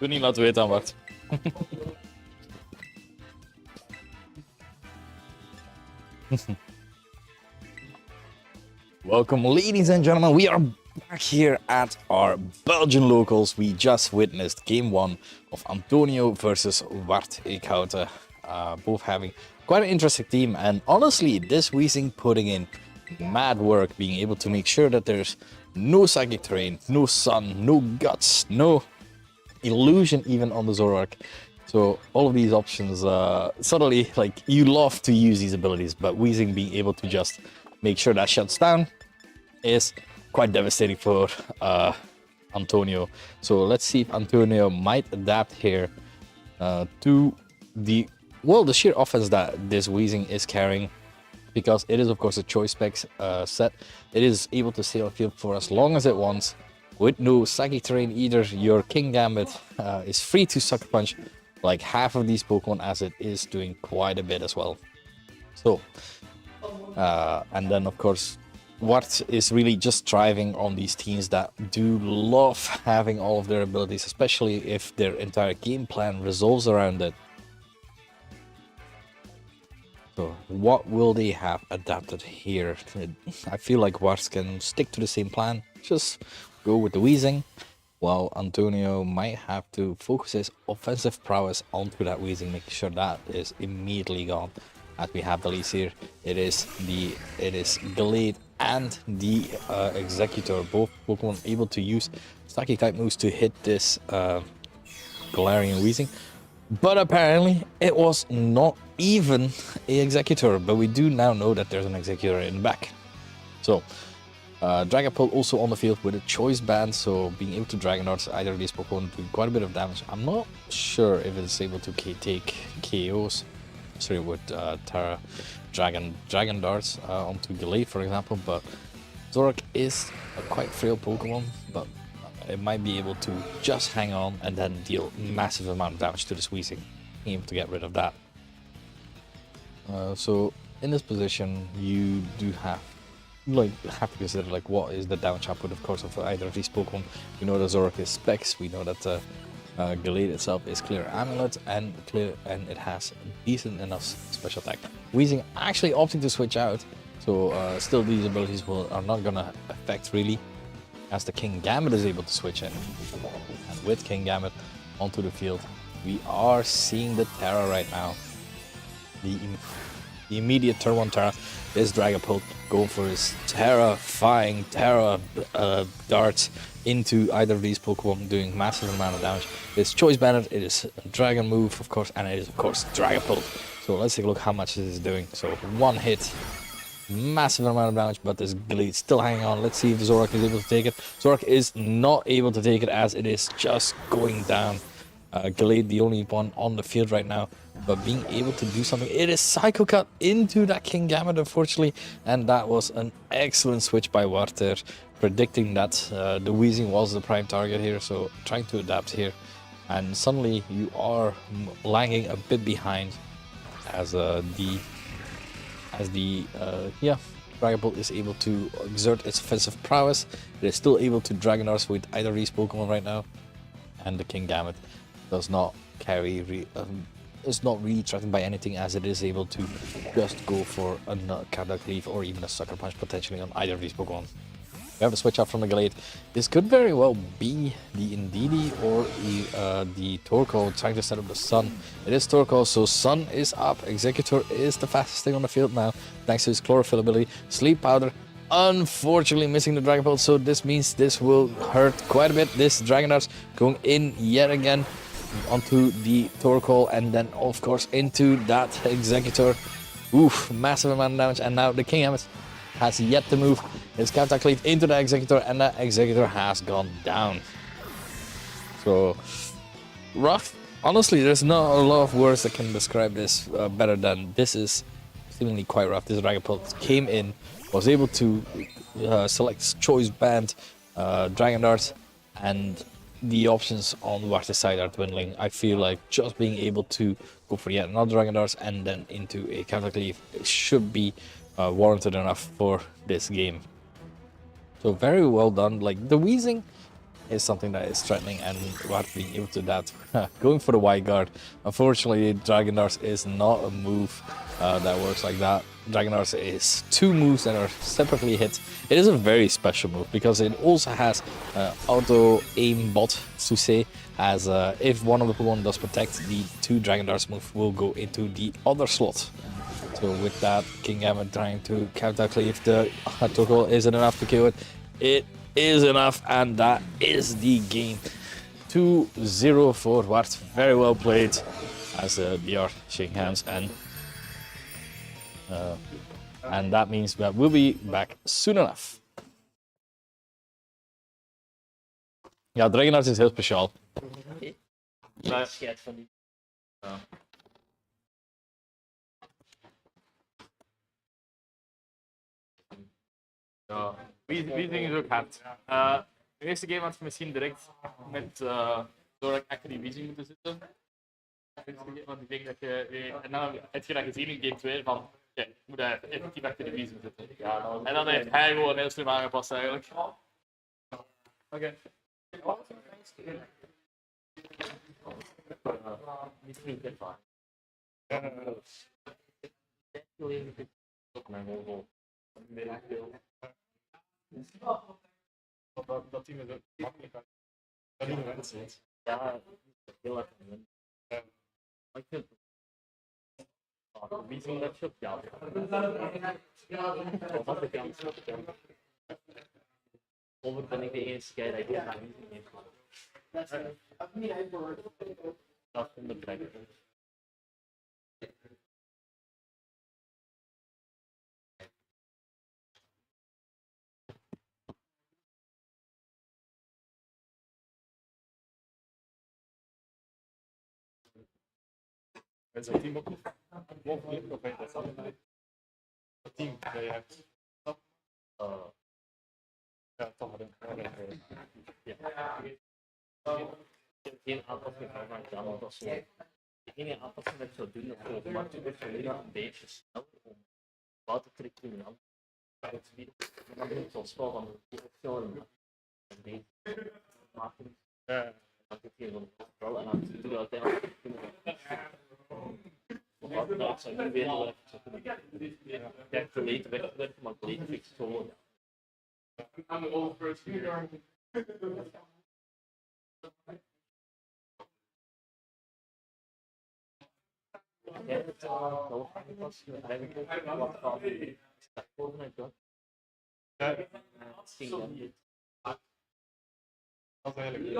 Doe niet laten weten aan Bart. Welcome, ladies and gentlemen. We are back here at our Belgian locals. We just witnessed game 1 of Antonio versus Wart Eekhouten. Both having quite an interesting team, and honestly, this Weezing putting in mad work, being able to make sure that there's no psychic terrain, no sun, no guts, no illusion even on the Zoroark. So all of these options, suddenly, like, you love to use these abilities, but Weezing being able to just make sure that shuts down is quite devastating for Antonio. So let's see if Antonio might adapt here to the sheer offense that this Weezing is carrying, because it is of course a choice specs set. It is able to sail a field for as long as it wants with no psychic terrain either. Your King Gambit is free to Sucker Punch like half of these Pokemon, as it is doing quite a bit as well. So and then of course Wart is really just thriving on these teams that do love having all of their abilities, especially if their entire game plan revolves around it. So what will they have adapted here? I feel like Wart can stick to the same plan, just go with the Weezing, while Antonio might have to focus his offensive prowess onto that Weezing, making sure that is immediately gone. As we have the leads here, it is Gallade and the Executor, both Pokemon able to use Psychic type moves to hit this Galarian Weezing. But apparently it was not even a Executor, but we do now know that there's an Executor in the back. So Dragapult also on the field with a choice band, so being able to Dragon Darts either of these Pokemon do quite a bit of damage. I'm not sure if it's able to take KOs. Sorry, with Terra Dragon Darts onto Gallade, for example, but Zoroark is a quite frail Pokemon, but it might be able to just hang on and then deal massive amount of damage to this Weezing, being able to get rid of that. So in this position, you do have to consider like what is the damage output, of course, of either of these Pokemon. We know that Zoroark is Specs. We know that Gallade itself is Clear Amulet and it has decent enough special attack. Weezing actually opting to switch out, so still these abilities are not gonna affect really, as the King Gambit is able to switch in. And with King Gambit onto the field, we are seeing the Terra right now. The immediate turn 1 Terra is Dragapult going for his terrifying Terra darts into either of these Pokemon, doing massive amount of damage. It's Choice Bandit, it is a Dragon move, of course, and it is of course Dragapult. So let's take a look how much this is doing. So one hit, massive amount of damage, but this Gallade still hanging on. Let's see if Zoroark is able to take it. Zoroark is not able to take it, as it is just going down. Gallade the only one on the field right now, but being able to do something. It is Psycho Cut into that King Gambit, unfortunately, and that was an excellent switch by Wart there, predicting that the Weezing was the prime target here, so trying to adapt here. And suddenly you are lagging a bit behind, as Dragapult is able to exert its offensive prowess. It is still able to Dragon Dart with either of these Pokemon right now, and the King Gambit does not carry is not really threatened by anything, as it is able to just go for a Counter Cleave or even a Sucker Punch potentially on either of these Pokemon. We have a switch out from the Gallade. This could very well be the Indeedee or the Torkoal trying to set up the Sun. It is Torkoal, so Sun is up. Executor is the fastest thing on the field now, thanks to his Chlorophyll ability. Sleep Powder, unfortunately missing the Dragon Ball, so this means this will hurt quite a bit. This Dragon Dart going in yet again onto the Torkoal, and then of course into that Executor. Oof, massive amount of damage, and now the King Gambit has yet to move his Counter Cleave into the Executor, and that Executor has gone down. So rough. Honestly, there's not a lot of words that can describe this better than this is seemingly quite rough. This Dragapult came in, was able to select Choice Band, Dragon Dart, and the options on Wart's side are dwindling. I feel like just being able to go for yet another Dragon Dart and then into a Counter Cleave should be warranted enough for this game. So very well done. Like, the Weezing is something that is threatening, and Wart being able to that. Going for the wide guard. Unfortunately, Dragon Dance is not a move that works like that. Dragon Dance is 2 moves that are separately hit. It is a very special move because it also has auto aim bot to say, as if one of the Pokemon does protect, the 2 Dragon Dance move will go into the other slot. So with that, Kingambit trying to counter-cleave the Toggle isn't enough to kill it. It is enough, and that is the game. 2-0 for Wart. Very well played, as they are shaking hands, and that means that we'll be back soon enough. Ja, Dragonheart is heel speciaal. Ja, Weezing is ook hard. De eerste game had je misschien direct met door achter die Weezing moeten zitten. Want ik denk dat je... En dan heb je dat gezien in game 2 van... Oké, ik moet daar effectief achter die Weezing zitten. Ja, en dan heeft hij gewoon heel slim aangepast eigenlijk. Oké. Niet goed ervaren. Dat team is ook makkelijk. Dat is een wedstrijd. Ja, heel erg. Ik vind wie zo'n laptop? Ja. Wat de kans? Over ben ik de eerste keer dat ik het niet neem. Dat is onderbrengen. Is dat team ook nog mogelijk? Of ben je dat zelf? Het team dat je hebt. Ja, toch wel. Ja. Ik heb geen aanpassing van mijn kamer. Dat is zo. De enige aanpassing dat ik zou doen, dat is maakt het alleen maar een beetje sneller om water te trekken uit te bieden. En dan doe ik zo'n spel van de opstelling en deze maken. Dan heb ik hier zo'n spel en dan doe je uiteindelijk ik zou niet weten wat ik zou kunnen doen. Ik heb verleden weggewerkt, maar verleden vind ik zo. Aan de overfirst hier. Jij hebt het zelf aangepast, eigenlijk ook wat van de startcode en zo. Ja, het ging dan niet. Dat is eigenlijk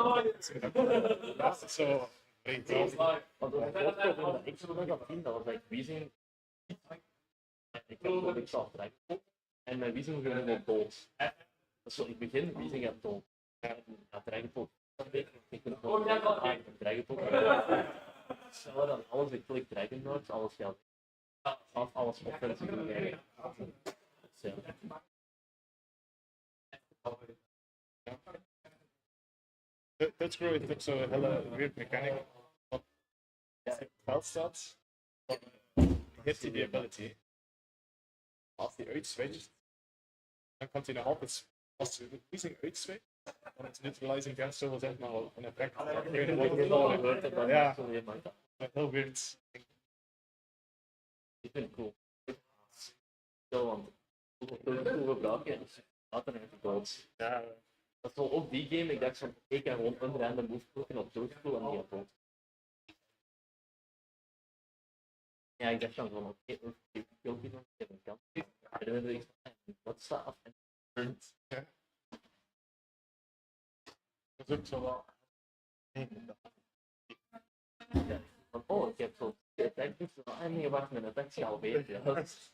dat is zo. Want de hoofdprobleem dat ik zo nog had zien, dat was dat ik Weezing. Ik heb ook niks af trekken. En mijn Weezing ging gewoon dood. Dus zo, ik begin, Weezing gaat dood. Ja, Dragonpot. Ik ben gewoon aan Dragonpot. Sneller dan alles, ik klik Dragon Notes, alles gaat af, alles offensief krijgen. Touch Grow heeft ook zo'n hele weird mechanic. Wat in het veld staat, heeft hij die ability. Als hij uitswitcht, dan kan hij nog altijd, als hij de Weezing uitswitcht, dan is neutralizing gas zo zeg maar een effect. Ja, heel weird. Ik vind het cool. Zo, want hoeveel gebruik je? Later even dood. Ja. Dat is wel ook die game, ik dacht van, ik kan gewoon een random move drukken op doodspel en die gaat dood. Ja, ik dacht dan van, oké, ik wil die nog, ik heb een kans. En dan denk ik van, wat staat af en punt. Dat is ook zo wel. Ja, van, oh, ik heb zo attack dus en je wacht met een attack al beter. Dat is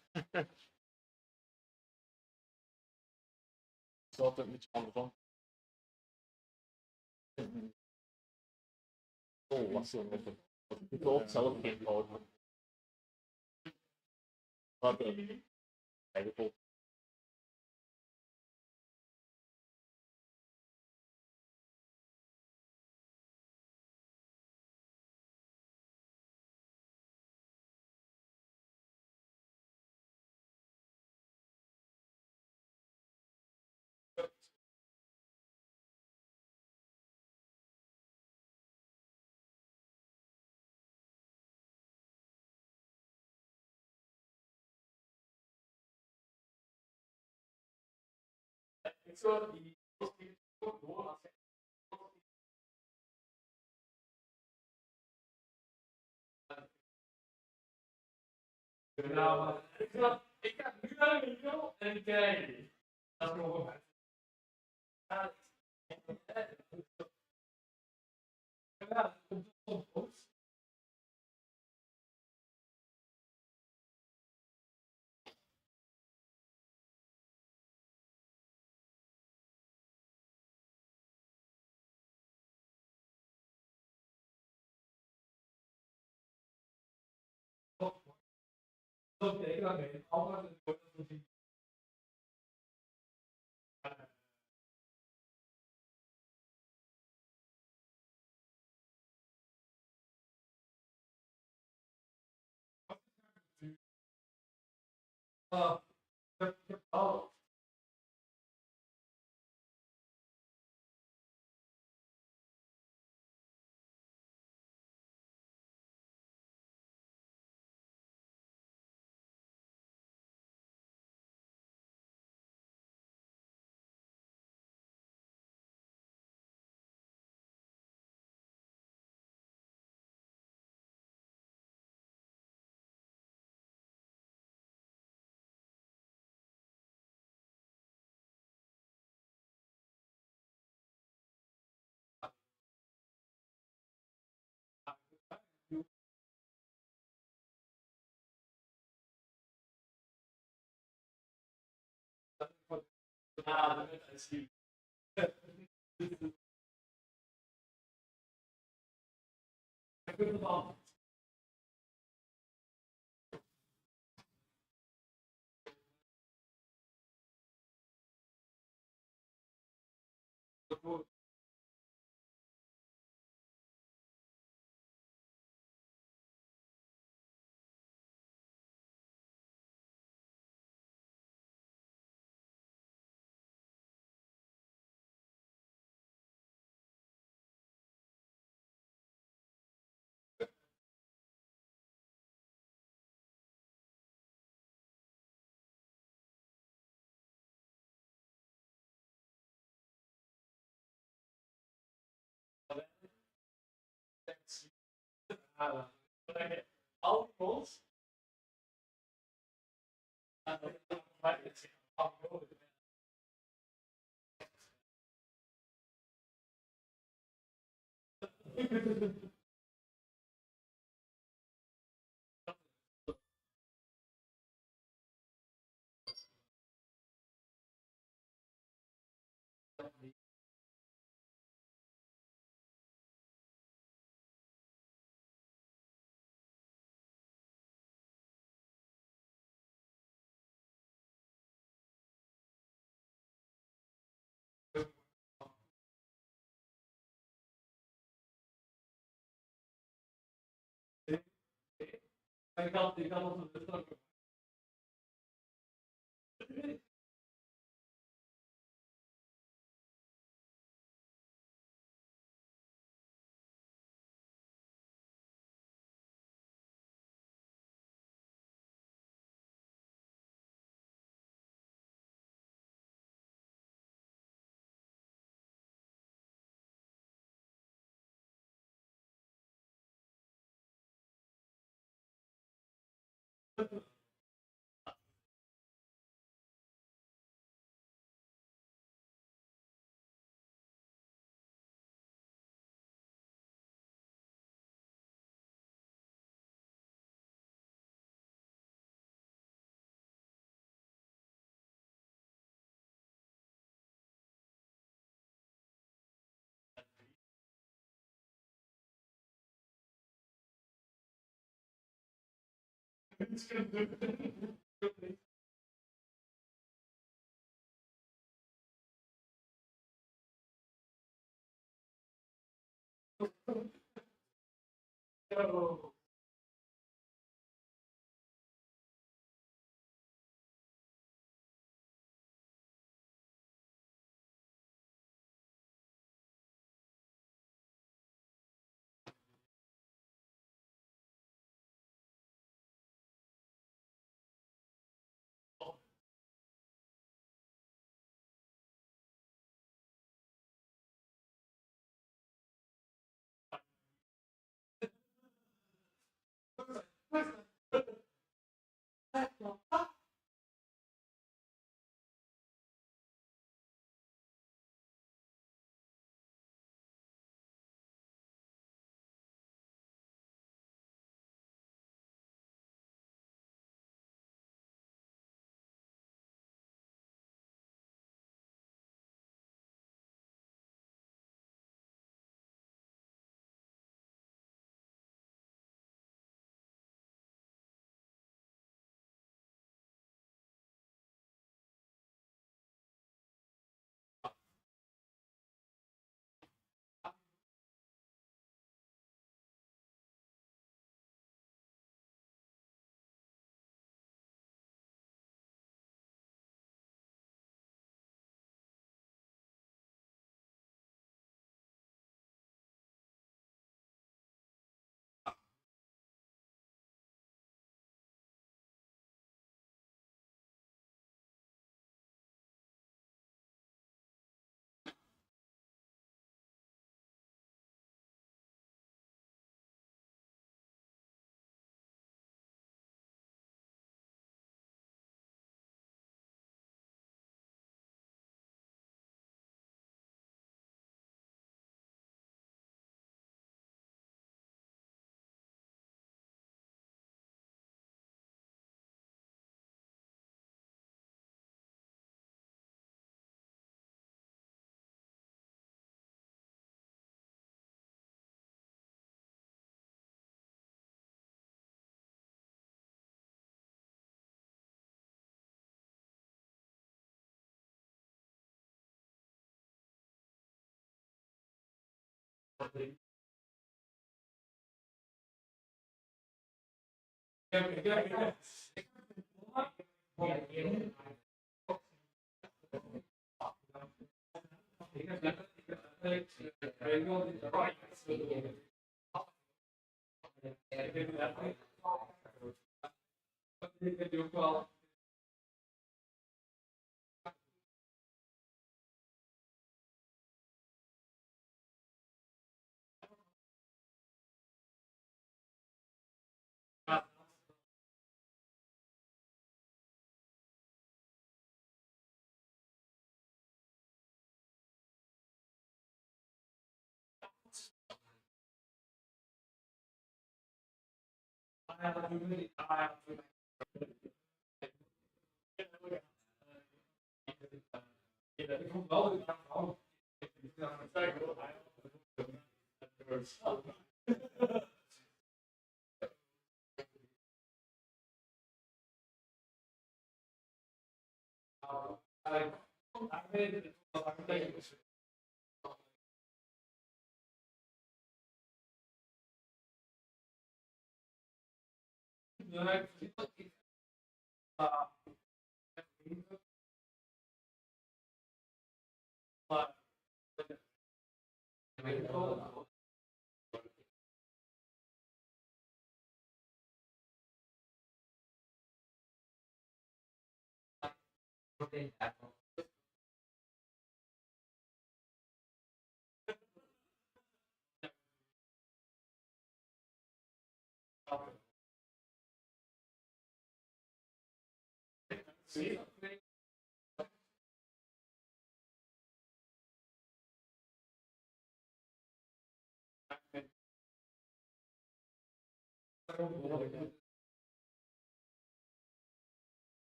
altijd een beetje andersom. Oh, wat zo'n lekker. Ik hoop zelf geen fout. Wat een.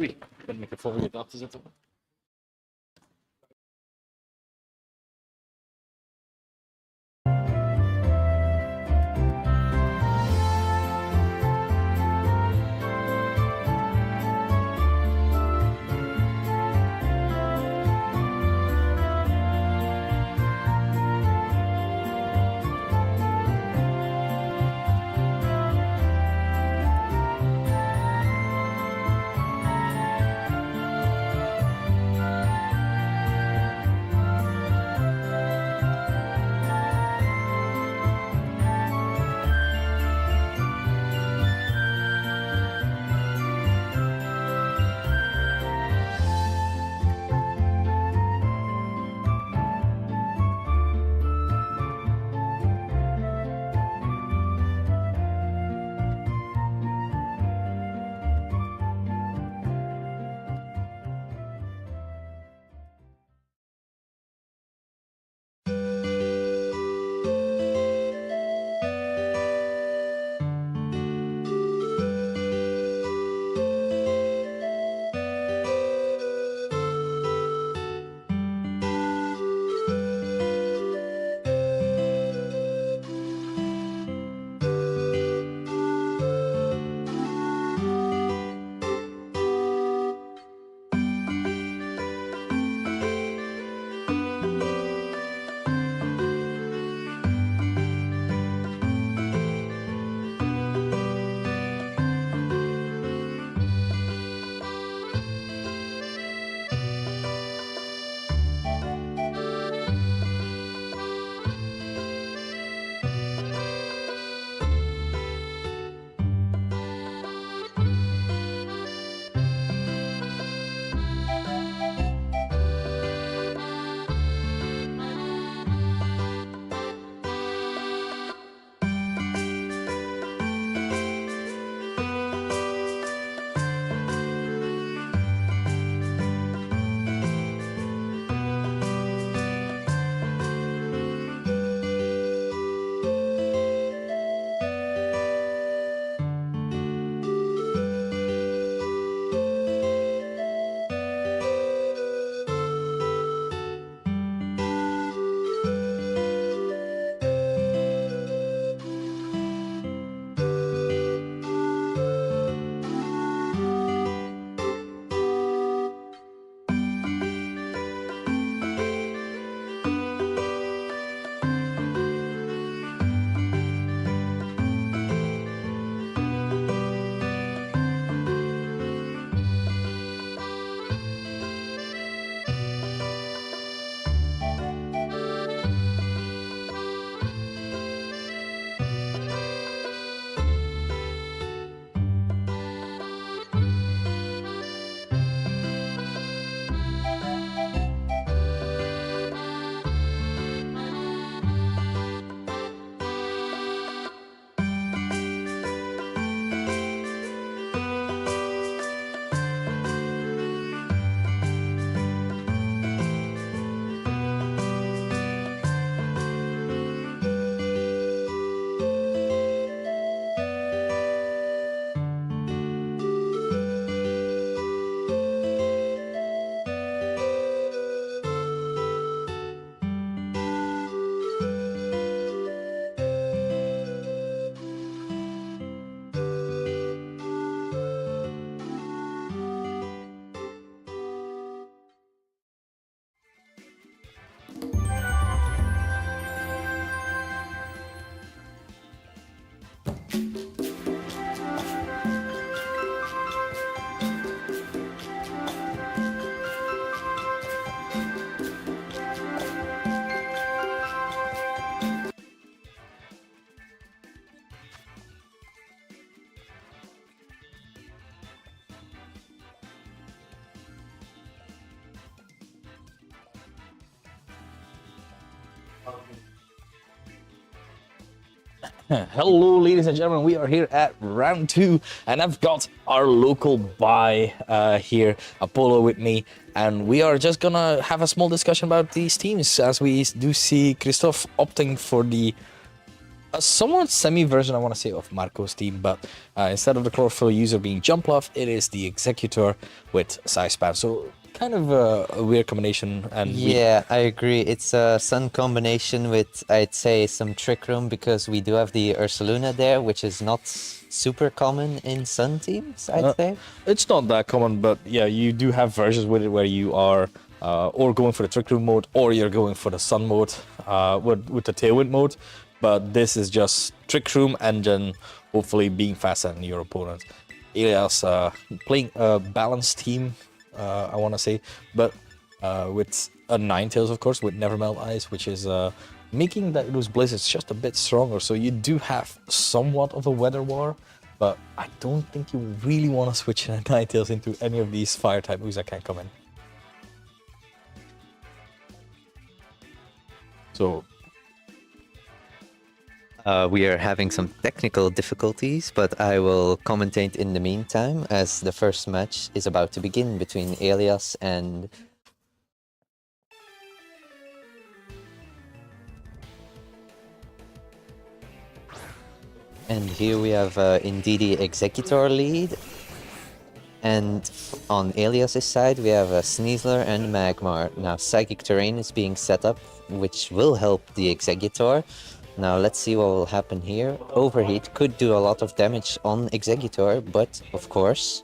Sweet. Kan make a follow it achter zetten. Hello, ladies and gentlemen. We are here at round 2, and I've got our local buy here, Apollo, with me, and we are just gonna have a small discussion about these teams, as we do see Christoph opting for the a somewhat semi-version, I want to say, of Marco's team, but instead of the chlorophyll user being Jumpluff, it is the Executor with Size Spam. So kind of a weird combination. And yeah, I agree. It's a Sun combination with, I'd say, some Trick Room, because we do have the Ursaluna there, which is not super common in Sun teams, I'd say. It's not that common, but yeah, you do have versions with it where you are or going for the Trick Room mode, or you're going for the Sun mode with the Tailwind mode. But this is just Trick Room and then hopefully being faster than your opponent. Elias playing a balanced team, I want to say, but with a Ninetales, of course, with Never Melt Ice, which is making those blizzards just a bit stronger. So you do have somewhat of a weather war, but I don't think you really want to switch Ninetales into any of these fire type moves that can come in. So we are having some technical difficulties, but I will commentate in the meantime, as the first match is about to begin between Elias and... And here we have Indeedee Executor lead. And on Elias's side, we have a Sneasler and Magmar. Now, Psychic Terrain is being set up, which will help the Executor. Now, let's see what will happen here. Overheat could do a lot of damage on Executor, but, of course,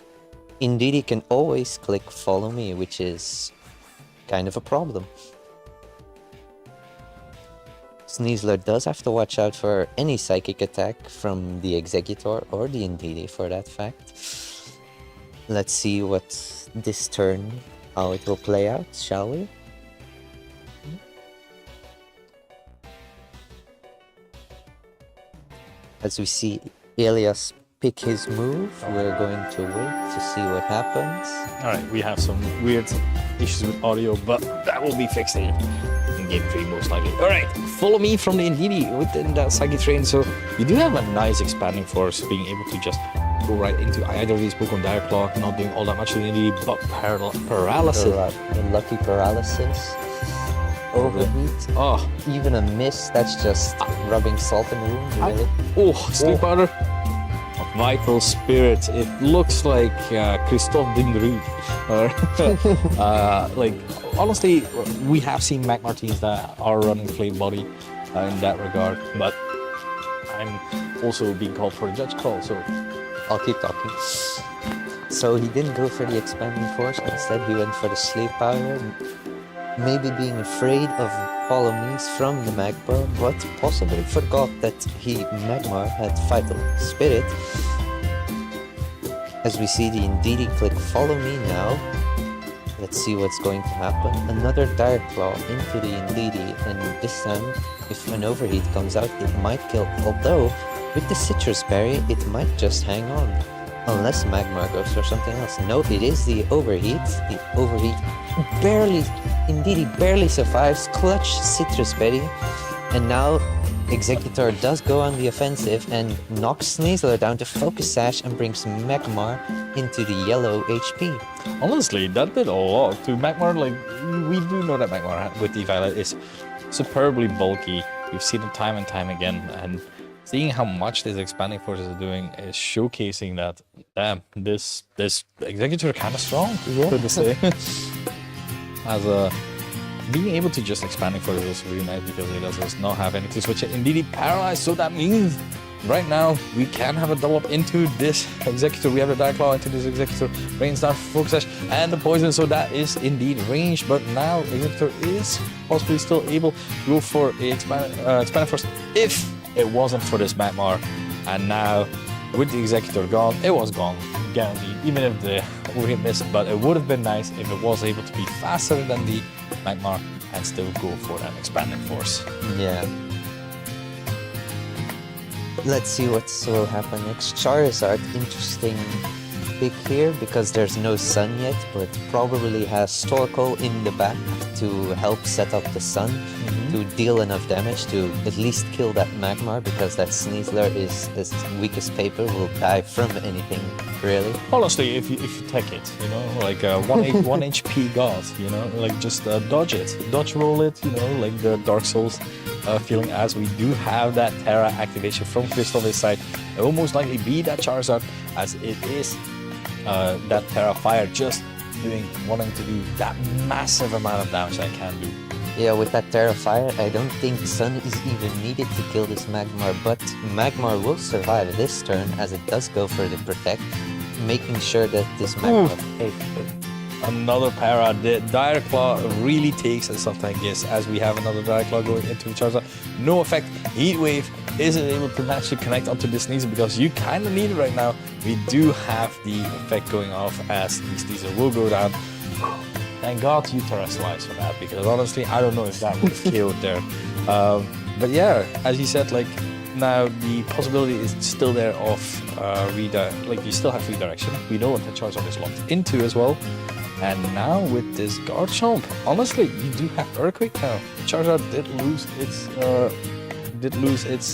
Indeedee can always click Follow Me, which is kind of a problem. Sneasler does have to watch out for any Psychic attack from the Executor, or the Indeedee for that fact. Let's see what this turn, how it will play out, shall we? As we see Elias pick his move, we're going to wait to see what happens. alright, we have some weird issues with audio, but that will be fixed in game 3 most likely. Alright, follow me from the Indeedee within that Psychic Train. So you do have a nice expanding force, being able to just go right into either of these Pokemon Dire Claw, not doing all that much to the Indeedee, but paralysis. The lucky paralysis. Overheat. Oh, Even a miss, that's just rubbing salt in the wound, really. oh, Sleep Powder. Vital Spirit. It looks like Christoph didn't read. Like, honestly, we have seen Magmar teams that are running Flame Body in that regard, but I'm also being called for a judge call, so I'll keep talking. So he didn't go for the expanding force, instead he went for the sleep powder. Maybe being afraid of follow me's from the Magmar, but possibly forgot that Magmar had Vital Spirit. As we see the Indeedee click follow me now. Let's see what's going to happen. Another Dire Claw into the Indeedee, and this time, if an overheat comes out, it might kill. Although, with the Citrus Berry, it might just hang on. Unless Magmar goes for something else. No, it is the overheat. The overheat Indeedee barely survives. Clutch Citrus Berry. And now Executor does go on the offensive and knocks Sneasler down to Focus Sash and brings Magmar into the yellow HP. honestly, that did a lot to Magmar. Like, we do know that Magmar with the Violet is superbly bulky. We've seen it time and time again, and seeing how much this expanding force is doing is showcasing that, damn, this Executor kind of strong, Yeah. so to say. As being able to just expanding force is really nice, because it does not have anything to switch it. Indeedee paralyzed, so that means right now we can have a double up into this Executor. We have the Dire Claw into this Executor, rains down Focus Sash and the poison, so that is indeed range. But now Executor is possibly still able to go for a expanding force if it wasn't for this Magmar. And now with the Executor gone, it was gone, guaranteed, even if the overhit missed. But it would have been nice if it was able to be faster than the Magmar and still go for that expanding force. Yeah. Let's see what will happen next. Charizard, interesting pick here, because there's no Sun yet, but probably has Torkoal in the back to help set up the Sun. to deal enough damage to at least kill that Magmar, because that Sneasler is as weak as paper, will die from anything, really. Honestly, if you tech it, you know, like one HP god, you know, like just dodge it, dodge roll it, you know, like the Dark Souls feeling, as we do have that Terra activation from Christopher's side. It will most likely be that Charizard, as it is that Terra Fire just wanting to do that massive amount of damage that it can do. Yeah, with that Terra Fire, I don't think Sun is even needed to kill this Magmar, but Magmar will survive this turn, as it does go for the Protect, making sure that this Magmar... Another para. The Dire Claw really takes us something, yes, as we have another Dire Claw going into Charizard. No effect. Heat Wave isn't able to match to connect onto this Sneasel, because you kind of need it right now. We do have the effect going off, as the Sneasel will go down. Thank God you terrestrialized for that, because honestly, I don't know if that would have killed there. But yeah, as you said, like, now the possibility is still there of like you still have redirection. We know what the Charizard is locked into as well. And now with this Garchomp, honestly, you do have Earthquake now. Charizard did lose its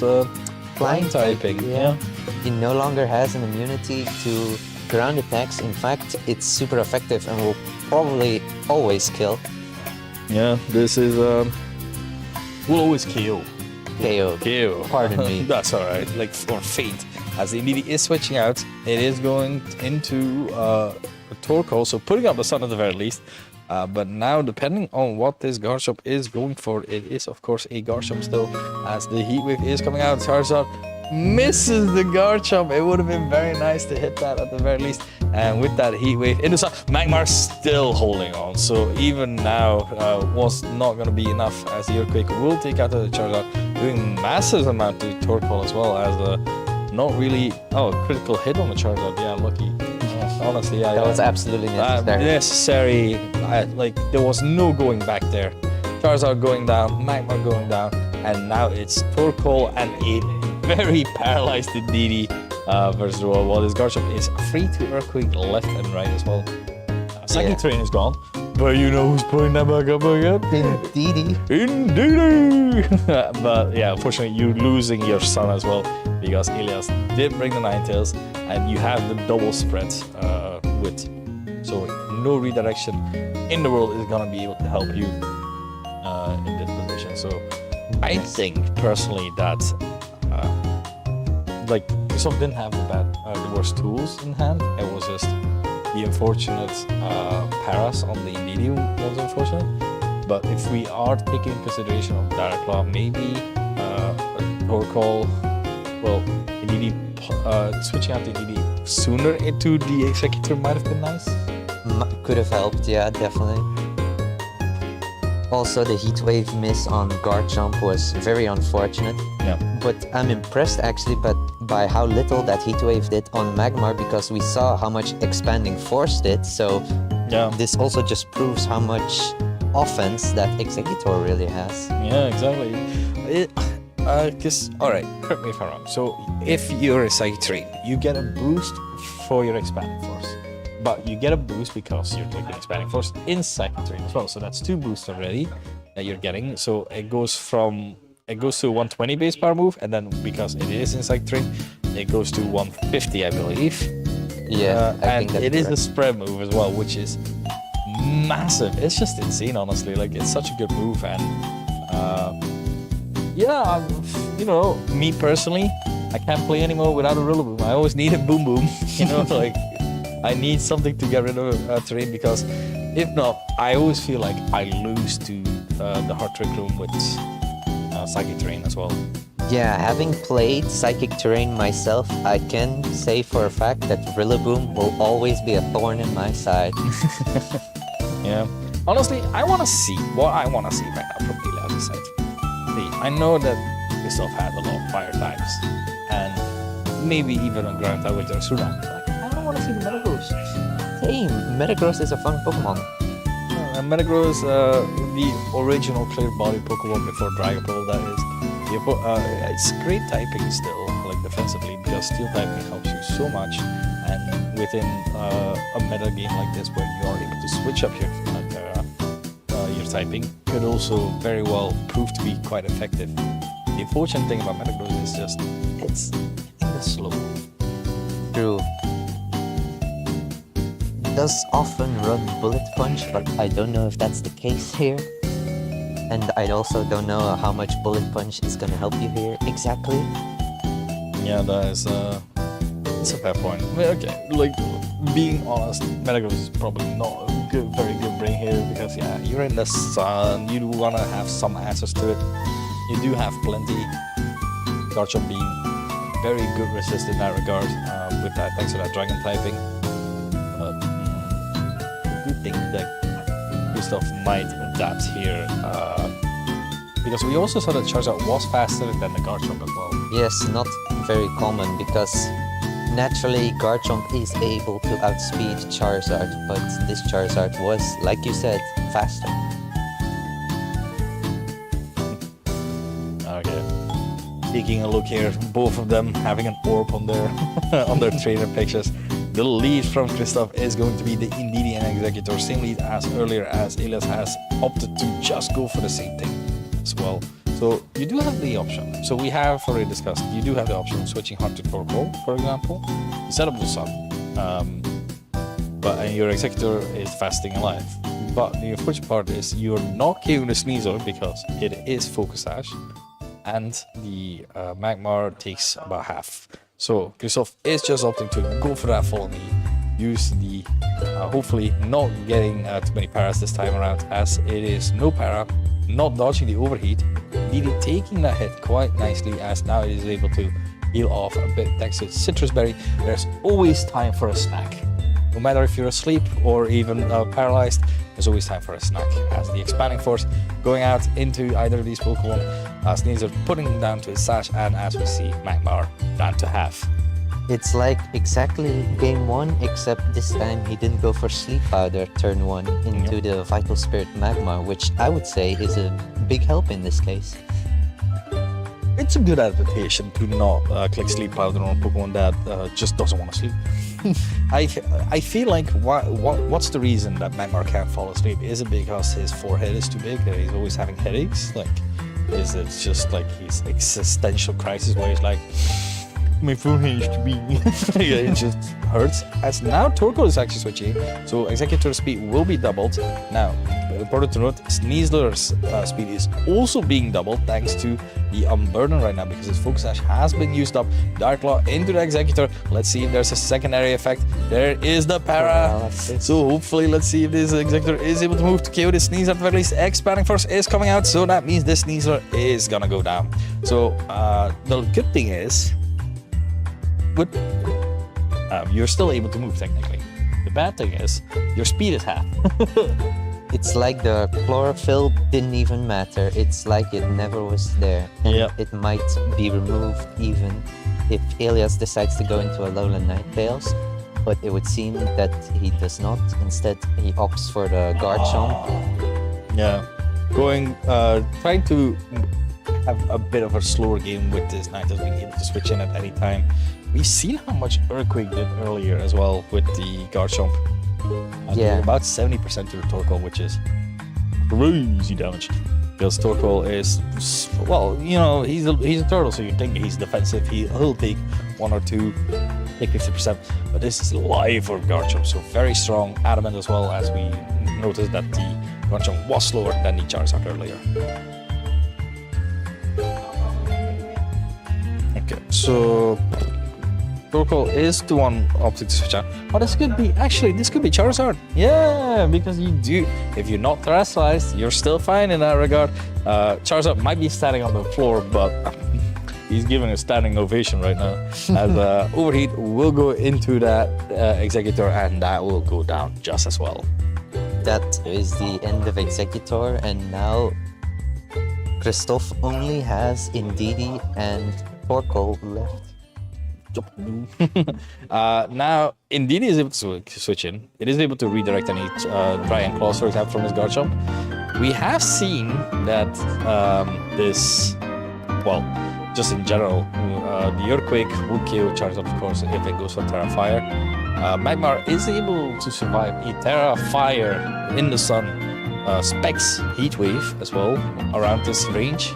flying typing. Yeah. It no longer has an immunity to ground attacks. In fact, it's super effective and will probably always kill. Yeah, this is will always KO. KO. Pardon me. That's alright. Like, for Fate, as the Indeedee is switching out, it is going into a Torkoal, so putting up the Sun at the very least. But now, depending on what this Garchomp is going for, it is of course a Garchomp still, as the Heat Wave is coming out. Charizard misses the Garchomp. It would have been very nice to hit that at the very least. And with that Heat Wave in the Sun, Magmar still holding on. So even now was not going to be enough, as the Earthquake will take out the Charizard, doing massive amount to Torkoal as well, as not really... Oh, critical hit on the Charizard. Yeah, lucky. Honestly, yeah. That was absolutely necessary. Like, there was no going back there. Charizard going down, Magmar going down, and now it's Torkoal and a very paralyzed Indeedee versus the world. While this Garchomp is free to Earthquake left and right as well. Psychic Terrain is gone, but you know who's putting that back up again? Indeedee. But yeah, unfortunately, you're losing your Sun as well, because Elias did bring the Ninetales, and you have the double spread with. So no redirection in the world is gonna be able to help you in this position. So I think personally that like, Ubisoft didn't have the worst tools in hand. It was just the unfortunate paras on the Indeedee was unfortunate. But if we are taking consideration of Dire Claw, maybe Torkoal, well, Indeedee switching out the Indeedee sooner into the Executor might have been nice. Could have helped, yeah, definitely. Also, the Heat Wave miss on Garchomp was very unfortunate. Yeah. But I'm impressed actually by how little that Heat Wave did on Magmar, because we saw how much Expanding Force did. So yeah, this also just proves how much offense that Executor really has. Yeah, exactly. Alright, correct me if I'm wrong. So if you're a Psychic Terrain, you get a boost for your Expanding Force. But you get a boost because you're taking Expanding Force in Psychic Terrain as well. So that's 2 boosts already that you're getting. So it goes to 120 base power move, and then because it is in Psychic Terrain, it goes to 150, I believe. Yeah, I and think that's it is correct. a spread move as well, which is massive. It's just insane, honestly. Like, it's such a good move, and yeah, you know, me personally, I can't play anymore without a Rillaboom. I always need a Boom Boom, you know, like, I need something to get rid of terrain, because if not, I always feel like I lose to the Heart Trick Room with Psychic Terrain as well. Yeah, having played Psychic Terrain myself, I can say for a fact that Rillaboom will always be a thorn in my side. Yeah. Honestly, I want to see what I want to see right now from Elias' side. See, I know that Ubisoft had a lot of fire types, and maybe even a ground type with their Sudan. I don't want to see the Metagross. Hey, Metagross is a fun Pokemon. Metagross, the original clear body Pokemon before Dragon Ball, that is. It's great typing still, like defensively, because Steel typing helps you so much. And within a meta game like this, where you are able to switch up your Sneasler typing could also very well prove to be quite effective. The unfortunate thing about Metagross is just it's kind of slow. True. Does often run Bullet Punch, but I don't know if that's the case here. And I also don't know how much Bullet Punch is gonna help you here exactly. Yeah, that is it's a fair point. I mean, okay, like being honest, Metagross is probably not a very good brain here because yeah, you're in the sun. You do wanna have some answers to it. You do have plenty. Garchomp being very good resist in that regard with that thanks to that dragon typing. But I do think that Kristoff might adapt here because we also saw that Charizard was faster than the Garchomp as well. Yes, not very common because naturally Garchomp is able to outspeed Charizard, but this Charizard was, like you said, faster. Okay. Taking a look here, both of them having an orb on their on their trainer pictures. The lead from Kristoff is going to be the Indeedee and Executor, same lead as earlier, as Elias has opted to just go for the same thing as well. So you do have the option. So we have already discussed, you do have the option of switching Heart to Torkoal, for example. You set up the Sun, and your Executor is fasting alive. But the unfortunate part is you're not killing the Sneasler because it is Focus Sash, and the Magmar takes about half. So Kristoff is just opting to go for that Follow Me, use the hopefully not getting too many paras this time around, as it is no para, not dodging the overheat, Indeedee taking that hit quite nicely, as now it is able to heal off a bit thanks to Citrus Berry. There's always time for a snack. No matter if you're asleep or even paralyzed, there's always time for a snack, as the Expanding Force going out into either of these Pokemon, Sneasler putting him down to his Sash, and as we see, Magmar down to half. It's like exactly game 1, except this time he didn't go for Sleep Powder turn 1 into the Vital Spirit Magmar, which I would say is a big help in this case. It's a good adaptation to not click Sleep Powder on a Pokemon that just doesn't want to sleep. I feel like what's the reason that Magmar can't fall asleep? Is it because his forehead is too big and he's always having headaches? Like, is it just like his existential crisis where he's like, my forehead is too big? Yeah, it just hurts. As now Torkoal is actually switching, so Executor speed will be doubled. Now, important to note, Sneasler's speed is also being doubled thanks to the Unburden right now, because his Focus Sash has been used up. Dark Claw into the Executor. Let's see if there's a secondary effect. There is the para. So hopefully, let's see if this Executor is able to move to KO this Sneasler. At the very least, Expanding Force is coming out, so that means this Sneasler is gonna go down. So the good thing is, you're still able to move technically. The bad thing is, your speed is half. It's like the chlorophyll didn't even matter. It's like it never was there. And it might be removed even if Elias decides to go into a Alolan Ninetales. But it would seem that he does not. Instead, he opts for the Garchomp. Yeah. Trying to have a bit of a slower game with this Ninetales being able to switch in at any time. We've seen how much Earthquake did earlier as well with the Garchomp. About 70% to the Torkoal, which is crazy damage. Because Torkoal is, well, you know, he's a turtle, so you think he's defensive. He'll take 1 or 2, take 50%. But this is live for Garchomp, so very strong. Adamant as well, as we noticed that the Garchomp was slower than the Charizard earlier. Okay, so Torkoal is the one opting to switch out. Oh, this could be Charizard. Yeah, because if you're not terrestrialized, you're still fine in that regard. Charizard might be standing on the floor, but he's giving a standing ovation right now. As Overheat will go into that Executor, and that will go down just as well. That is the end of Executor, and now Kristoff only has Indeedee and Torkoal left. Now, Indeedee is able to switch in. It is able to redirect any Giant Claws, for example, from his Garchomp. We have seen that just in general, the Earthquake will kill Charizard, of course, if it goes for Terra Fire. Magmar is able to survive a Terra Fire in the sun Specs Heat Wave as well around this range.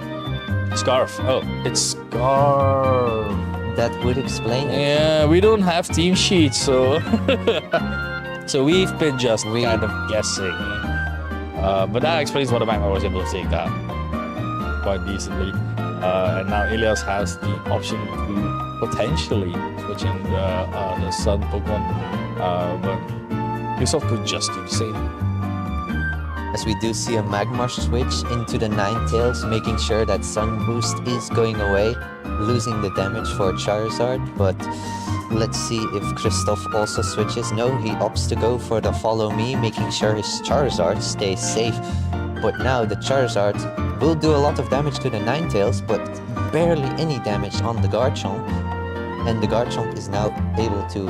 Scarf. Oh, it's Scarf. That would explain it. Yeah, we don't have team sheets, so so we've been just kind of guessing. But that explains why the Magma was able to take that quite decently. And now Elias has the option to potentially switch in the Sun Pokemon, but Kristoff could just do the same. As we do see a Magmar switch into the Ninetales, making sure that Sun Boost is going away, losing the damage for Charizard, but let's see if Kristoff also switches. No, he opts to go for the Follow Me, making sure his Charizard stays safe. But now the Charizard will do a lot of damage to the Ninetales, but barely any damage on the Garchomp. And the Garchomp is now able to,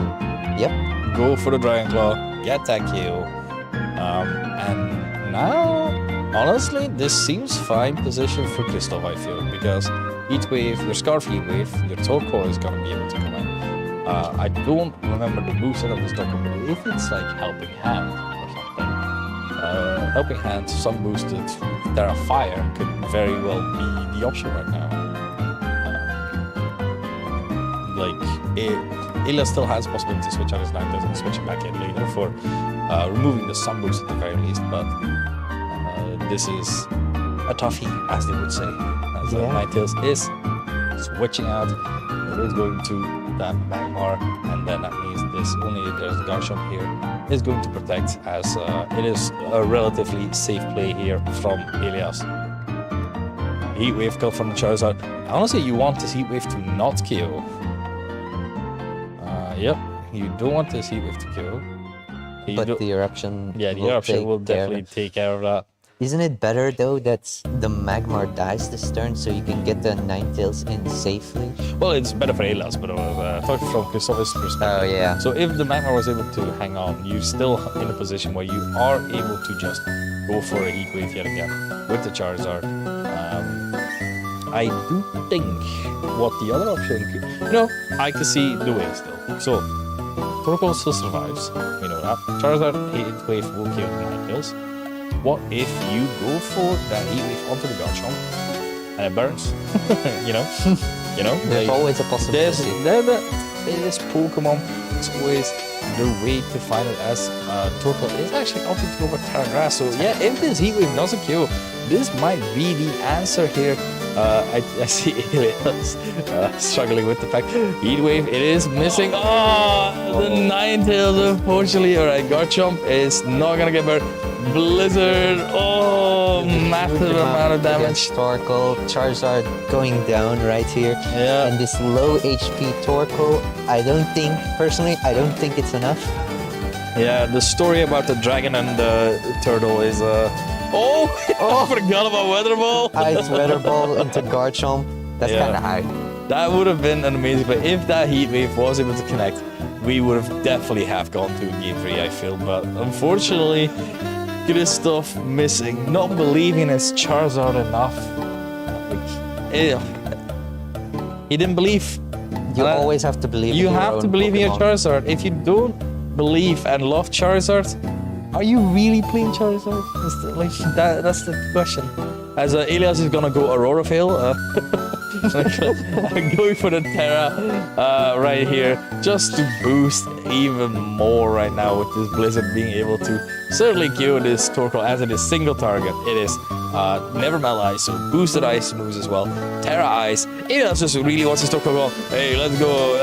go for the Dragon Claw, get that kill. And now, honestly, this seems fine position for Kristoff, I feel, because Heat Wave, your Scarf Heat Wave, your Torkoal is gonna be able to come in. I don't remember the moveset of this Torkoal, but if it's like Helping Hand or something, Helping Hand, some boosted Terra Fire could very well be the option right now. Elias still has the possibility to switch out his Ninetales and switch it back in later for removing the Sun Boost at the very least, but this is a toughie, as they would say. As Ninetales is switching out, it is going to that Magmar, and then that means there's the Garchomp here is going to protect, as it is a relatively safe play here from Elias. Heat Wave kill from the Charizard. Honestly, you want this Heat Wave to not kill. Yep, you don't want this Heat Wave to kill. but the Eruption the Eruption will definitely take care of that. Isn't it better though that the Magmar dies this turn so you can get the Ninetales in safely? Well, it's better for Elias, but talking from Kristoff's perspective. Oh yeah. So if the Magmar was able to hang on, you're still in a position where you are able to just go for a Heat Wave yet again with the Charizard. I do think what the other option could, I can see the way still. So Torkoal still survives, we know that. Charizard Heat Wave will kill the Ninetales. What if you go for that Heat Wave onto the Garchomp and it burns? There's always a possibility. This Pokemon, it's always the way to find it, as Torkoal is actually opting to go for Terra Grass. So yeah, if this Heat Wave doesn't kill, this might be the answer here. I see Elias struggling with the fact Heat Wave, it is missing. Oh, the Ninetales, unfortunately. Alright, Garchomp is not gonna get burned. Blizzard, massive amount of damage. Torkoal, Charizard going down right here. Yeah. And this low HP Torkoal, I don't think it's enough. Yeah, the story about the dragon and the turtle is I forgot about Weather Ball. Ice Weather Ball into Garchomp. That's kind of high. That would have been an amazing play. If that Heat Wave was able to connect, we would have definitely have gone to Game 3, I feel. But unfortunately, Kristoff missing, not believing his Charizard enough. He didn't believe. You always have to believe. You have to believe in your Charizard. If you don't believe and love Charizard, are you really playing Charizard? That's the question. As Elias is gonna go Aurora Veil, going for the Terra right here, just to boost even more right now with this Blizzard being able to certainly kill this Torkoal, as it is single target. It is Never Melt Ice, so boosted ice moves as well. Terra Ice. Elias just really wants his Torkoal. Hey, let's go.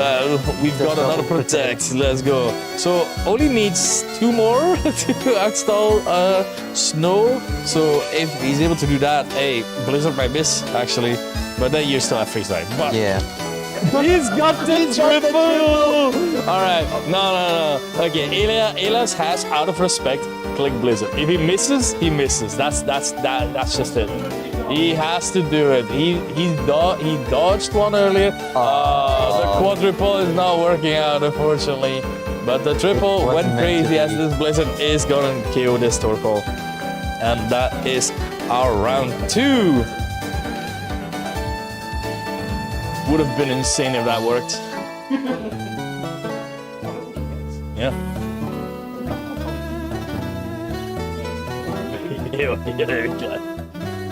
We've got another Protect. Let's go. So only needs 2 more to install Snow. So if he's able to do that, hey, Blizzard might miss actually. But then you still have Freeze Time. But yeah. He's got the triple! Alright, no. Okay, Elias has, out of respect, click Blizzard. If he misses, he misses. That's just it. He has to do it. He dodged one earlier. The quadruple is not working out, unfortunately. But the triple went crazy, as this Blizzard is gonna kill this Torkoal. And that is our round 2. Would have been insane if that worked. Yeah. There we go.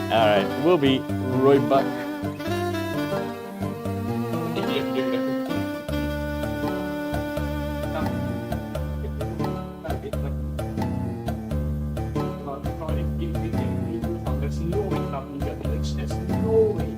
Alright, we'll be right back. There's no way you get the next. There's no way.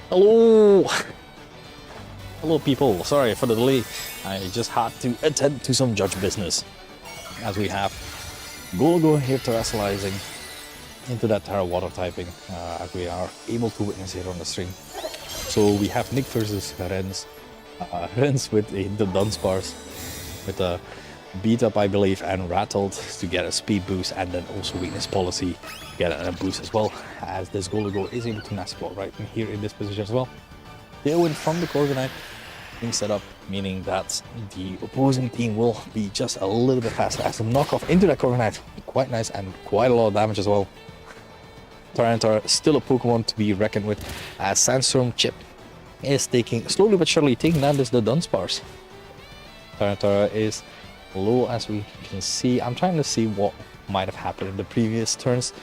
Hello! Hello people, sorry for the delay. I just had to attend to some judge business. As we have Golago here terrestrializing into that Terra water typing, as we are able to witness here on the stream. So we have Nick versus Rens. Rens with the Dunsparce, with a beat up I believe and rattled to get a speed boost, and then also weakness policy to get a boost as well, as this Golago is able to nasty block right in here in this position as well. Tailwind from the Corviknight being set up, meaning that the opposing team will be just a little bit faster as a knockoff into that Corviknight. Quite nice and quite a lot of damage as well. Tyranitar still a Pokemon to be reckoned with, as Sandstorm Chip is slowly but surely taking down the Dunsparce. Tyranitar is low as we can see. I'm trying to see what might have happened in the previous turns,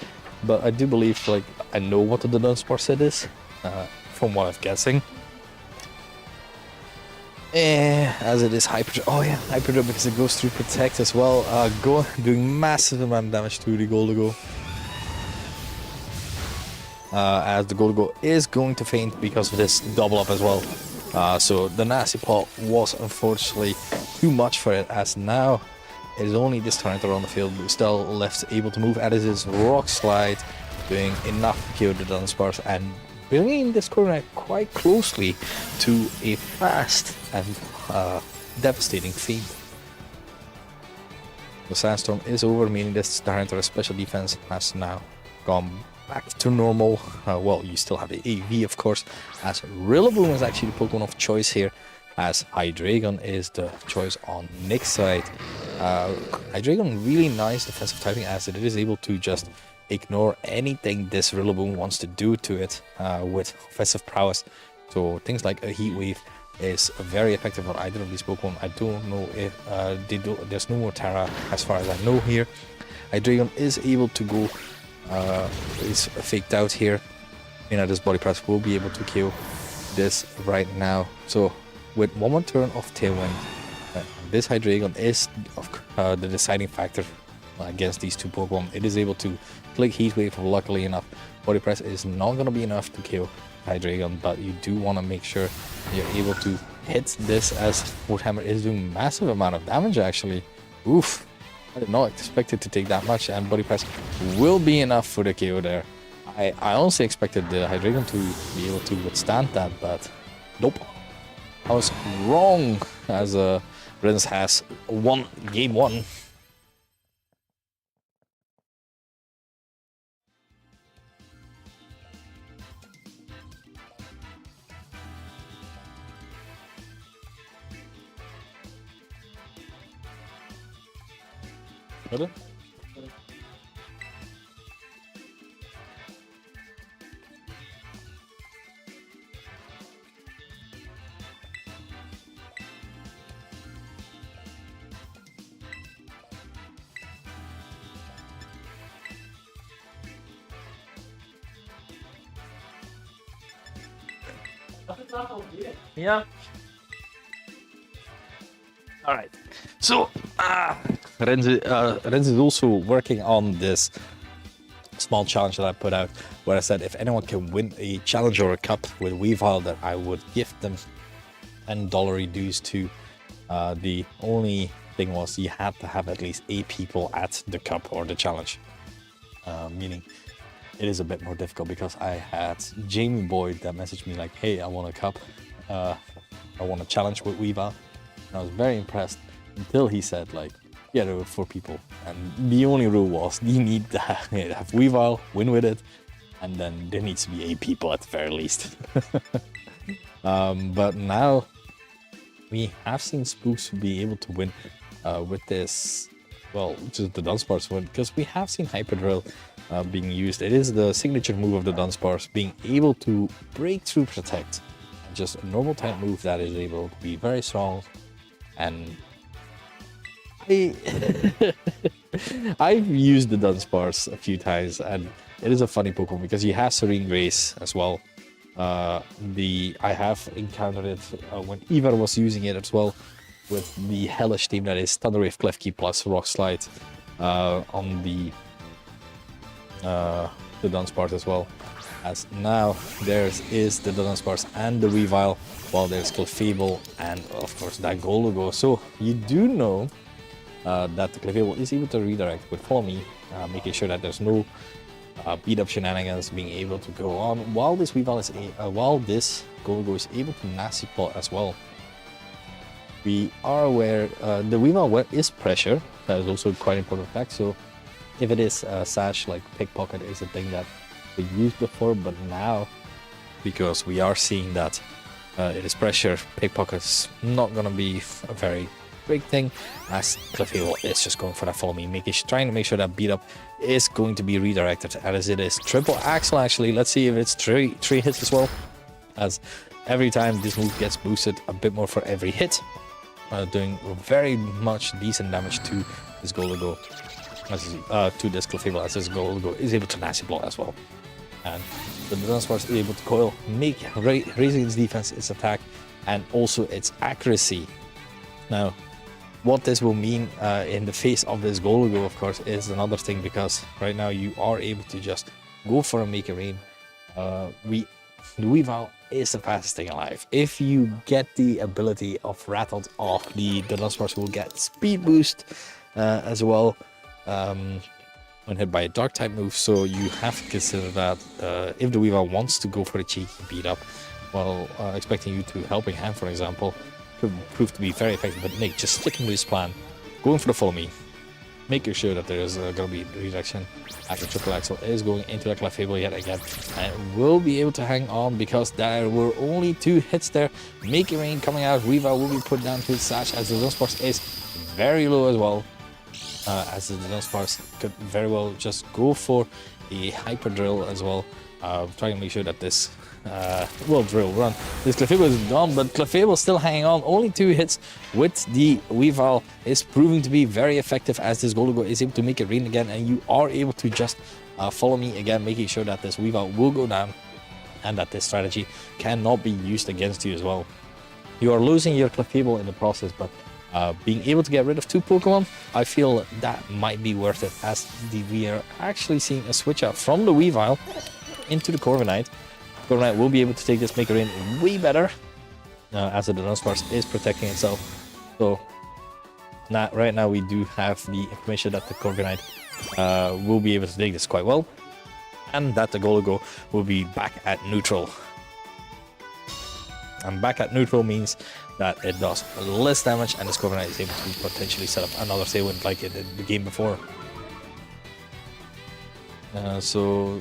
but I do believe like I know what the Dunsparce is from what I'm guessing. As it is Hyper. Oh yeah, Hyper because it goes through Protect as well. Doing massive amount of damage to the Golago. As the Golago is going to faint because of this double up as well. So the Nasty Paw was unfortunately too much for it, as now it is only this Tyranitar on the field still left able to move, as it is Rock Slide doing enough to kill the Dunsparce and bringing this Corviknight quite closely to a fast and devastating feat. The Sandstorm is over, meaning this Tyranitar special defense has now gone back to normal. Well, you still have the AV, of course, as Rillaboom is actually the Pokemon of choice here, as Hydreigon is the choice on Nick's side. Hydreigon really nice defensive typing, as it is able to just ignore anything this Rillaboom wants to do to it with offensive prowess. So things like a Heat Wave is very effective on either of these Pokemon. I don't know if there's no more Terra as far as I know here. Hydreigon is able to go is faked out here. You know, this Body Press will be able to kill this right now. So with one more turn of Tailwind, this Hydreigon is the deciding factor against these two Pokemon. It is able to click Heat Wave. Luckily enough, Body Press is not going to be enough to kill Hydreigon, but you do want to make sure you're able to hit this, as Woodhammer is doing massive amount of damage actually. Oof. I did not expect it to take that much, and Body Press will be enough for the KO there. I honestly expected the Hydreigon to be able to withstand that, but nope. I was wrong, as Rens has won game 1. Really? Yeah. All right. So, Rens is also working on this small challenge that I put out, where I said if anyone can win a challenge or a cup with Weavile, that I would gift them $10 dues to. The only thing was you had to have at least 8 people at the cup or the challenge, meaning it is a bit more difficult, because I had Jamie Boyd that messaged me like, hey, I want a cup, I want a challenge with Weavile. And I was very impressed until he said like, yeah, there were 4 people, and the only rule was you need to have Weavile, win with it, and then there needs to be 8 people at the very least. But now we have seen Spooks be able to win with this, well, just the Dunsparce win, because we have seen Hyper Drill being used. It is the signature move of the Dunsparce, being able to break through Protect. Just a normal type move that is able to be very strong. And I've used the Dunsparce a few times, and it is a funny Pokemon because you have Serene Grace as well. I have encountered it when Ivar was using it as well, with the hellish team that is Thunder Wave, Klefki plus Rock Slide on the the Dunsparce as well. As now there is the Dunsparce and the Weavile, while there's Clefable and of course that Gologo. So you do know that the Clefable is able to redirect with Follow Me, making sure that there's no beat up shenanigans being able to go on, while this Weavile is while this Gologo is able to nasty plot as well. We are aware the Weavile is pressure. That is also quite important fact. So if it is Sash, like Pickpocket is a thing that we used before, but now because we are seeing that it is pressure, Pickpocket is not gonna be a very big thing, as Clefable is just going for that Follow Me, trying to make sure that beat up is going to be redirected, as it is triple axle actually. Let's see if it's three hits as well, as every time this move gets boosted a bit more for every hit, doing very much decent damage to this Gologo, to this Clefable, as this Gologo is able to nasty block as well. And the Dunsparce is able to coil, raising its defense, its attack, and also its accuracy. Now, what this will mean in the face of this Gologo, of course, is another thing, because right now you are able to just go for a Make It Rain. The Weavile is the fastest thing alive. If you get the ability of Rattled off, the Dunsparce will get speed boost as well when hit by a dark type move. So you have to consider that if the Weavile wants to go for a cheeky beat up, while expecting you to Helping Hand, for example, could prove to be very effective. But Nick just sticking to his plan, going for the Follow Me, making sure that there is going to be redirection after Triple Axel is going into the Clefable yet again, and will be able to hang on because there were only 2 hits there. Make It Rain coming out, Weavile will be put down to his Sash, as the Dunsparce is very low as well, as the Dunsparce could very well just go for a Hyper Drill as well, trying to make sure that this drill run. This Clefable is gone, but Clefable still hanging on. Only 2 hits with the Weavile is proving to be very effective, as this Gologo is able to make it rain again, and you are able to just Follow Me again, making sure that this Weavile will go down and that this strategy cannot be used against you as well. You are losing your Clefable in the process, but being able to get rid of 2 Pokemon, I feel that might be worth it, as we are actually seeing a switch out from the Weavile into the Corviknight. Corviknight will be able to take this Make It Rain way better, as the Dunsparce is protecting itself. So right now we do have the information that the Corviknight will be able to take this quite well, and that the Gologo will be back at neutral. And back at neutral means that it does less damage, and this Corviknight is able to potentially set up another Tailwind like it did the game before. So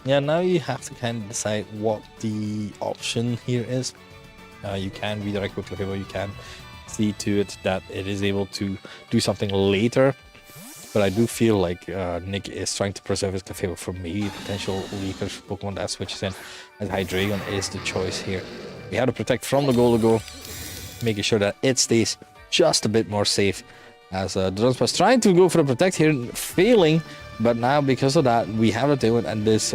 yeah, now you have to kind of decide what the option here is. You can redirect with Clefable, you can see to it that it is able to do something later, but I do feel like Nick is trying to preserve his Clefable for maybe potential weaker Pokemon that switches in, as Hydreigon is the choice here. We have to protect from the Gologo, making sure that it stays just a bit more safe, as the Dunsparce trying to go for the protect here, failing. But now, because of that, we have a Tailwind, and this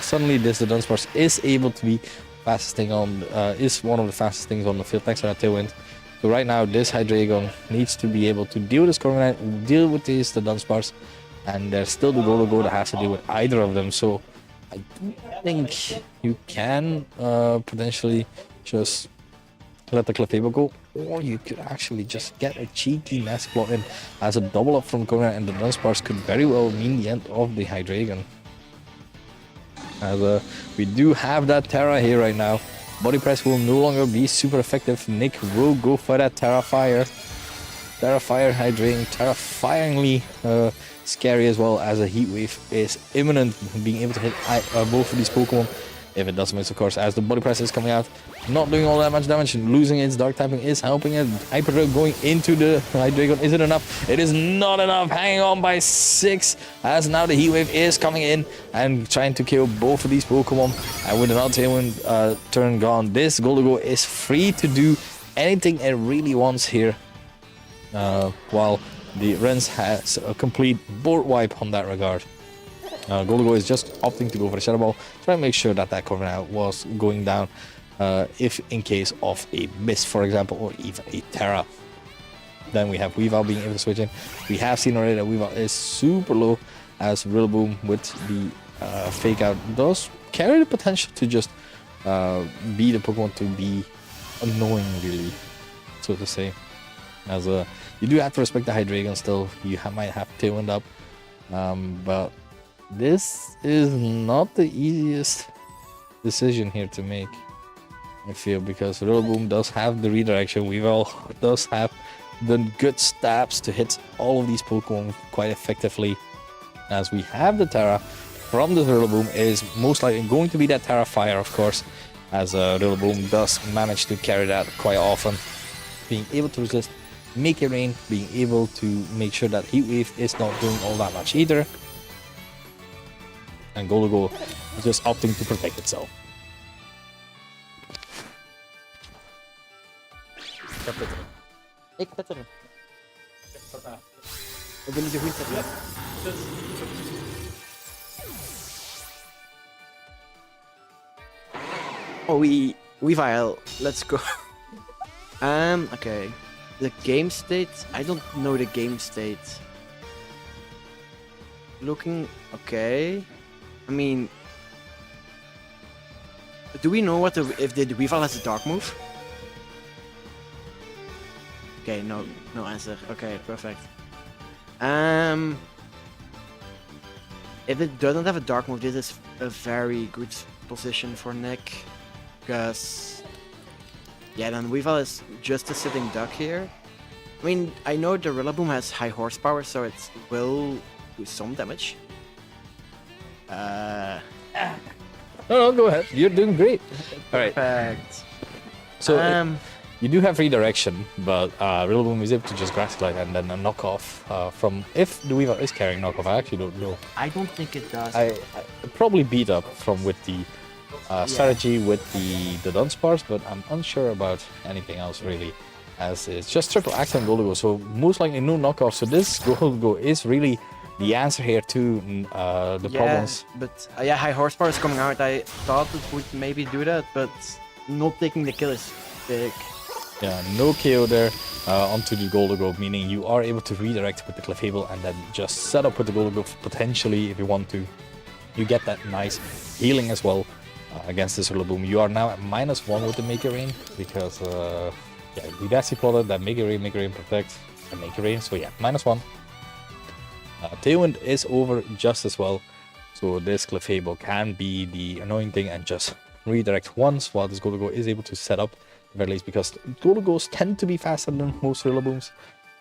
suddenly the Dunsparce is able to be fastest thing on, is one of the fastest things on the field thanks to that Tailwind. So right now, this Hydreigon needs to be able to deal with this Corviknight, deal with the Dunsparce, and there's still the Gologo that has to deal with either of them. So I do think you can potentially just let the Clefable go, or you could actually just get a cheeky Nasty Plot in as a double up from Corviknight, and the Dunsparce could very well mean the end of the Hydreigon. As we do have that Terra here right now. Body Press will no longer be super effective. Nick will go for that Terra Fire. Terra Fire Hydreigon, terrifyingly scary as well, as a Heat Wave is imminent, being able to hit both of these Pokemon. If it doesn't miss, of course, as the Body Press is coming out, not doing all that much damage, losing its Dark typing is helping it. Hyper Drill going into the Hydreigon, is it enough? It is not enough, hanging on by 6, as now the Heat Wave is coming in and trying to kill both of these Pokemon. And with another Tailwind turn gone, this Gologo is free to do anything it really wants here, while the Rens has a complete board wipe on that regard. Gologo is just opting to go for the Shadow Ball, trying to make sure that that Corviknight was going down, if in case of a miss, for example, or even a Terra. Then we have Weavile being able to switch in. We have seen already that Weavile is super low, as Rillaboom with the fake out does carry the potential to just be the Pokemon to be annoying, really, so to say. As you do have to respect the Hydreigon still. You might have Tailwind up, but this is not the easiest decision here to make, I feel, because Rillaboom does have the redirection. Weavile does have the good stabs to hit all of these Pokemon quite effectively. As we have the Terra from the Rillaboom, is most likely going to be that Terra Fire, of course, as Rillaboom does manage to carry that quite often, being able to resist Make It Rain, being able to make sure that Heat Wave is not doing all that much either, and Goligo is just opting to protect itself. Ik ben er. We willen de goed hebben. Oh, Weavile, let's go. Okay. The game state, I don't know the game state. Looking okay. I mean, do we know what if the Weavile has a dark move? Okay, no answer. Okay, perfect. If it doesn't have a dark move, this is a very good position for Nick, because yeah, then Weavile is just a sitting duck here. I mean, I know the Rillaboom has high horsepower, so it will do some damage. No, go ahead. You're doing great. All right. Perfect. So you do have redirection, but Rillaboom is able to just Grass Glide and then a knockoff from, if the Weavile is carrying knockoff, I actually don't know. I don't think it does. I probably beat up from with the strategy with the Dunsparce, but I'm unsure about anything else really, as it's just triple axe and Goligo, so most likely no knockoff. So this Goligo is really the answer here to the problems. But yeah, high horsepower is coming out. I thought it would maybe do that, but not taking the kill is big. Yeah, no KO there onto the Goligo, meaning you are able to redirect with the Clefable and then just set up with the Goligo potentially if you want to. You get that nice healing as well against this Rillaboom. You are now at -1 with the Make It Rain because yeah, we actually plotted that Make It Rain, protect, and Make It Rain. So yeah, -1. Tailwind is over just as well, so this Clefable can be the annoying thing and just redirect once while this Goligo is able to set up, at the very least, because Goligos tend to be faster than most Rillabooms.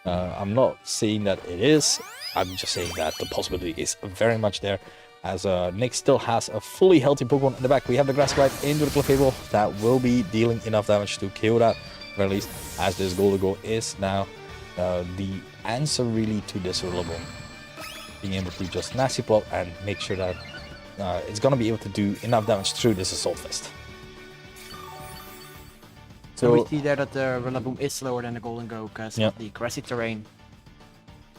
I'm not saying that it is, I'm just saying that the possibility is very much there, as Nick still has a fully healthy Pokemon in the back. We have the Grass Glide into the Clefable that will be dealing enough damage to KO that, at the very least, as this Goligo is now the answer really to this Rillaboom. Being able to just nasty plot and make sure that it's gonna be able to do enough damage through this Assault Fist. So we see there that the Rillaboom is slower than the Goligo because of the grassy terrain.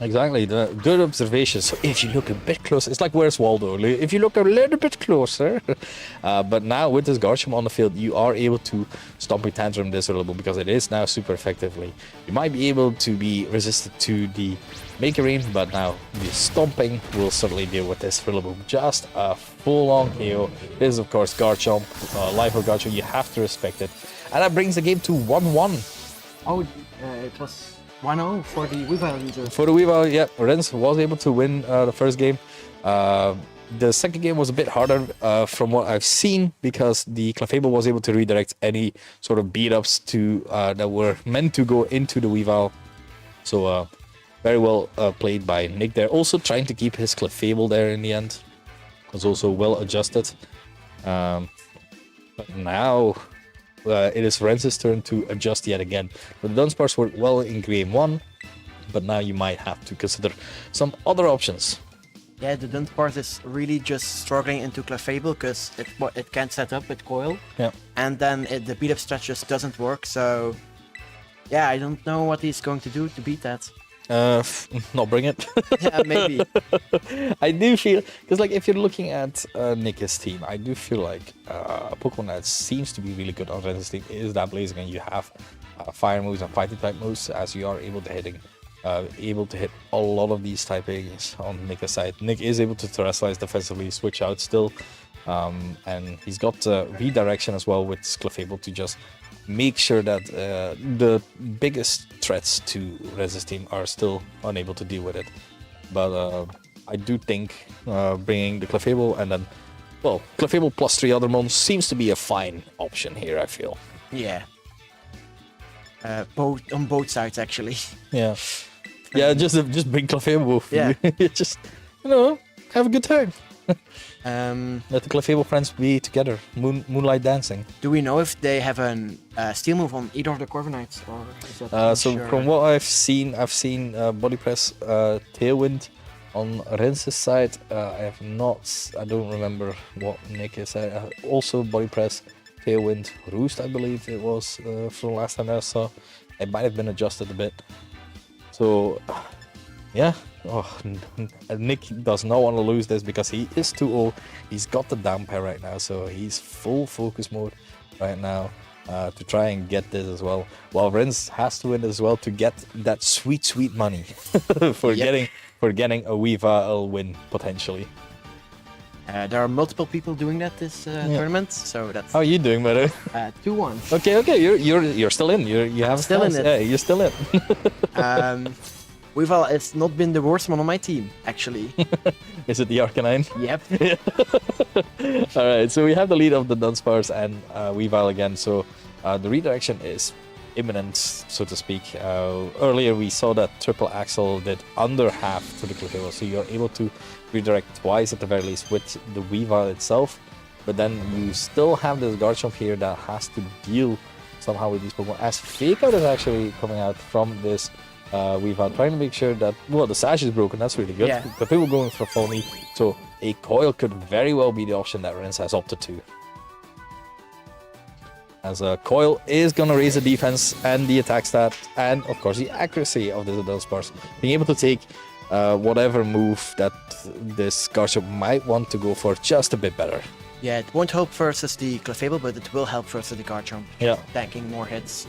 Exactly, the good observation. So if you look a bit closer, it's like Where's Waldo? If you look a little bit closer, but now with this Garchomp on the field, you are able to Stomping Tantrum this Rillaboom because it is now super effectively. You might be able to be resistant to the Make It Rain, but now the Stomping will certainly deal with this Rillaboom. Just a full-on KO. This is of course Garchomp, life of Garchomp. You have to respect it, and that brings the game to 1-1. Oh, it was 1-0 for the Weavile user. For the Weavile, yeah, Renz was able to win the first game. The second game was a bit harder from what I've seen because the Clefable was able to redirect any sort of beat-ups to that were meant to go into the Weavile. So very well played by Nick there. Also trying to keep his Clefable there in the end. Was also well adjusted. But now it is Renz's turn to adjust yet again. The Dunsparce worked well in game 1, but now you might have to consider some other options. Yeah, the Dunsparce is really just struggling into Clefable because it can't set up with Coil. Yeah. And then the beat up strat just doesn't work, so yeah, I don't know what he's going to do to beat that. Not bring it. Yeah, maybe. I do feel, because like if you're looking at Nick's team, I do feel like a Pokemon that seems to be really good on Renz's team is that Blaziken. You have fire moves and fighting type moves, as you are able to hitting able to hit a lot of these typings on Nick's side. Nick is able to terrestrialize defensively, switch out still, and he's got redirection as well with Clefable to just make sure that the biggest threats to Rez's team are still unable to deal with it. But I do think bringing the Clefable and then, well, Clefable plus 3 other mons seems to be a fine option here, I feel. Yeah. Both on both sides actually. Yeah. Yeah, just bring Clefable with Yeah. you. Just, you know, have a good time. Um, Let the Clefable friends be together, moonlight dancing. do we know if they have a steal move on either of the Corviknights? Or is that So unsure? from what I've seen body press Tailwind on Rens's side. I have not. I don't remember what Nick has said. Also body press Tailwind Roost, I believe it was from the last time I saw. It might have been adjusted a bit. So yeah. Oh, Nick does not want to lose this because he is too old. He's got the down pair right now, so he's full focus mode right now to try and get this as well. While Rens has to win as well to get that sweet money for Yep. getting a Weavile win potentially. There are multiple people doing that this tournament, so that's How are you doing, brother? 2-1. Okay, you're still in. You have still in it. Yeah, you're still in. Weavile, it's not been the worst one on my team, actually. Is it the Arcanine? Yep. All right, so we have the lead of the Dunsparce and Weavile again. So the redirection is imminent, so to speak. Earlier we saw that triple axle did under half to the Clefable, so you're able to redirect twice at the very least with the Weavile itself. But then you still have this Garchomp here that has to deal somehow with these Pokemon. As Fake Out is actually coming out from this Weavile, trying to make sure that, well, the Sash is broken, that's really good. Yeah. The people going for Phony, so a Coil could very well be the option that Rens has opted to. As a Coil is gonna raise the defense and the attack stat, and of course the accuracy of this Dunsparce, being able to take whatever move that this Garchomp might want to go for just a bit better. Yeah, it won't help versus the Clefable, but it will help versus the Garchomp. Yeah. Tanking more hits.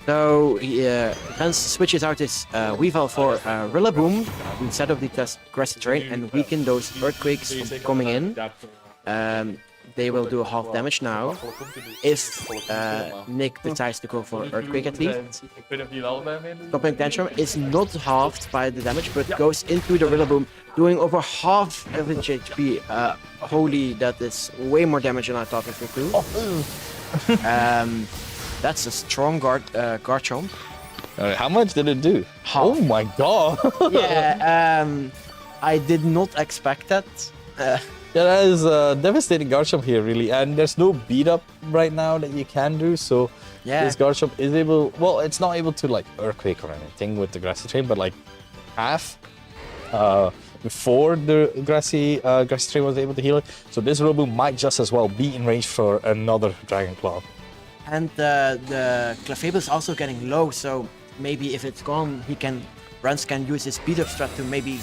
So Hans switches out his Weavile for Rillaboom instead of the Grassy Terrain and weaken those Earthquakes from coming in. They will do half damage now. If Nick decides to go for Earthquake at least. Stopping Tantrum is not halved by the damage, but goes into the Rillaboom, doing over half of its HP. Holy, that is way more damage than I thought it would do. That's a strong Garchomp. How much did it do? Half. Oh my god! Yeah, I did not expect that. Yeah, that is a devastating Garchomp here, really, and there's no beat up right now that you can do, so Yeah. this Garchomp is able, well, it's not able to like Earthquake or anything with the Grassy Terrain, but like half before the Grassy Terrain was able to heal it, so this Rillaboom might just as well be in range for another Dragon Claw. And the Clefable is also getting low, so maybe if it's gone, Rens can use his beat up strat to maybe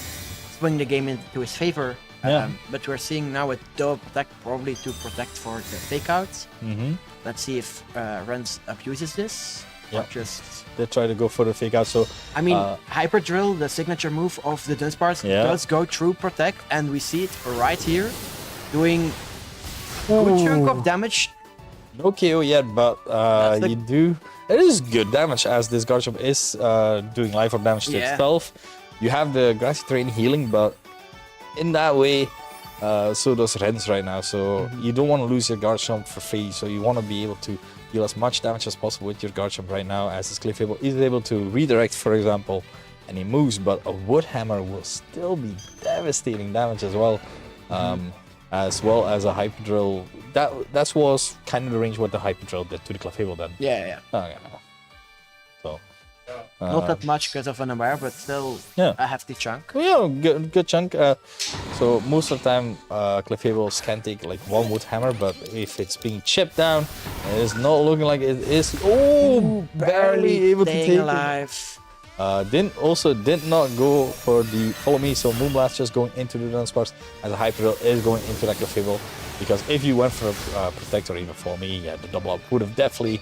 swing the game into his favor. Yeah. But we're seeing now a double protect, probably to protect for the fake outs. Mm-hmm. Let's see if Rens abuses this. Or Yep. just. They try to go for the fake out, so I mean, Hyper Drill, the signature move of the Dunsparce, Yeah. does go through protect, and we see it right here, doing a good chunk of damage. no KO yet, but That's the- you do. It is good damage as this Garchomp is doing life or damage to Yeah. itself. You have the Grassy Terrain healing, but in that way, so does Rens right now. So you don't want to lose your Garchomp for free. So you want to be able to deal as much damage as possible with your Garchomp right now, as this Clefable is able to redirect, for example, and he moves. But a Wood Hammer will still be devastating damage as well. As well as a Hyper Drill. That was kind of the range what the Hyper Drill did to the Clefable then. Yeah. Okay. So. Not that much because of an aware, but still Yeah. a hefty chunk. Yeah, good chunk. So most of the time, Clefables can take like one Wood Hammer, but if it's being chipped down, it is not looking like it is. Oh, barely able to staying take alive. it. Did not go for the follow me, so Moonblast just going into the Dunsparce as a Hyper Drill is going into that Clefable, because if you went for a Protect or even follow me, yeah, the double up would have definitely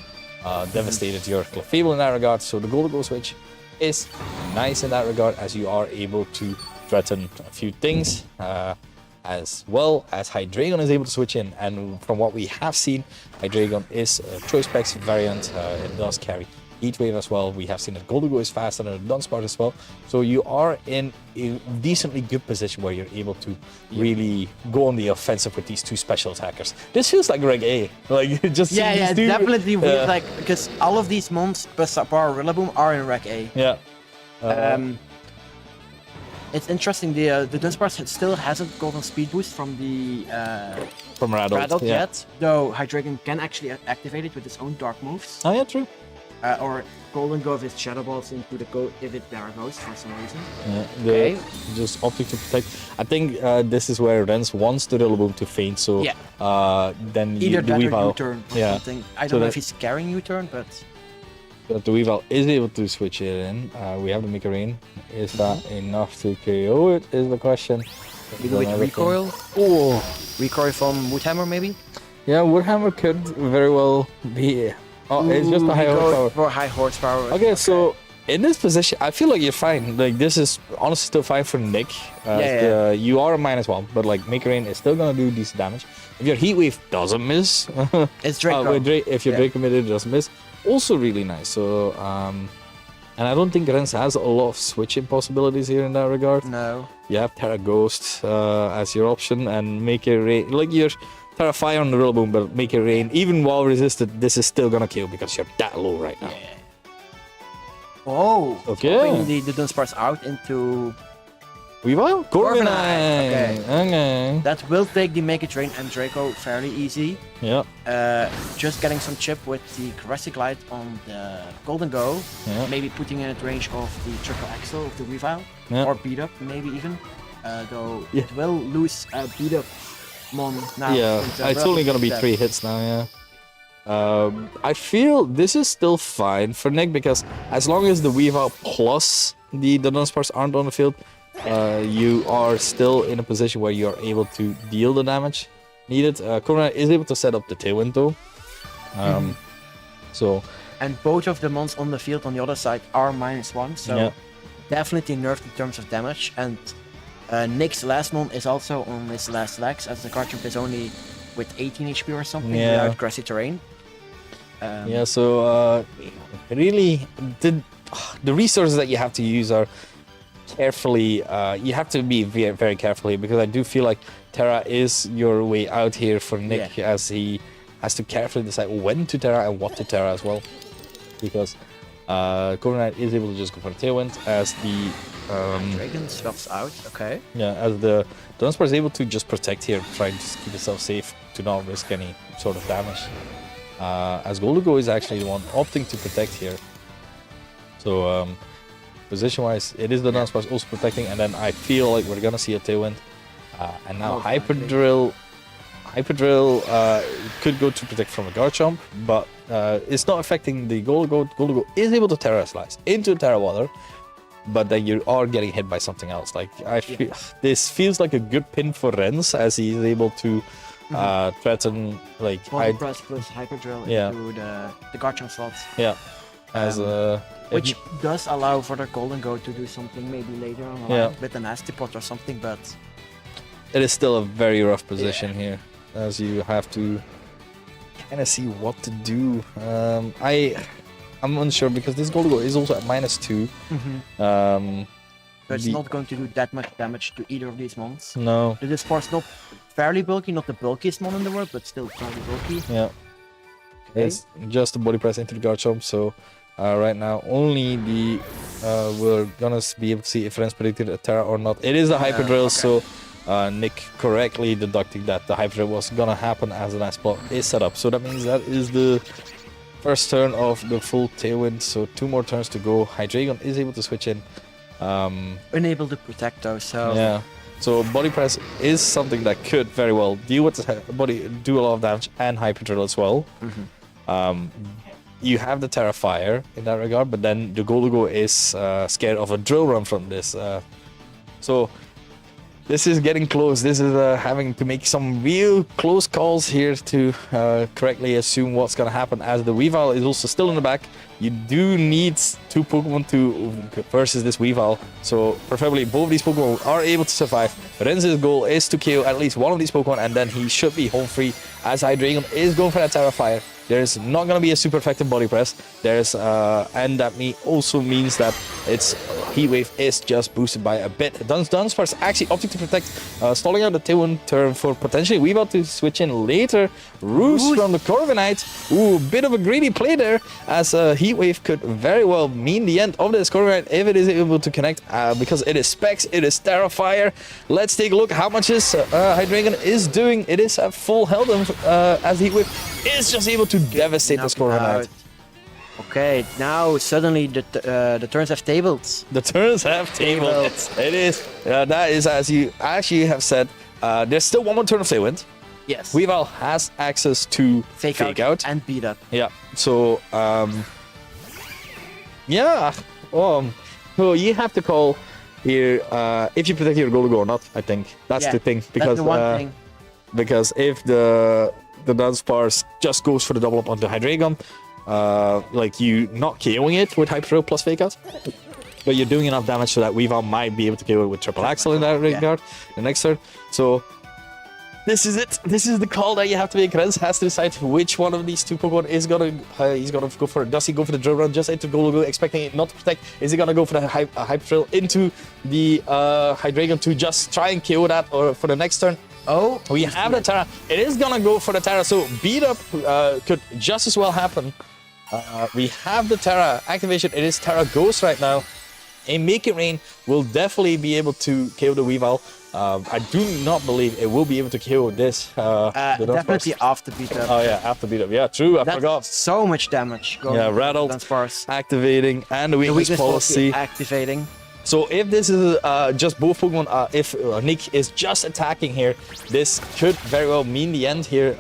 devastated your Clefable in that regard. So the Golden Go switch is nice in that regard, as you are able to threaten a few things, as well as Hydreigon is able to switch in. And from what we have seen, Hydreigon is a Choice Specs variant. It does carry Heat Wave as well. We have seen that Golden Go is faster than the Dunsparce as well. So you are in a decently good position where you're able to really go on the offensive with these two special attackers. This feels like Reg A. Like just Yeah, these two, definitely. Like, because all of these mons plus Power Rillaboom are in Rec A. Yeah. It's interesting. The Dunsparce still hasn't gotten speed boost from the from Raddolt yet, though Hydreigon can actually activate it with its own dark moves. Oh yeah, true. Or Golden Go if it Shadow Balls into the if it Dara Ghost for some reason. Yeah, just opting to protect. I think this is where Rens wants the Rillaboom to faint, so then Either the that or Weavile, U-turn or something. I don't know if he's carrying U-turn, but the Weavile is able to switch it in. We have the Mega Rain. Is that enough to KO it? Is the question. maybe with Recoil. Oh, Recoil from Woodhammer, maybe. yeah, Woodhammer could very well be. Oh, it's just a high horsepower. For high horsepower. Okay, so in this position, I feel like you're fine. Like, this is honestly still fine for Nick. You are a -1, but like Mega Rain is still gonna do decent damage. If your Heat Wave doesn't miss, It's Draco. If your Draco Emitter doesn't miss, also really nice. So, and I don't think Rens has a lot of switching possibilities here in that regard. No. You have Terra Ghost as your option, and make it rain. Like, you're Terra Fire on the Rillaboom, but make it rain. Even while resisted, this is still gonna kill because you're that low right now. Oh. Okay. Popping the Dunsparce out into Weavile? Corviknight. Okay. that will take the Mega Drain and Draco fairly easy. Yeah. Just getting some chip with the Caressing Glide on the Golden Go. Yeah. Maybe putting in at range of the Triple Axle of the Weavile. Yeah. Or Beat Up, maybe even. Though Yeah. it will lose a Beat Up mon now. Yeah, it's only gonna be 3 hits now, yeah. I feel this is still fine for Nick, because as long as the Weavile plus the Dunsparce aren't on the field, you are still in a position where you are able to deal the damage needed. Corviknight is able to set up the Tailwind though. So And both of the mons on the field on the other side are -1, so Yeah. definitely nerfed in terms of damage. And Nick's last mon is also on his last legs, as the Garchomp is only with 18 HP or something Yeah. without grassy terrain. yeah, so really the resources that you have to use are carefully. You have to be very, very careful here, because I do feel like Terra is your way out here for Nick, as he has to carefully decide when to Terra and what to Terra as well, because Corviknight is able to just go for a Tailwind as the Dragon swaps out, okay. as the Dunsparce is able to just protect here, try to just keep itself safe to not risk any sort of damage. As Golden Go is actually the one opting to protect here. So position-wise, it is the Dunsparce also protecting, and then I feel like we're gonna see a Tailwind. And now Hyper Drill could go to protect from a Garchomp, but it's not affecting the Golden Go. Golden Go is able to Terra Slice into Terra Water, but then you are getting hit by something else. Like, I feel this feels like a good pin for Rens, as he is able to threaten, like, Press plus Hyper Drill Yeah. into the Garchomp slots. yeah, as Which does allow for the Golden Go to do something maybe later on the line with a Nasty Pot or something, but it is still a very rough position here, as you have to kind of see what to do. I'm unsure, because this Golden Go is also at -2. but it's not going to do that much damage to either of these mons. No. The Dunsparce not fairly bulky, not the bulkiest mon in the world, but still fairly bulky. Yeah. Okay. It's just a body press into the Garchomp, so right now only the we're gonna be able to see if Rens predicted a Terra or not. It is a Hyper Drill, so Nick correctly deducting that the Hyper Drill was gonna happen as an ice block is set up. So that means that is the first turn of the full Tailwind, so 2 more turns to go. Hydreigon is able to switch in. Unable to protect though, so Yeah. So body press is something that could very well deal with the body, do a lot of damage, and Hyper Drill as well. you have the Terra Fire in that regard, but then the Golugo is scared of a drill run from this. So this is getting close. This is having to make some real close calls here to correctly assume what's going to happen, as the Weavile is also still in the back. You do need 2 Pokemon to versus this Weavile, so preferably both of these Pokemon are able to survive. Ren's goal is to KO at least one of these Pokemon, and then he should be home free, as Hydreigon is going for that Terra Fire. There's not going to be a super effective body press. There's and that also means that its Heat Wave is just boosted by a bit. Dunsparce actually opting to protect, stalling out the Tailwind turn for potentially Weavile to switch in later. Roost from the Corviknight. Ooh, bit of a greedy play there, as Heat Wave could very well mean the end of this Corviknight if it is able to connect, because it is Specs, it is Terra Fire. Let's take a look how much this Hydreigon is doing. It is at full health, as Heat Wave is just able to devastate this Corviknight. Okay, now suddenly the turns have tabled. The turns have tabled. It is. That is, as you actually have said, there's still one more turn of Tailwind. Yes. Weavile has access to Fake Out and Beat Up. Yeah. So, yeah. So you have to call here if you protect your Golugo or not. I think that's the thing, because that's the one thing. Because if the Dunsparce just goes for the double up onto Hydreigon, like you not KOing it with Hyper Drill plus Fake Out, but you're doing enough damage so that Weavile might be able to KO it with Triple Axle in that regard the next turn. So this is it. This is the call that you have to make. Renz has to decide which one of these 2 Pokemon is gonna he's gonna go for. Does he go for the Drill Run just into Golugo, expecting it not to protect? Is he gonna go for the Hyper Drill into the Hydreigon to just try and KO that, or for the next turn? Oh, we have the Terra. It is gonna go for the Terra, so Beat Up could just as well happen. We have the Terra activation. It is Terra Ghost right now. A Make It Rain will definitely be able to KO the Weavile. I do not believe it will be able to KO this. Definitely after Beat Up. Oh yeah, after Beat Up. Yeah, true. I forgot. So much damage going. Yeah, Rattled, Dunsparce activating, and the Weakness Policy activating. So if this is just both Pokemon, if Nick is just attacking here, this could very well mean the end here,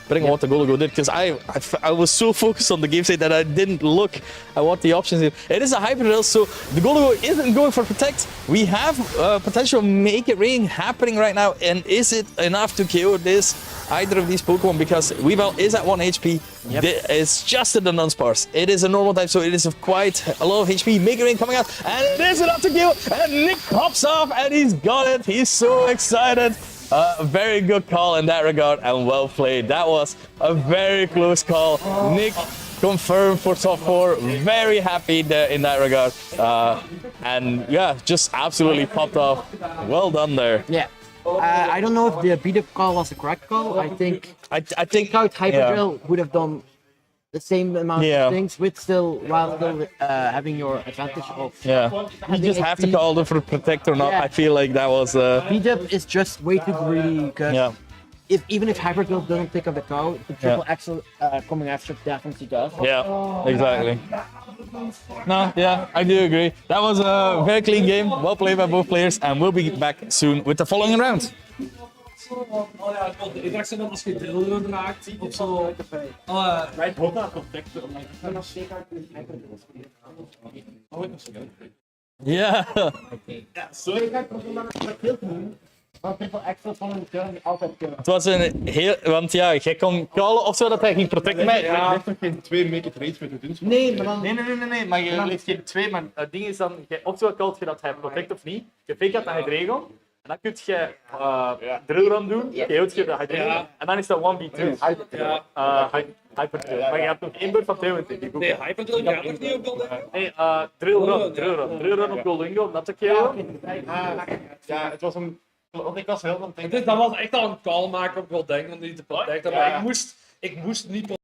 depending on what the Golugo did, because I was so focused on the game state that I didn't look at what the options is. It is a Hyper Drill, so the Golugo isn't going for Protect. We have potential Make It Rain happening right now, and is it enough to KO either of these Pokemon? Because Weavile is at 1 HP. Yep. It's just a Dunsparce. It is a normal type, so it is quite a lot of HP. Make It Rain coming out, and it is enough to kill. And Nick pops off, and he's got it. He's so excited. Very good call in that regard, and well played. That was a very close call. Nick confirmed for top 4. Very happy there in that regard. And yeah, just absolutely popped off. Well done there. Yeah. I don't know if the beat up call was the correct call. I think out Hyper Drill would have done the same amount of things while still having your advantage of. You just have to call them for Protect or not. I feel like that was. Beat up is just way too greedy, because even if Hyper Drill doesn't pick up the cow, the Triple Axle coming after definitely does. Yeah, exactly. No, I do agree. That was a very clean game. Well played by both players, and we'll be back soon with the following round. Ik dacht zo als je drill raakt of zo. Wij hopen dat contact. Ja. Sorry. Het was een heel... Want ja, jij kon callen of zo dat hij ging protecten. Maar je hebt toch geen 2 make it race met de dunst? Nee, maar dan... Nee, maar je leest geen 2. Maar het ding is dan, ofwel calt je dat hij protect of niet. Je fake had naar Hydreigon. En dan kun je drill run doen. Je houdt je de Hydreigon. En dan is dat 1v2. Hyper. Maar je hebt nog 1 beurt van Tailwind. Nee, Hyper gaat nog niet op Golden. Nee, drill run op Goldingo, dat te keren. Ja, het was een... Want ik was heel van het denken. Dat was echt al een call maken op Golden om die te protecten. Maar ik moest niet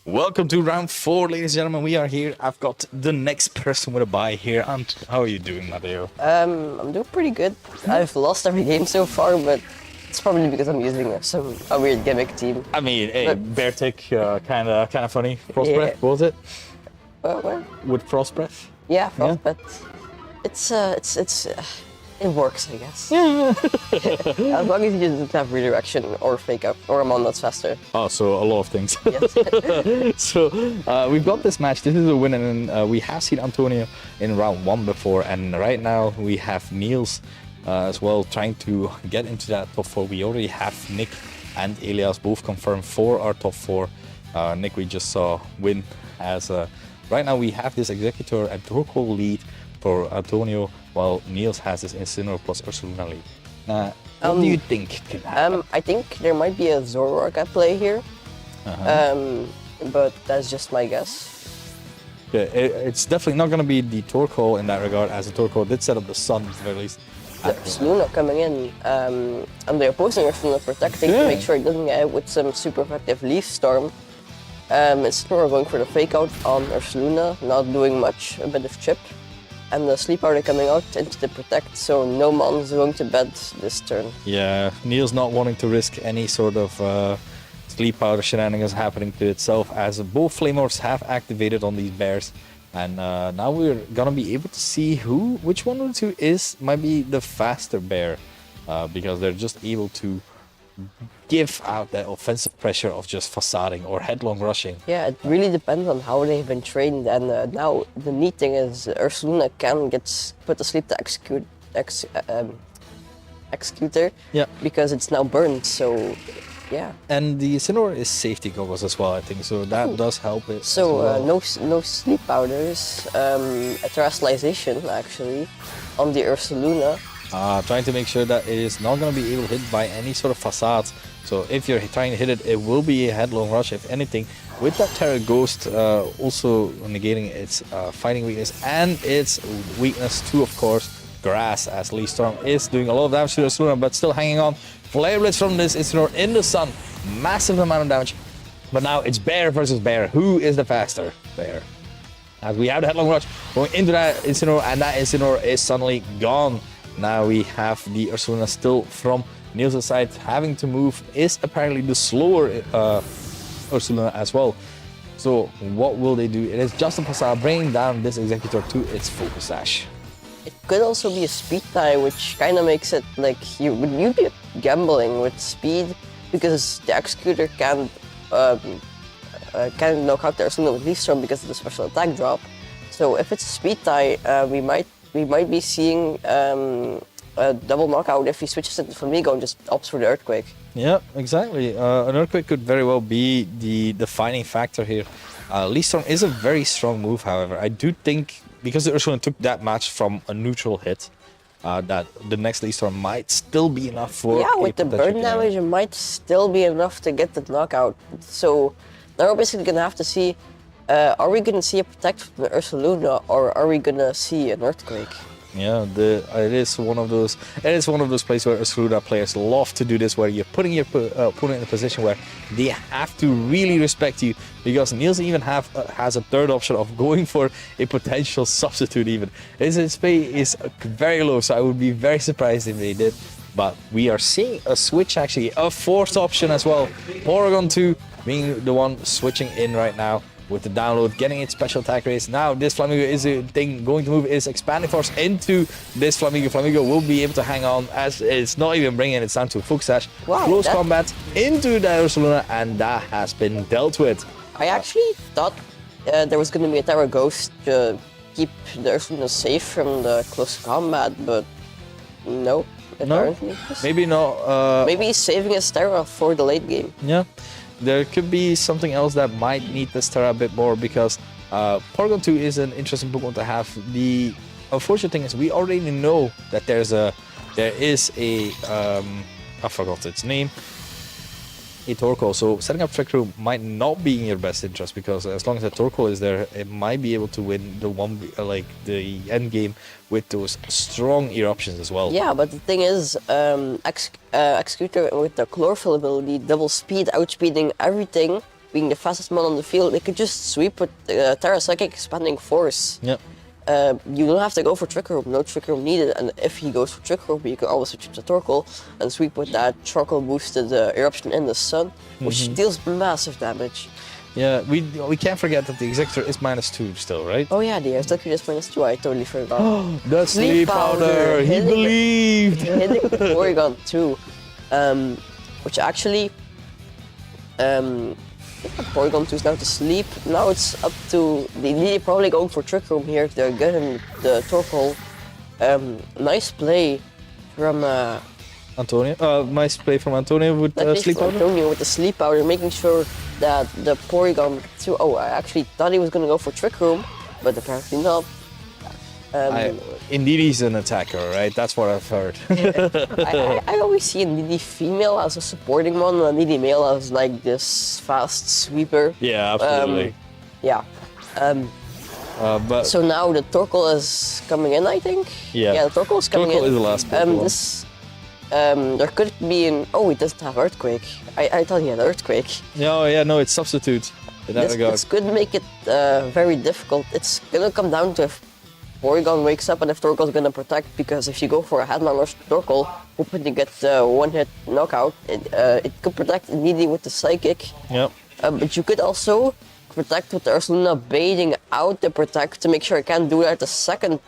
Welcome to round 4, ladies and gentlemen. We are here. I've got the next person with a bye here. How are you doing, Matteo? I'm doing pretty good. I've lost every game so far, but it's probably because I'm using a weird gimmick team. I mean, hey, But- bear tick, kind of funny. Frost Yeah. breath, what was it? Well, With frost breath? yeah, but it works, I guess. As long as you didn't have redirection or fake up or a mon that's faster. Oh, so a lot of things. Yes. So we've got this match. This is a win, and we have seen Antonio in round 1 before, and right now we have Niels as well trying to get into that top 4. We already have Nick and Elias both confirmed for our top 4. Nick we just saw win as right now we have this Executor and Torkoal lead for Antonio, while Niels has this Incineroar plus Ursaluna lead. What do you think can happen? I think there might be a Zoroark at play here, but that's just my guess. Yeah, it's definitely not going to be the Torkoal in that regard, as the Torkoal did set up the Sun at the very least. The Ursaluna coming in, and the opposing Ursaluna protecting to make sure it doesn't get out with some super effective Leaf Storm. Incineroar going for the fake out on Ursaluna, not doing much, a bit of chip. And the Sleep Powder coming out into the protect, so no mon's going to bed this turn. Yeah, Neil's not wanting to risk any sort of sleep powder shenanigans happening to itself, as both Flamors have activated on these bears. And now we're gonna be able to see which one of the two might be the faster bear, because they're just able to give out that offensive pressure of just facading or headlong rushing. Yeah, it really depends on how they've been trained, and now the neat thing is Ursaluna can get put to sleep the Executor, because it's now burned, so yeah. And the Incineroar is safety goggles as well, I think, so that does help it. So as well. no sleep powders, a terrestrialization actually on the Ursaluna. Trying to make sure that it is not going to be able to hit by any sort of facades. So if you're trying to hit it, it will be a headlong rush if anything. With that Terra Ghost also negating its fighting weakness and its weakness to, of course, grass, as Leaf Storm is doing a lot of damage to the Ursaluna, but still hanging on. Flare Blitz from this Incineroar in the sun. Massive amount of damage. But now it's bear versus bear. Who is the faster bear? As we have the headlong rush going into that Incineroar, and that Incineroar is suddenly gone. Now we have the Ursaluna still from Niels' side having to move, is apparently the slower Ursaluna as well. So what will they do? It is just a facade bringing down this Executor to its focus sash. It could also be a speed tie, which kind of makes it like you'd be gambling with speed, because the Executor can knock out the Ursaluna with Leaf Storm because of the special attack drop. So if it's a speed tie, we might be seeing a double knockout if he switches it to Flamigo and just opts for the Earthquake. Yeah, exactly. An Earthquake could very well be the defining factor here. Leaf Storm is a very strong move, however. I do think, because the Ursaluna took that match from a neutral hit, that the next Leaf Storm might still be enough for... Yeah, with the burn damage, it might still be enough to get the knockout. So now we're basically going to have to see, are we going to see a protect from the Ursaluna, or are we going to see an Earthquake? Yeah, it is one of those places where Ursaluna players love to do this, where you're putting your opponent in a position where they have to really respect you, because Niels even has a third option of going for a potential substitute even. His pay is very low, so I would be very surprised if they did. But we are seeing a switch, actually, a fourth option as well. Porygon 2 being the one switching in right now. With the download, getting its special attack raise. Now this Flamigo is a thing going to move is expanding force into this Flamigo. Flamigo will be able to hang on, as it's not even bringing it down to Focus Sash. Wow, Close combat into the Ursaluna, and that has been dealt with. I actually thought there was going to be a Terra Ghost to keep the Ursaluna safe from the close combat, but no, apparently. Maybe not. Maybe he's saving his Terra for the late game. Yeah. There could be something else that might need this Terra a bit more, because Porygon 2 is an interesting Pokemon to have. The unfortunate thing is we already know that there is a I forgot its name, a Torkoal. So setting up Trick Room might not be in your best interest, because as long as the Torkoal is there, it might be able to win the end game with those strong eruptions as well. Yeah, but the thing is, Executor with the Chlorophyll ability, double speed, outspeeding everything, being the fastest mon on the field, they could just sweep with Terra Psychic Expanding Force. Yep. You don't have to go for Trick Room, no Trick Room needed, and if he goes for Trick Room, you can always switch to Torkoal and sweep with that Charcoal boosted Eruption in the Sun, which deals massive damage. Yeah, we can't forget that the Executor is -2 still, right? Oh yeah, the Executor is -2, I totally forgot. The Sleep Powder! He believed! Hitting the Porygon too, which actually, Porygon 2 is now to sleep. Now it's up to they're probably going for Trick Room here. They're getting the Torkoal. Nice play from Antonio. Nice play from Antonio with Sleep Powder. Antonio with the Sleep Powder, making sure that the Porygon 2. Oh, I actually thought he was gonna go for Trick Room, but apparently not. Indeed, he's an attacker, right? That's what I've heard. I always see Indeedee female as a supporting one, and Indeedee male as like this fast sweeper. Yeah, absolutely. Yeah. But So now the Torkoal is coming in, I think. Yeah. Yeah, the Torkoal is coming Torkoal in. is the last Pokemon. There could be an. Oh, it doesn't have Earthquake. I thought he had Earthquake. no, it's substitute in that regard. This could make it very difficult. It's gonna come down to if Porygon wakes up and if Torkoal's gonna protect, because if you go for a Headlong or Torkoal, hoping to get one-hit knockout, it could protect Indeedee with the Psychic. Yep. But you could also protect with the Ursaluna baiting out the protect to make sure it can't do that the second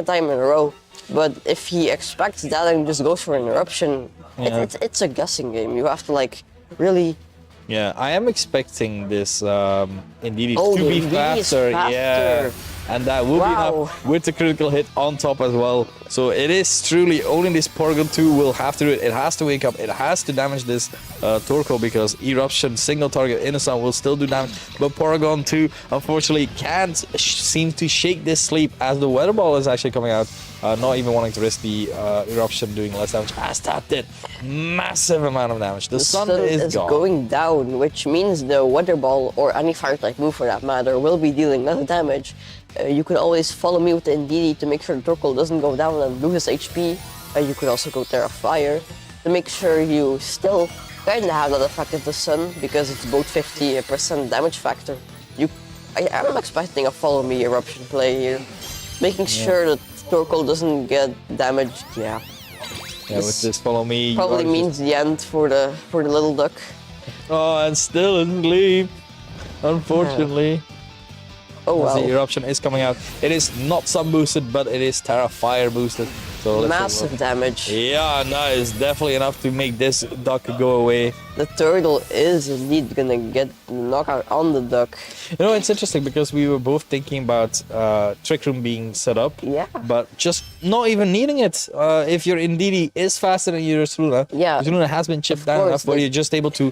time in a row. But if he expects that and just goes for an eruption, Yeah. it's a guessing game. You have to like really. Yeah, I am expecting this Indeedee Oh, to the be Indeedee is faster. Yeah. faster. And that will be Wow. enough with the critical hit on top as well. So it is truly only this Porygon 2 will have to do it. It has to wake up. It has to damage this Torkoal, because Eruption, single target Innocent will still do damage. But Porygon 2 unfortunately can't seem to shake this sleep, as the Weather Ball is actually coming out. Not even wanting to risk the Eruption doing less damage, as that did massive amount of damage. The sun is gone. Going down, which means the Weather Ball or any fire type move for that matter will be dealing less damage. You could always follow me with the Indeedee to make sure the Torkoal doesn't go down and lose HP. You could also go Terra Fire to make sure you still kind of have that effect of the sun, because it's both 50% damage factor. I'm expecting a follow me Eruption play here, making sure that Torkoal doesn't get damaged. Yeah. Yeah, with this follow me. you Probably are means the end for the little duck. Oh, and still in sleep. Unfortunately. Oh As the well. Eruption is coming out. It is not sun boosted, but it is Terra Fire boosted. So let's Massive damage. Yeah, no, it's definitely enough to make this duck go away. The turtle is indeed gonna get the knockout on the duck. You know, it's interesting because we were both thinking about Trick Room being set up, Yeah. but just not even needing it. If your Indeedee is faster than your Ursaluna, Yeah. Ursaluna has been chipped Of down course, enough where but- you're just able to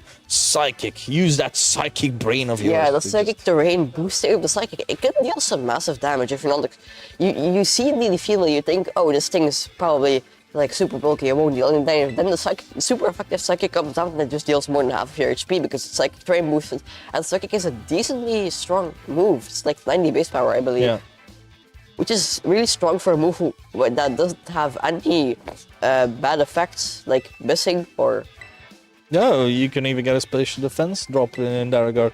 use that psychic brain of yours. Yeah, the to psychic terrain boosting of the psychic, it can deal some massive damage if you're not. You see Indeedee female, you think, oh, this thing is probably like super bulky, it won't deal any damage. Then the super effective psychic comes down and it just deals more than half of your HP because it's psychic terrain boosted. And psychic is a decently strong move. It's like 90 base power, I believe. Yeah. Which is really strong for a move that doesn't have any bad effects like missing or. No, you can even get a special defense drop in that regard.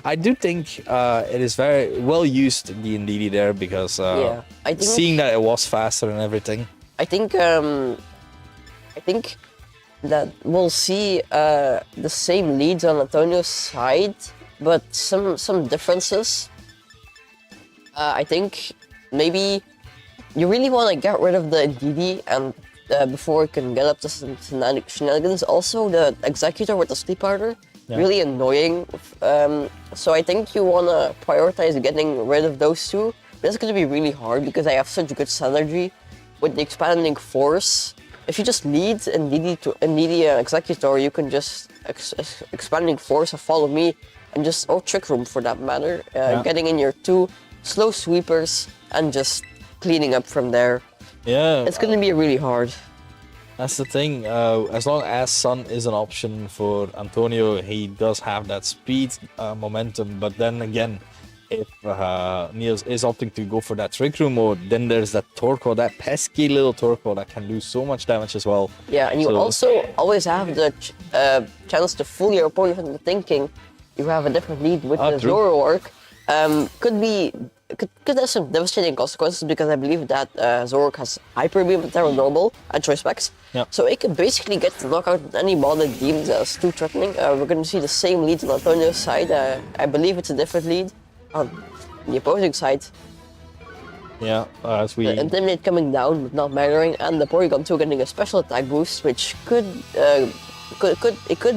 I do think it is very well used, the Indeedee there, because Yeah, I think- seeing that it was faster and everything. I think that we'll see the same leads on Antonio's side, but some differences. I think maybe you really want to get rid of the Indeedee and before it can get up to some shenanigans. Also, the Executor with the Sleep Powder, really annoying. So I think you want to prioritize getting rid of those two. But it's going to be really hard because I have such good synergy with the Expanding Force. If you just lead Indeedee Executor, you can just Expanding Force or Follow Me and just, or Trick Room for that matter, getting in your two slow sweepers and just cleaning up from there. Yeah. It's going to be really hard. That's the thing. As long as Sun is an option for Antonio, he does have that speed, momentum. But then again, if Niels is opting to go for that Trick Room mode, then there's that Torkoal, that pesky little Torkoal that can do so much damage as well. Yeah, and you So- also always have the chance to fool your opponent into thinking, you have a different lead with the True. Zoroark. Could have some devastating consequences because I believe that Zoroark has Hyper Beam, Terra Normal, and Choice Specs. Yeah. So it can basically get the knockout with any ball that deems as too threatening. We're going to see the same lead on Antonio's side. I believe it's a different lead on the opposing side. Yeah, as we... The Intimidate coming down, but not mattering, and the Porygon 2 getting a special attack boost, which could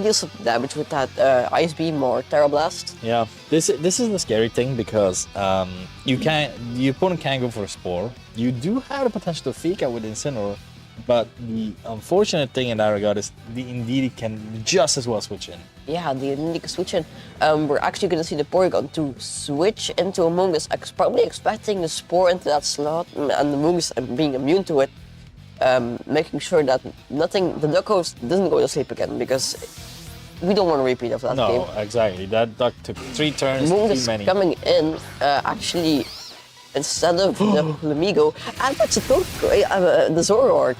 deal some damage with that Ice Beam or Terra Blast. Yeah, this is the scary thing because the opponent can't go for a Spore. You do have the potential to fake out with Incineroar, but the unfortunate thing in that regard is the Indeedee can just as well switch in. Yeah, the Indeedee can switch in. We're actually going to see the Porygon 2 switch into Amoonguss, probably expecting the Spore into that slot, and Amoonguss being immune to it. Making sure that the Duck Host doesn't go to sleep again, because we don't want a repeat of that game. No, exactly. That Duck took 3 turns, too many. Coming in, actually, instead of the Flamigo, and that's a the Zoroark.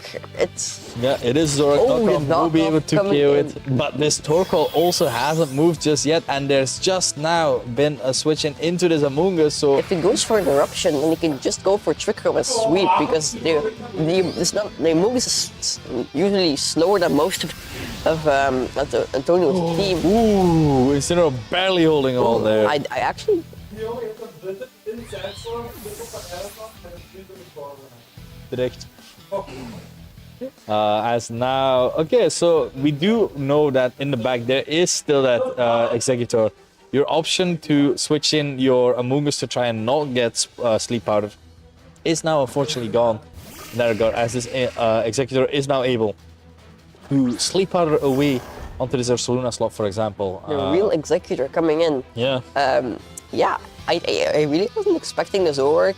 Yeah, it is Zoroark. Knockoff will be able to KO it, but this Torkoal also hasn't moved just yet, and there's just now been a switching into this Amoonguss, so... If he goes for an Eruption, then he can just go for Trick Room and Sweep, because the Amoonguss is usually slower than most of Antonio's team. Ooh, Incineroar barely holding on there. I actually... Direct. As now, okay, so we do know that in the back there is still that Executor. Your option to switch in your Amoonguss to try and not get Sleep Powder is now unfortunately gone in that regard, as this Executor is now able to Sleep Powder away onto this Ursaluna slot, for example. The real Executor coming in. Yeah. Yeah, I really wasn't expecting the Zoroark.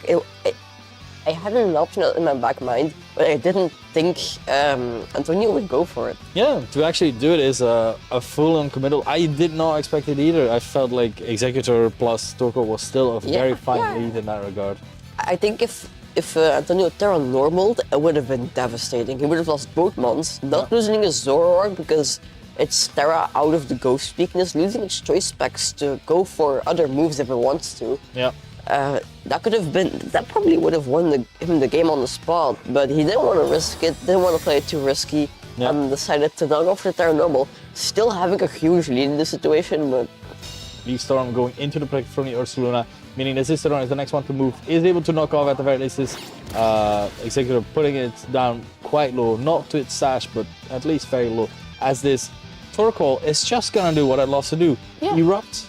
I had an option in my back mind, but I didn't think Antonio would go for it. Yeah, to actually do it is a full-on committal. I did not expect it either. I felt like Executor plus Torkoal was still a very fine lead in that regard. I think if Antonio Terra normaled, it would have been devastating. He would have lost both mons, not losing his Zoroark because it's Terra out of the Ghost weakness, losing its Choice Specs to go for other moves if it wants to. Yeah. That probably would have won him the game on the spot, but he didn't want to risk it, didn't want to play it too risky, and decided to knock off the Terra Normal, still having a huge lead in the situation, but... Leaf Storm going into the protect from the Ursaluna, meaning the Sisteron is the next one to move, is able to knock off at the very least this Executor, putting it down quite low, not to its sash, but at least very low, as this Torkoal is just gonna do what it loves to do, erupt.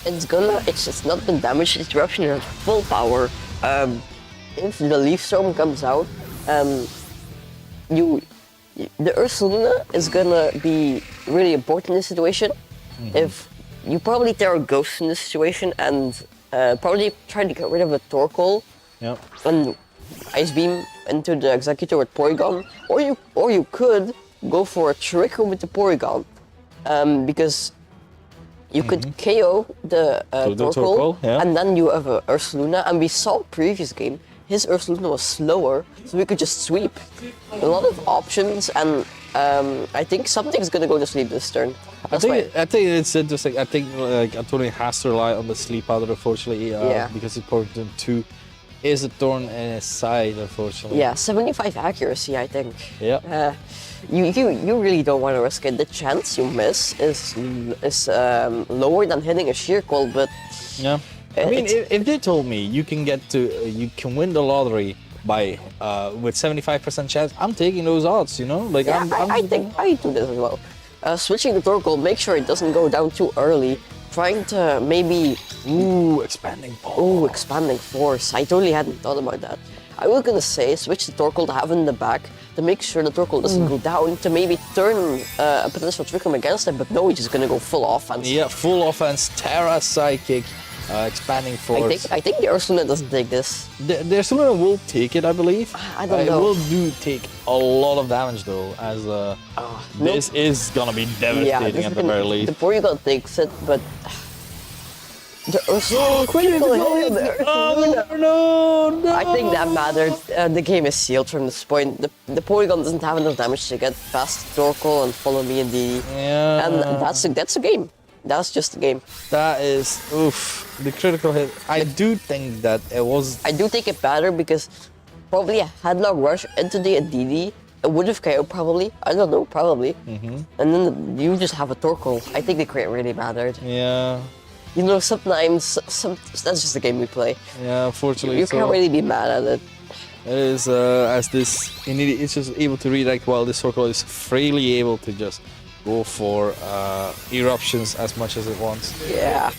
It's not been damaged, its eruption is at full power. If the Leaf Storm comes out, the Ursaluna is gonna be really important in this situation. If you probably Terra Ghost in this situation and probably try to get rid of the Torkoal and Ice Beam into the Executor with Porygon, or you could go for a Trick Room with the Porygon, because you could KO the Torkoal, and then you have a Ursaluna, and we saw previous game, his Ursaluna was slower, so we could just sweep. A lot of options, and I think something's gonna go to sleep this turn. I think it's interesting. I think like Antonio has to rely on the Sleep Powder, unfortunately, because his Porygon 2 is a thorn in his side, unfortunately. Yeah, 75 accuracy, I think. Yeah. You really don't want to risk it. The chance you miss is lower than hitting a Sheer Coil, but yeah. I mean, if they told me you can you can win the lottery by with 75% chance, I'm taking those odds. You know, like I think I do this as well. Switching the Torkoal, make sure it doesn't go down too early. Trying to maybe expanding force. Oh, expanding force. I totally hadn't thought about that. I was gonna say switch the Torkoal to have in the back to make sure the Torkoal doesn't go down, to maybe turn a potential Trick Room against it, but no, he's just gonna go full offense. Yeah, full offense, Terra Psychic, expanding force. I think the Ursaluna doesn't take this. The Ursaluna will take it, I believe. I don't know. It will take a lot of damage though, as this is gonna be devastating at the very least. The Porygon takes it, but the Ursaluna critical hit the Ursaluna. No! I think that mattered. The game is sealed from this point. The Porygon doesn't have enough damage to get past Torkoal and follow me indeed. Yeah. And that's a game. That's just the game. That is, oof, the critical hit. I do think that it was. I do think it mattered because probably a Headlock Rush into the DD, it would have KO probably. I don't know, probably. And then you just have a Torkoal. I think the crit really mattered. Yeah, You know, sometimes, that's just the game we play. yeah, unfortunately. You can't really be mad at it. It is, as this, it's just able to redirect while this circle is freely able to just go for eruptions as much as it wants. Yeah.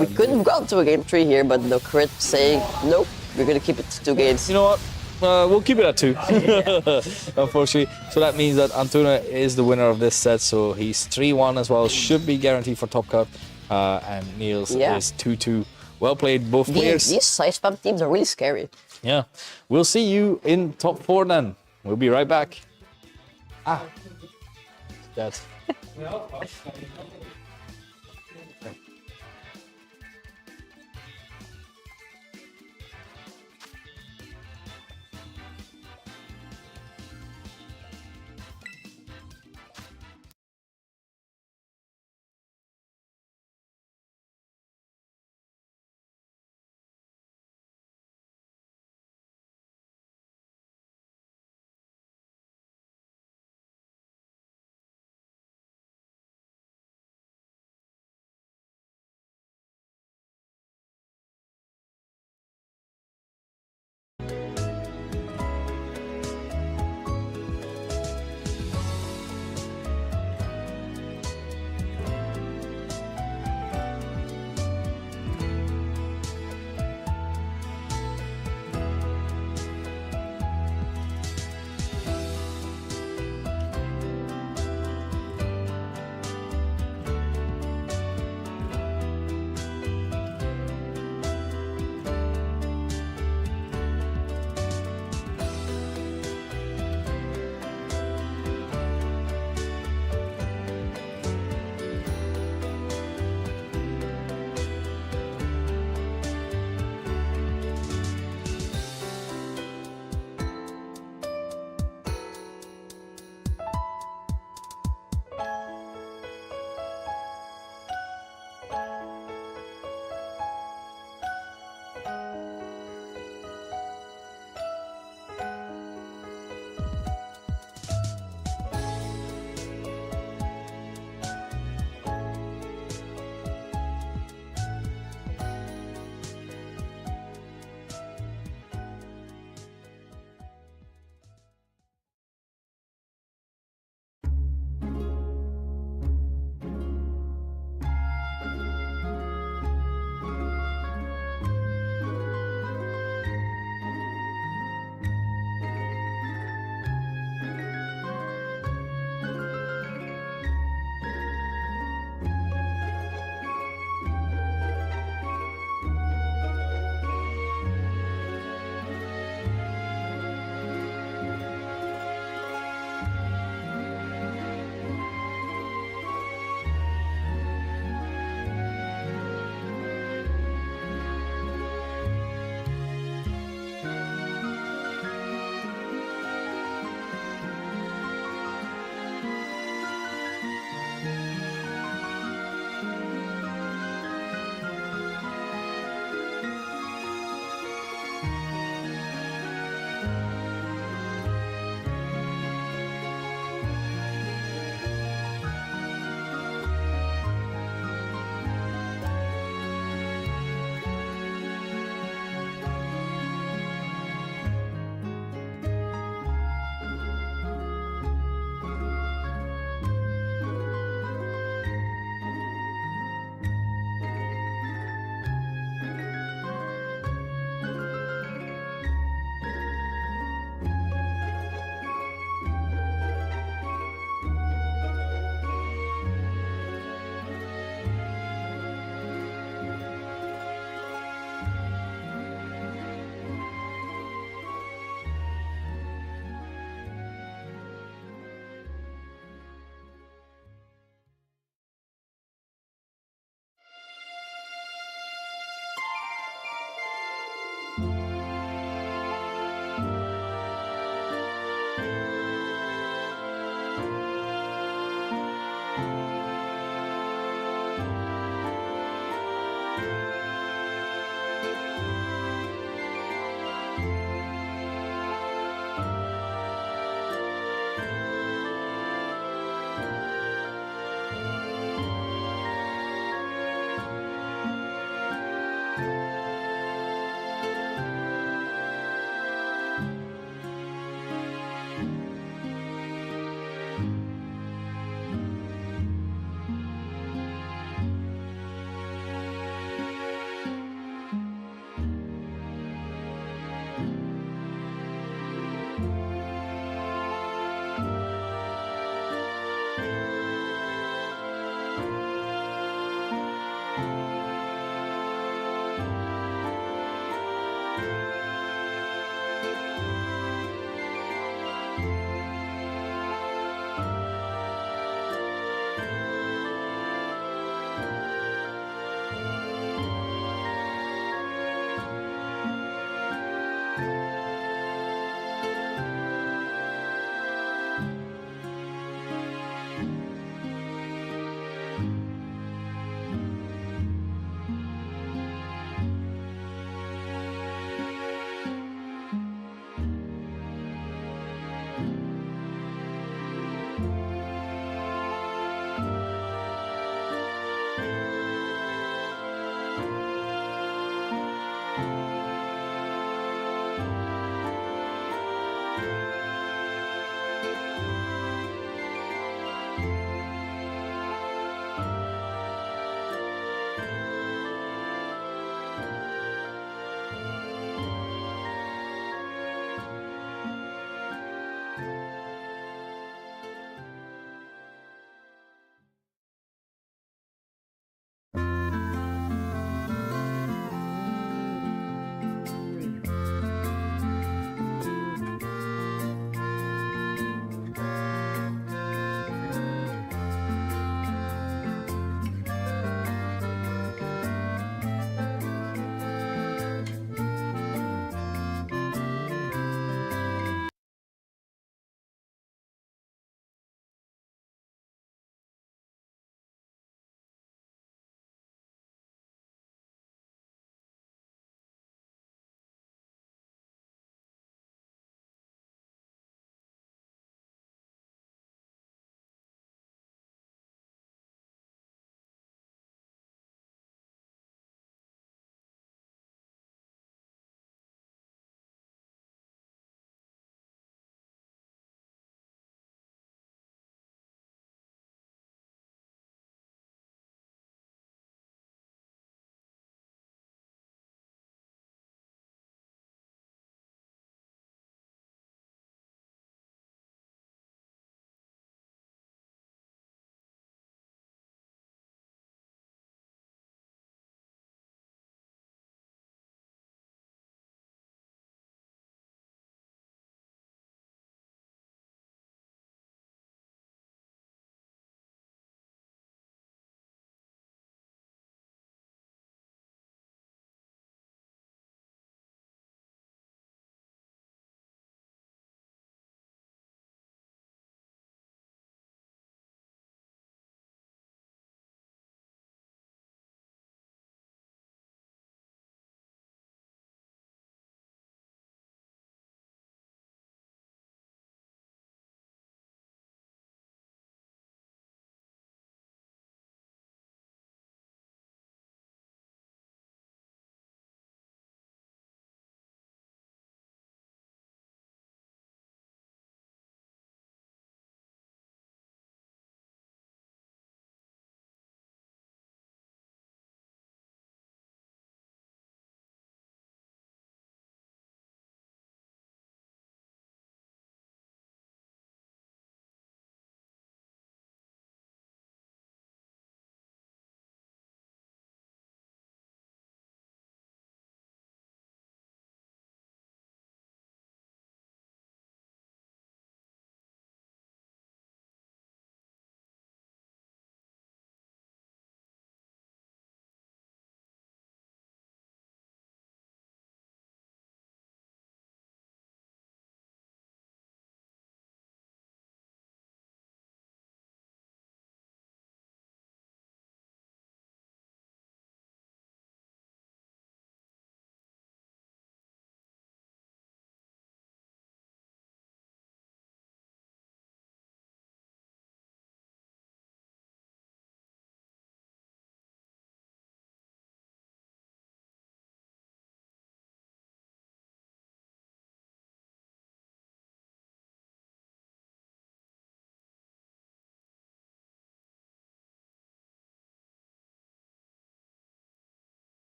We could have gone to a game 3 here, but the crit saying, nope, we're gonna keep it to 2 games. You know what? We'll keep it at 2, unfortunately. So that means that Antuna is the winner of this set, so he's 3-1 as well, should be guaranteed for top cut, and Niels is 2-2. Well played, both players. These side spam teams are really scary. Yeah. We'll see you in top 4 then. We'll be right back. That's...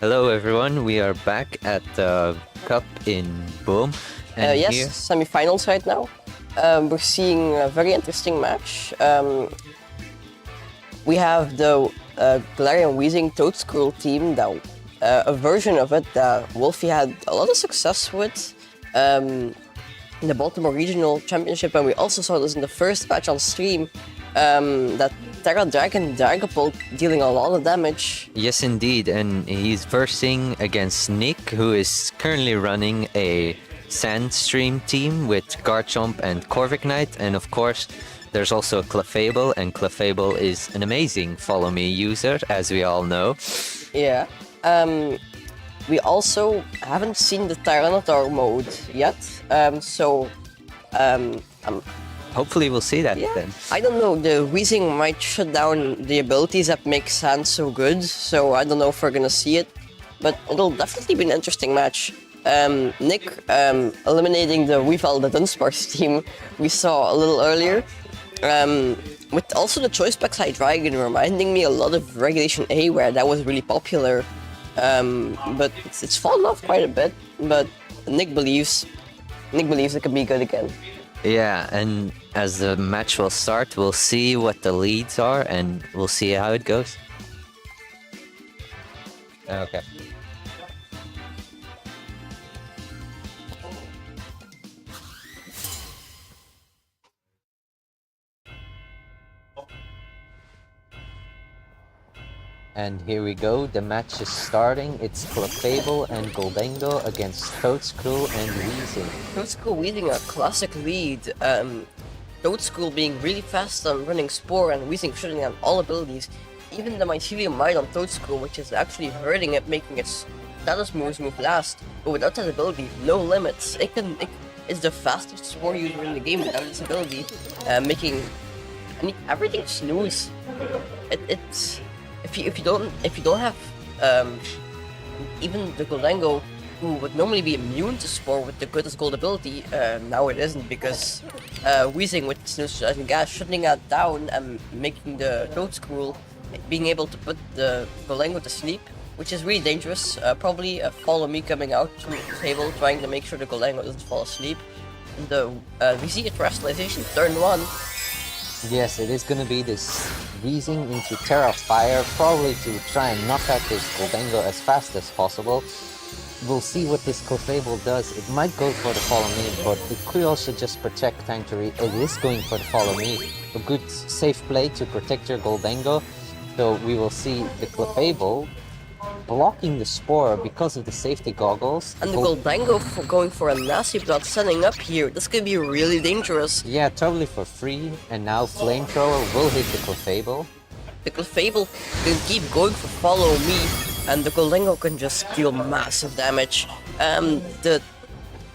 Hello everyone, we are back at the Cup in Boom. And Yes, here, semi-finals right now. We're seeing a very interesting match. We have the Galarian Weezing Toadscruel team, that a version of it that Wolfie had a lot of success with in the Baltimore Regional Championship, and we also saw this in the first match on stream, that Terra Dragon Dragapult dealing a lot of damage. yes indeed, and he's versing against Nick, who is currently running a Sandstream team with Garchomp and Corviknight, and of course there's also Clefable, and Clefable is an amazing Follow Me user, as we all know. Yeah. We also haven't seen the Tyranitar mode yet, so Hopefully we'll see that yeah. then. I don't know, the Weezing might shut down the abilities that make Sand so good, so I don't know if we're gonna see it, but it'll definitely be an interesting match. Nick eliminating the Weavile the Dunsparce team we saw a little earlier, with also the Choice Specs Hydreigon reminding me a lot of Regulation A, where that was really popular, but it's fallen off quite a bit, but Nick believes it can be good again. Yeah, and as the match will start, we'll see what the leads are and we'll see how it goes. Okay. And here we go, the match is starting. It's Clefable and Goldengo against Toadscruel and Weezing. Toadscruel Weezing a classic lead. Toadscruel being really fast on running Spore and Weezing shooting on all abilities. Even the Mycelium Mite on Toadscruel, which is actually hurting it, making its status moves move last. But without that ability, no limits. It's the fastest Spore user in the game without this ability, making everything snooze. It's if you don't have even the Goldengo, who would normally be immune to Spore with the Good as Gold ability, now it isn't, because Weezing with Snooze and Gas shutting that down and making the Toadscruel being able to put the Goldengo to sleep, which is really dangerous. Probably a Follow Me coming out to the table, trying to make sure the Goldengo doesn't fall asleep. And we see a Terastallization turn 1. Yes, it is gonna be this Weezing into Terra Fire, probably to try and knock out this Goldengo as fast as possible. We'll see what this Clefable does. It might go for the Follow Me, but it could also just protect Tangtary. It is going for the Follow Me. A good safe play to protect your Goldengo. So we will see the Clefable blocking the Spore because of the safety goggles. And the Goldengo going for a nasty blood setting up here. This could be really dangerous. Yeah, totally for free. And now Flamethrower will hit the Clefable. The Clefable can keep going for Follow Me, and the Goldengo can just deal massive damage.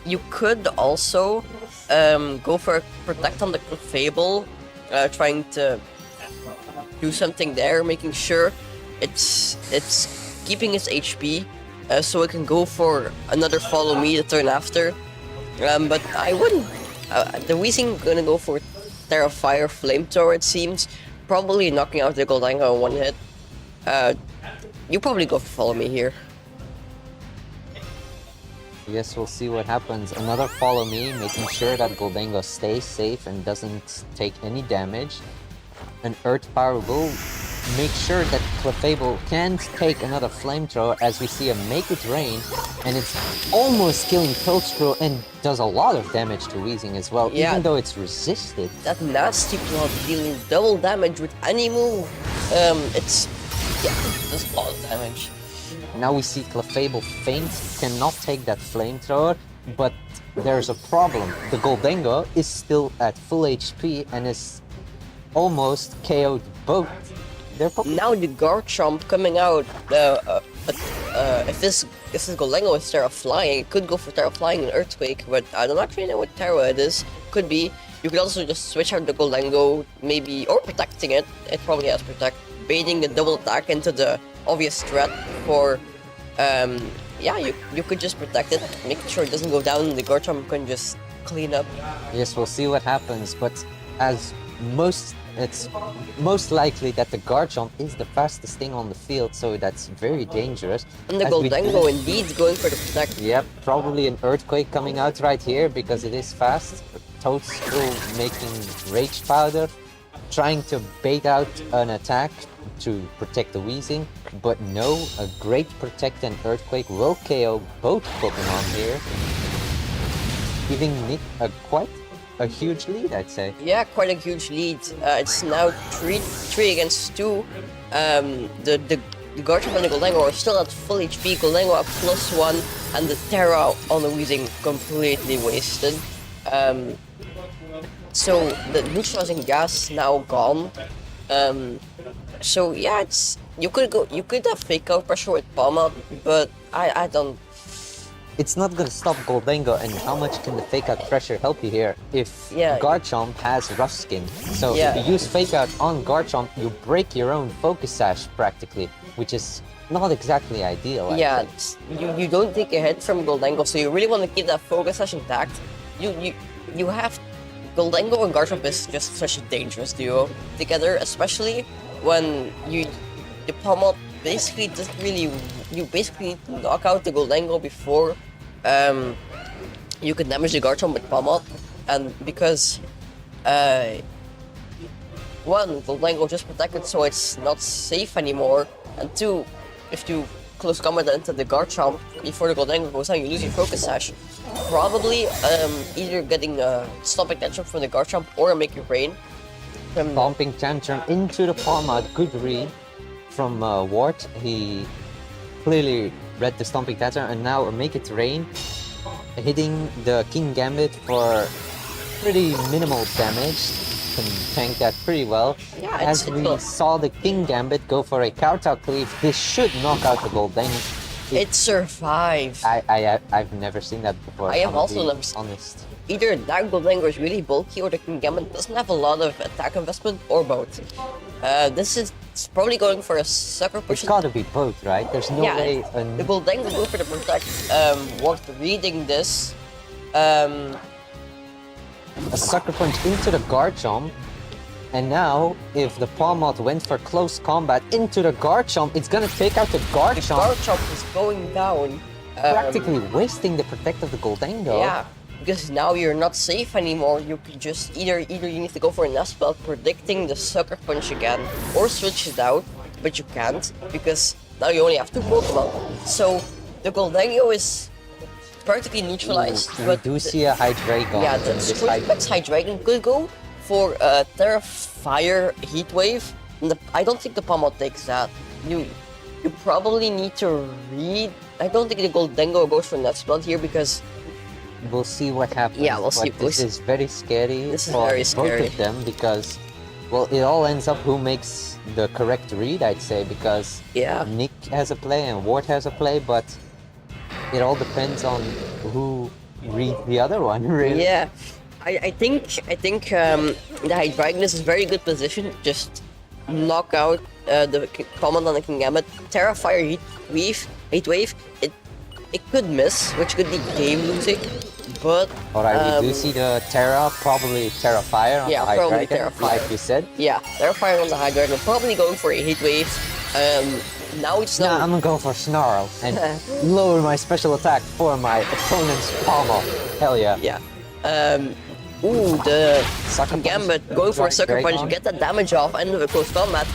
You could also go for a Protect on the Clefable, trying to do something there, making sure it's keeping its HP, so it can go for another Follow Me the turn after. But I wouldn't. The Weezing gonna go for Terra Fire Flamethrower, it seems, probably knocking out the Goldengo in one hit. You probably go for Follow Me here. Yes, we'll see what happens. Another Follow Me, making sure that Goldengo stays safe and doesn't take any damage. An Earth Power will make sure that Clefable can't take another Flamethrower, as we see him make it rain, and it's almost killing Toadscruel and does a lot of damage to Weezing as well, Yeah. even though it's resisted. That nasty blood dealing double damage with any move. It does a lot of damage. Now we see Clefable faint, cannot take that Flamethrower, but there's a problem. The Goldengo is still at full HP and is almost KO'd both. Now the Garchomp coming out, if this Goldengo is Terra Flying, it could go for Terra Flying and Earthquake, but I don't actually know what Terra it is. Could be. You could also just switch out the Goldengo, maybe, or protecting it. It probably has Protect, baiting the double attack into the obvious threat for, you could just protect it, making sure it doesn't go down, and the Garchomp can just clean up. Yes, we'll see what happens, but as it's most likely that the Garchomp is the fastest thing on the field, so that's very dangerous. And the As we Goldengo do- indeed going for the protect. Yep, probably an Earthquake coming out right here because it is fast. Toadstool making Rage Powder, trying to bait out an attack to protect the Weezing, but no, a great Protect and Earthquake will KO both Pokemon here, giving Nick quite a huge lead, I'd say. Yeah, quite a huge lead. It's now 3 against 2. The Garchomp and the Goldengo are still at full HP. Goldengo at +1, and the Terra on the Weezing completely wasted. So the neutralizing gas now gone. So yeah, you could have fake out pressure with Palm Up, but I don't. It's not gonna stop Goldengo, and how much can the fake out pressure help you here if Yeah. Garchomp has Rough Skin? So Yeah. if you use fake out on Garchomp, you break your own Focus Sash practically, which is not exactly ideal. I'd Yeah, say. you don't take a hit from Goldengo, so you really want to keep that focus sash intact. You have Goldengo and Garchomp is just such a dangerous duo together, especially when the Pommel basically just really you basically need to knock out the Goldengo before you can damage the Garchomp with Pommel, and because one, Goldengo just protected so it's not safe anymore, and two, if you close combat into the Garchomp before the Goldengo goes down, you lose your Focus Sash. Probably either getting a Stomping Tantrum from the Garchomp or a Make Your Rain. Stomping Tantrum into the Palma, good read from Ward. He clearly read the Stomping Tantrum, and now Make It Rain, hitting the King Gambit for pretty minimal damage. Can tank that pretty well. Yeah, As we saw the King Gambit go for a Kowtow Cleave, this should knock out the Goldengo. It survived. I've never seen that before. I have I'll also be never seen. honest. Either that Goldengo is really bulky or the King Gambit doesn't have a lot of attack investment, or both. This is probably going for a sucker push. It's gotta be both, right? There's no way. The Goldengo go for the protect. What reading this? A sucker punch into the Garchomp, and now if the Palmot went for close combat into the Garchomp, it's gonna take out the The Garchomp, Garchomp is going down. practically wasting the protect of the Goldengo. Yeah, because now you're not safe anymore. You can just either you need to go for a Nest Belt, predicting the sucker punch again, or switch it out, but you can't because now you only have 2 Pokemon. So the Goldengo is practically neutralized. We But do see a Hydreigon. yeah, in the this Squirtlex Hydreigon could go for a Terra Fire Heat Wave. And I don't think the Pommel takes that. You probably need to read. I don't think the Goldengo goes for Nest Belt here because We'll see what happens. Yeah, we'll see. But this is very scary This is for very both scary. of them because, well, it all ends up who makes the correct read, I'd say, because yeah. Nick has a play and Ward has a play, but it all depends on who reads the other one, really. Yeah, I think the Hydreigon is a very good position. Just knock out the Command on the King Gambit. Terra Fire Heat Wave. It could miss, which could be game losing. But Alright, we do see the Terra, probably Terra Fire on Yeah, the probably Hydreigon, Terra Fire. like you said. yeah, Terra Fire on the Hydreigon. Probably going for a Heat Wave. Now it's Nah, not. I'm gonna go for Snarl and lower my special attack for my opponent's pommel. Hell yeah. Yeah. Ooh, the Sucker punch. Gambit going for a sucker punch, Dragon. get that damage off, end of a close combat.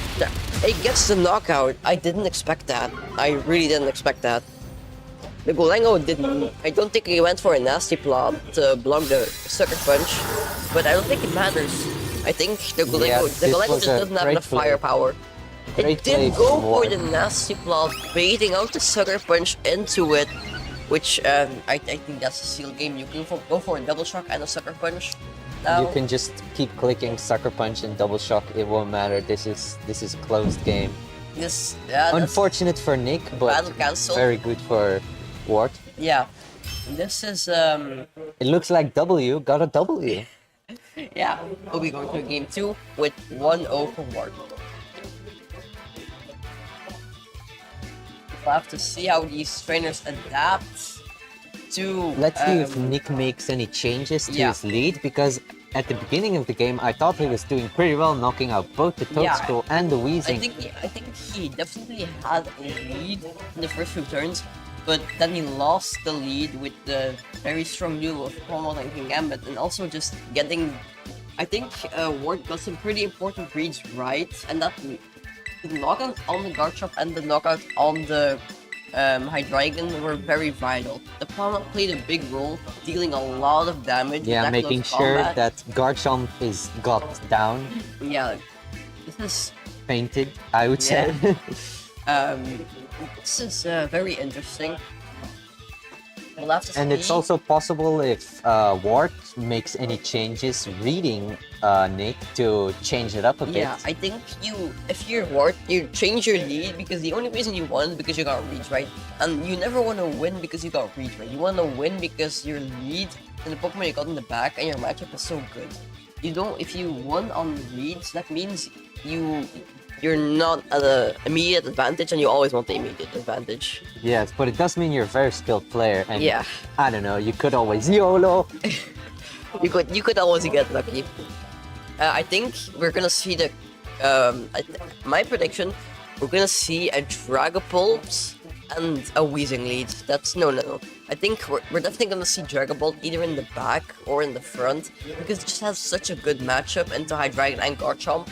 It gets the knockout. I didn't expect that. I really didn't expect that. The Goldengo didn't. I don't think he went for a nasty plot to block the sucker punch, but I don't think it matters. I think the Goldengo, this was just a doesn't have great enough play. firepower. Great It did play go from for Ward. the nasty plot, baiting out the sucker punch into it, which I think that's a sealed game. You can go for a double shock and a sucker punch. Now, You can just keep clicking Sucker Punch and Double Shock, it won't matter. This is a closed game. this yeah, that's- Unfortunate for Nick, but Battle cancel. very good for Ward. yeah. This is It looks like W got a W. yeah. We'll be going to game 2 with 1-0 for Ward. We'll have to see how these trainers adapt to. Let's see if Nick makes any changes to yeah. his lead, because at the beginning of the game, I thought he was doing pretty well, knocking out both the Toadstool and the Weezing. I think he definitely had a lead in the first few turns, but then he lost the lead with the very strong duo of Pokémon and King Gambit, and also just getting. I think Ward got some pretty important reads right, and that the knockout on the Garchomp and the knockout on the Hydreigon were very vital. The Pokémon played a big role, dealing a lot of damage. Yeah, making sure that Garchomp is got down. Yeah, this is Painted, I would say. this is very interesting. We'll have to see. And it's also possible if Ward makes any changes, reading Nick to change it up a bit. Yeah, I think if you're Ward, you change your lead because the only reason you won is because you got reads right. And you never want to win because you got reads right. You want to win because your lead and the Pokemon you got in the back and your matchup is so good. If you won on reads, that means you're not at an immediate advantage, and you always want the immediate advantage. Yes, but it does mean you're a very skilled player, and Yeah. I don't know, you could always YOLO. You could always get lucky. I think we're gonna see my prediction. We're gonna see a Dragapult and a Weezing lead. That's no. I think we're definitely gonna see Dragapult either in the back or in the front because it just has such a good matchup into Hydreigon and Garchomp.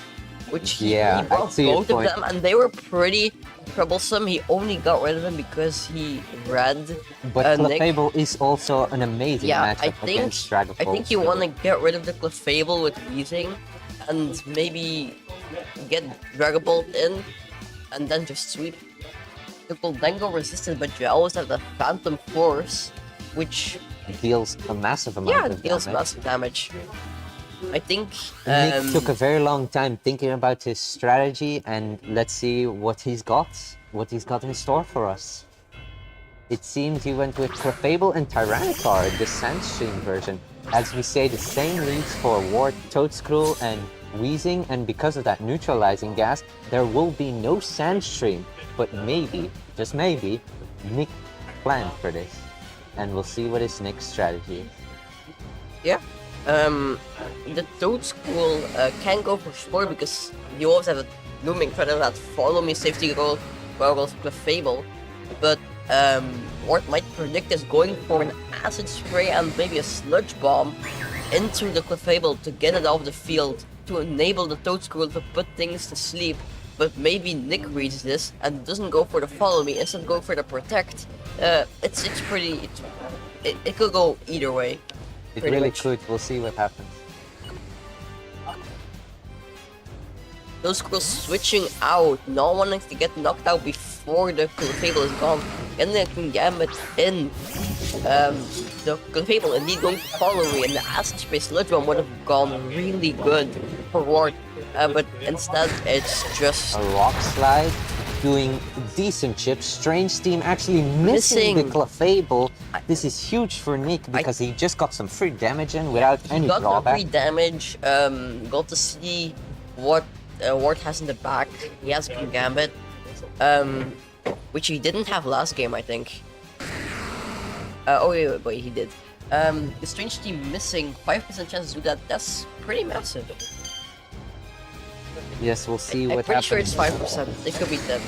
Which he I brought see your both of point. them, and they were pretty troublesome. He only got rid of them because he read But Nick. Clefable is also an amazing Yeah, matchup against Dragapult. I think you want to get rid of the Clefable with Weezing, and maybe get Dragapult in, and then just sweep. It will then go resistant, but you always have the Phantom Force, which deals a massive amount of deals damage. massive damage. I think Nick took a very long time thinking about his strategy, and let's see what he's got in store for us. It seems he went with Clefable and Tyranitar in the Sandstream version. As we say, the same leads for Ward, Toadstool, and Weezing, and because of that neutralizing gas, there will be no Sandstream. But maybe, just maybe, Nick planned for this, and we'll see what his next strategy is. Yeah. The Toadstool can go for Spore because you always have a looming threat of that follow me safety goggles Clefable, but Ward might predict is going for an Acid Spray and maybe a Sludge Bomb into the Clefable to get it off the field to enable the Toadstool to put things to sleep. But maybe Nick reads this and doesn't go for the follow me, instead go for the protect. It could go either way. It Pretty really much. could. We'll see what happens. Those squirrels switching out, not wanting to get knocked out before the Clefable is gone. And then can Gambit in. The Clefable indeed going to follow me, and the Acid Space Sludge Bomb would have gone really good for Ward. But instead, it's just A Rock Slide doing decent chips. Strange Team actually missing the Missing. Clefable. This is huge for Nick because he just got some free damage in without any got the drawback. free damage. Got to see what Ward has in the back. He has King Gambit, which he didn't have last game, I think. Wait, he did. The Strange Team missing 5% chance to do that. That's pretty massive. Yes, we'll see I'm what pretty happens. sure it's 5%. It could be 10.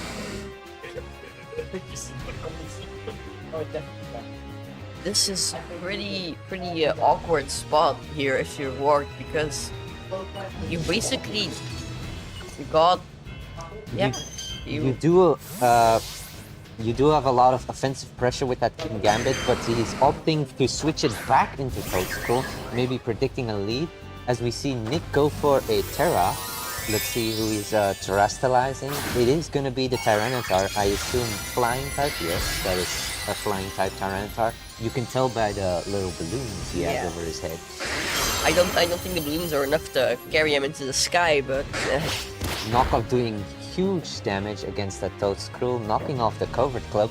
This is a pretty awkward spot here if you're Ward because you basically got You do have a lot of offensive pressure with that King Gambit, but he's opting to switch it back into Toadstool, maybe predicting a lead. As we see Nick go for a Terra. Let's see who he's terrestrializing. It is going to be the Tyranitar, I assume flying type. Yes, that is a flying type Tyranitar. You can tell by the little balloons he has over his head. I don't think the balloons are enough to carry him into the sky, but Knockoff doing huge damage against that Toadstool, knocking off the Covert Club.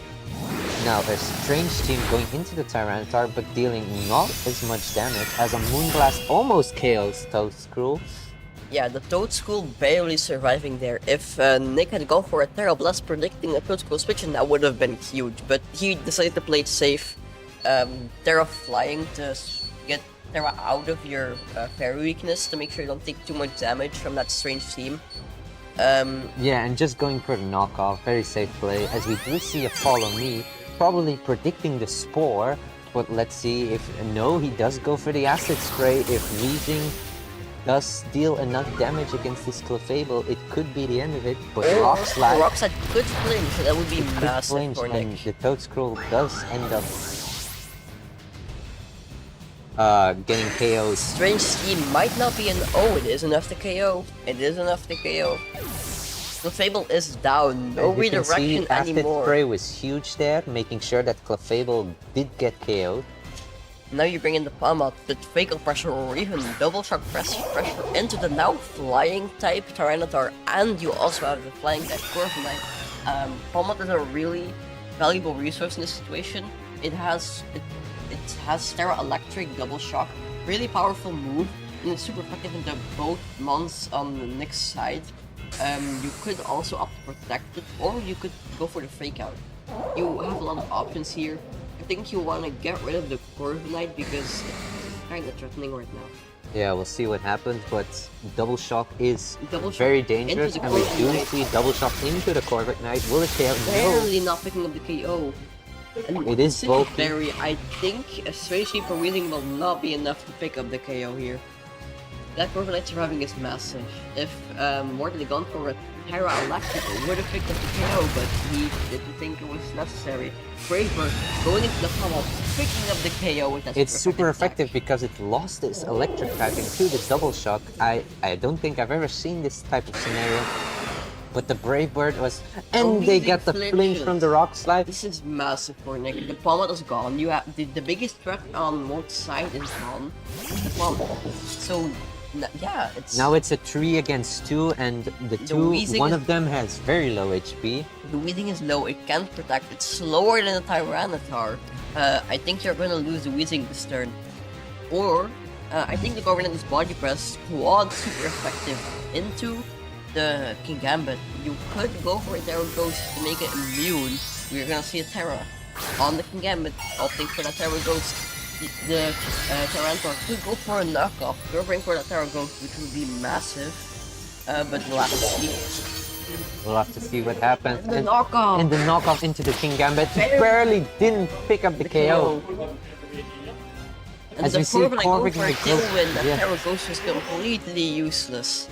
Now a Strange Team going into the Tyranitar, but dealing not as much damage as a Moonblast almost KOs Toadstool. yeah, the Toadstool barely surviving there. If Nick had gone for a Terra Blast predicting a Toadstool switch, and that would have been huge, but he decided to play it safe. Terra flying to get Terra out of your fairy weakness to make sure you don't take too much damage from that strange team. Yeah, and just going for the knockoff, very safe play, as we do see a Follow Me, probably predicting the Spore, but let's see if, no, he does go for the Acid Spray. If Weezing does deal enough damage against this Clefable, it could be the end of it, but Rock Slide... Rock Slide could flinch, so that would be massive flinch, for and Nick. the Toad Scroll does end up getting KO'd. Strange Steam might not be an oh, it is enough to KO. It is enough to KO. Clefable is down, no You can see redirection Acid anymore. Spray was huge there, making sure that Clefable did get KO'd. Now you bring in the palm out with Fatal Pressure or even Double Shock pressure into the now flying type Tyranitar, and you also have the flying type Corviknight. Palm is a really valuable resource in this situation. It has Terra Electric Double Shock, really powerful move, and it's super effective into both mons on the Nick's side. You could also opt to protect it, or you could go for the fake out. You have a lot of options here. I think you want to get rid of the Corviknight because it's kind of threatening right now. Yeah, we'll see what happens, but Double Shock is Double Shock very into dangerous, the and we do Corviknight. see Double Shock into the Corviknight. Will it KO? No. Barely not picking up the KO. And It is City bulky. Berry, I think a Strange Leap for Weezing will not be enough to pick up the KO here. That Corviknight surviving is massive. If Morton had gone for a Terra Electric, it would have picked up the KO, but he didn't think it was necessary. Bravebird going into the pummel, picking up the KO with that It's super effective attack. because it lost its electric typing to the Double Shock. I don't think I've ever seen this type of scenario. But the Brave Bird was... And they Weezing get the flinch flinches. from the Rock Slide. This is massive for Nick. The Palmet is gone. You have the biggest threat on Mort's side is gone. The Palmet. So yeah, it's Now it's a 3 against 2, and the two, Weezing one is- of them has very low HP. the Weezing is low. It can't protect. It's slower than a Tyranitar. I think you're gonna lose the Weezing this turn. Or I think the Corviknight's Body Press quad super effective into the King Gambit. You could go for a Terra Ghost to make it immune. We're gonna see a Terra on the King Gambit, opting for that Terra Ghost. The Tyranitar could go for a knockoff, going for that Terra Ghost, which would be massive. But we'll have to see. We'll have to see what happens. The knockoff! And the knockoff into the King Gambit barely didn't pick up the KO. And As the we see Corviknight go for a Corviknight go- tailwind, that yeah. Terra Ghost was completely useless.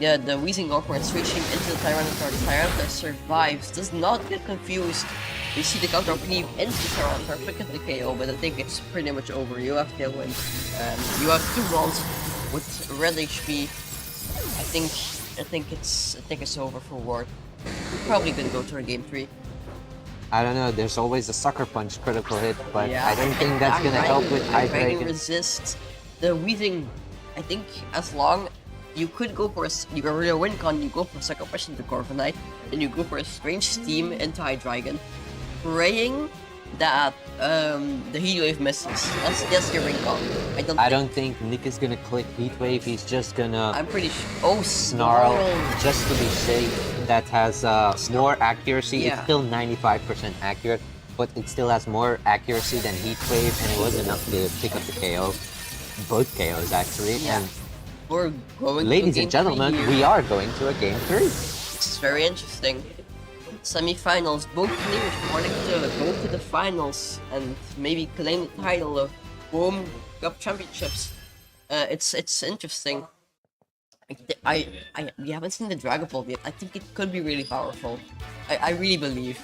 Yeah, the Weezing go for it, switching into the Tyranitar. The Tyranitar survives, does not get confused. You see the counter cleave into the Tyranitar, pick up the KO, but I think it's pretty much over. You have tailwind. You have two mons with red HP. I think it's over for Ward. We're probably gonna go to a game 3. I don't know, there's always a Sucker Punch critical hit, but Yeah, I don't think that's gonna help with High Dragon Dragon. resist. The Weezing, I think as long you could go for you go for a win con, you go for Sucker Punch into Corviknight, then you go for a Strange Steam into High Dragon, praying that the Heat Wave misses. That's your win con. I don't think Nick is gonna click Heat Wave, he's just gonna I'm pretty sure. Oh, Snarl just to be safe. That has more accuracy. Yeah. It's still 95% accurate, but it still has more accuracy than Heat Wave, and it was enough to pick up the KO. Both KOs actually. Yeah. And We're going ladies to and game 3 gentlemen, here. we are going to a game 3. This is very interesting. Semi-finals, both teams wanting to go to the finals and maybe claim the title of Home Cup Championships. It's interesting. We haven't seen the Dragon Ball yet. I think it could be really powerful. I really believe.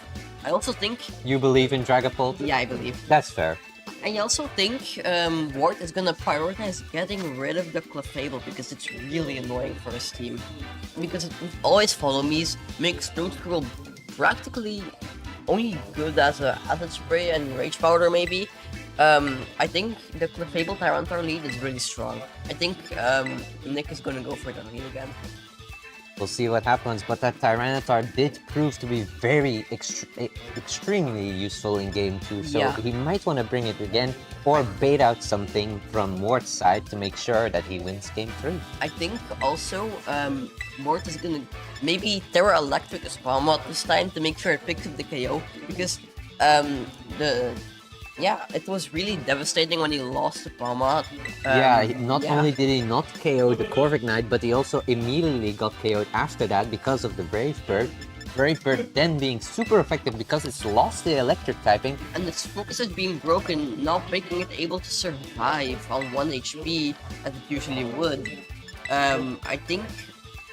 I also think, You believe in Dragapult? yeah, I believe. That's fair. I also think Ward is gonna prioritize getting rid of the Clefable because it's really annoying for his team. Because it always follow me's, makes Toad Scroll practically only good as a Acid Spray and Rage Powder maybe. I think the Clefable Tyranitar lead is really strong. I think Nick is gonna go for the lead again. We'll see what happens, but that Tyranitar did prove to be very extremely useful in game 2, so Yeah. he might want to bring it again or bait out something from Mort's side to make sure that he wins game 3. I think also Mort is gonna maybe Terra Electric as Palmot this time to make sure it picks up the KO because the Yeah, it was really devastating when he lost to Palma. Not only did he not KO the Corvic Knight, but he also immediately got KO'd after that because of the Brave Bird. Brave Bird then being super effective because it's lost the electric typing. And its focus is being broken, not making it able to survive on 1 HP as it usually would. I think,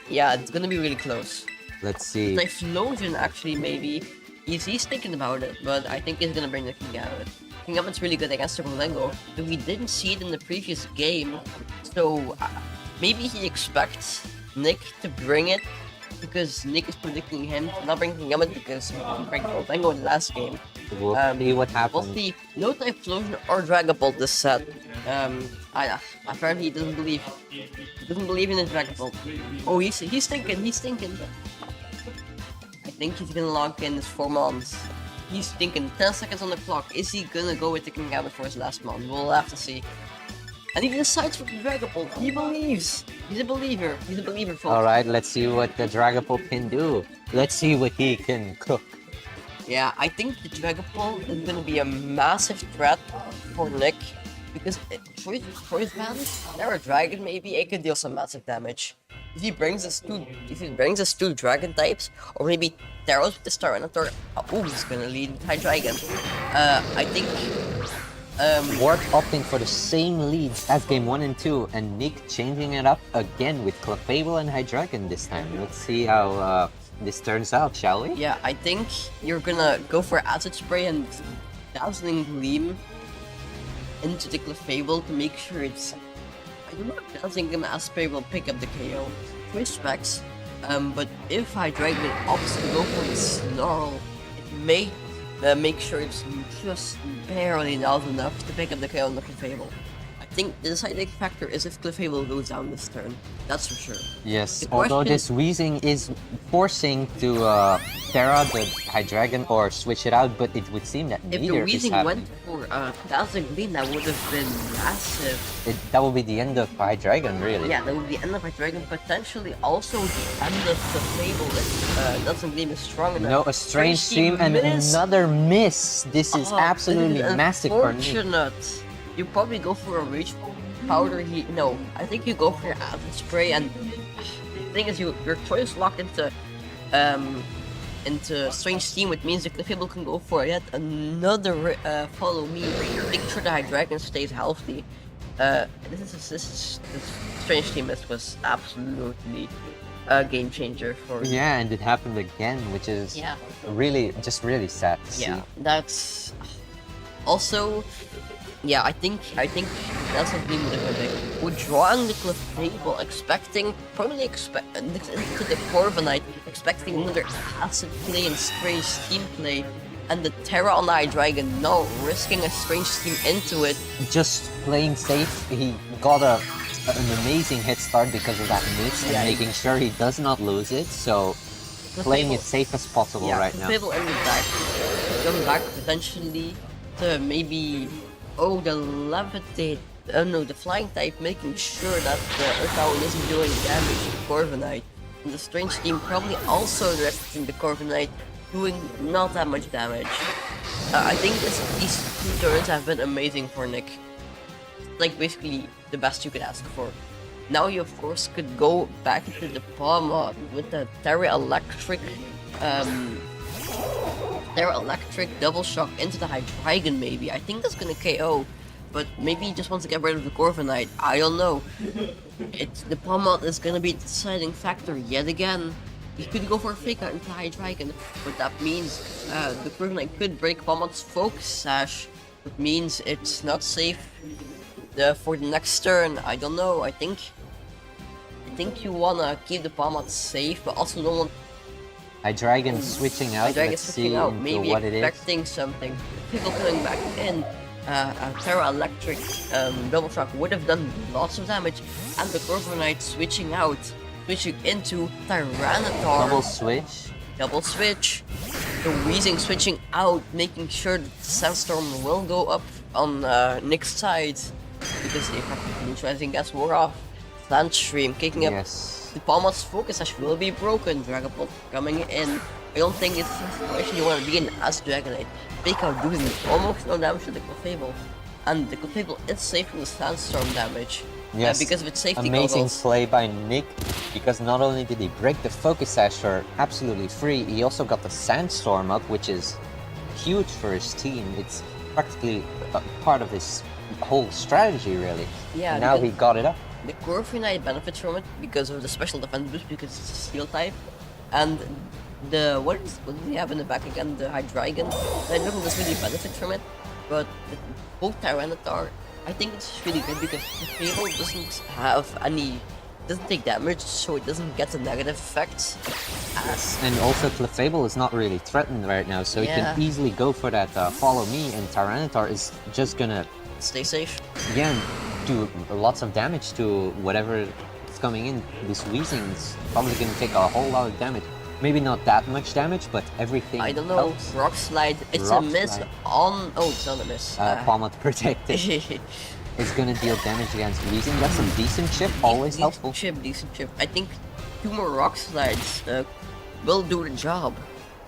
yeah, it's gonna be really close. Let's see. Typhlosion actually maybe, he's thinking about it, but I think he's gonna bring the King Gambit. King Gambit's really good against Turbolengo, but we didn't see it in the previous game, so maybe he expects Nick to bring it, because Nick is predicting him to not bring King Gambit because he bring Turbolengo in the last game. We'll see what happens. We'll see. No Typhlosion or Dragapult this set. Apparently he doesn't believe. He doesn't believe in his Dragapult. Oh, he's thinking. I think he's gonna lock in his 4 mons. He's thinking 10 seconds on the clock. Is he gonna go with the King Gambit for his last mon? We'll have to see. And he decides for the Dragapult. He believes. He's a believer. He's a believer, folks. Alright, let's see what the Dragapult can do. Let's see what he can cook. Yeah, I think the Dragapult is gonna be a massive threat for Nick. Because for his balance, Terra Dragon maybe it could deal some massive damage. If he brings us two dragon types, or maybe Theros with the Tyranitar, oh, he's gonna lead High Dragon. I think Ward opting for the same leads as game 1 and 2, and Nick changing it up again with Clefable and Hydreigon this time. Let's see how this turns out, shall we? Yeah, I think you're gonna go for Acid Spray and Dazzling Gleam into the Clefable to make sure it's... I don't know if Dazzling Gleam and Acid Spray will pick up the KO. Twitch specs, but if Hydreigon opts to go for the Snarl, it may make sure it's just barely loud enough to pick up the KO on the Clefable. I think the deciding factor is if Clefable goes down this turn. That's for sure. Yes, The although question- this Weezing is forcing to Terra the Hydreigon or switch it out, but it would seem that If the neither is Weezing happening. went for Dazzling Gleam, that would have been massive. That would be the end of Hydreigon, really. Yeah, that would be the end of Hydreigon, potentially also the end of the Fable if Dazzling Gleam is strong enough. No, a strange Team stream and miss. another miss. This is Oh, absolutely this is massive for Nick. unfortunate. You probably go for a Rage Powder heat. No, I think you go for your Acid Spray, and the thing is, your choice locked into Strange Steam, which means the Clefable can go for yet another Follow Me. Make sure the Hydreigon stays healthy. This Strange Steam this was absolutely a game changer for Yeah, and it happened again, which is Yeah. really sad to see. Yeah, that's also. Yeah, I think that's a thing with the withdrawing the Clefable, probably into the Corviknight, expecting another Acid play and Strange Steam play, and the Terra on the Hydreigon, no, risking a Strange Steam into it. Just playing safe, he got an amazing head start because of that mix and Yeah, making sure he does not lose it. So playing it safe as possible Yeah, right now. Clefable ended back, come back potentially to maybe. Oh, the Levitate. No, the Flying type, making sure that the Earth Tower isn't doing damage to the Corviknight. And the Strange Team probably also directing the Corviknight, doing not that much damage. I think these 2 turns have been amazing for Nick. Like, basically, the best you could ask for. Now you, of course, could go back to the Palma with the Terra Electric Double Shock into the Hydreigon maybe. I think that's gonna KO, but maybe he just wants to get rid of the Corviknight. I don't know. The Palmot is gonna be the deciding factor yet again. He could go for a Fake Out into the Hydreigon, but that means the Corviknight could break Palmot's Focus Sash, which means it's not safe for the next turn. I don't know. I think you wanna keep the Palmot safe, but also don't want Hydreigon switching out. Hydreigon Let's see switching out, into maybe what it is. expecting something. People coming back in. Terra Electric Double Shock would have done lots of damage, and the Corviknight switching into Tyranitar. Double switch. The Weezing switching out, making sure that the Sandstorm will go up on Nick's side, because the effect of neutralizing gas wore off. Sandstream kicking up. Yes. The Palmot's Focus Sash will be broken. Dragapult coming in. I don't think it's a situation you want to be in as Dragonite. Fake Out doing almost no damage to the Clefable. And the Clefable is safe from the Sandstorm damage. Yes, because of its safety amazing goggles. play by Nick, because not only did he break the Focus Sasher absolutely free, he also got the Sandstorm up, which is huge for his team. It's practically a part of his whole strategy, really. Yeah, And now he got it up. The Corviknight benefits from it because of the special defense boost, because it's a steel type. And the what do we have in the back again? The Hydreigon. Hydreigon doesn't really benefit from it, but both Tyranitar, I think it's really good because the Fable doesn't take damage, so it doesn't get the negative effects. And also Clefable is not really threatened right now, so he can easily go for that follow me, and Tyranitar is just gonna Stay safe. again do lots of damage to whatever is coming in. This Weezing's probably gonna take a whole lot of damage. Maybe not that much damage, but everything I don't know. helps. Rock Slide. It's Rock a miss Slide. on. Oh, it's not a miss. Palmet protected. It's gonna deal damage against Weezing. That's a decent chip, always helpful. Decent chip. I think 2 more Rock Slides will do the job.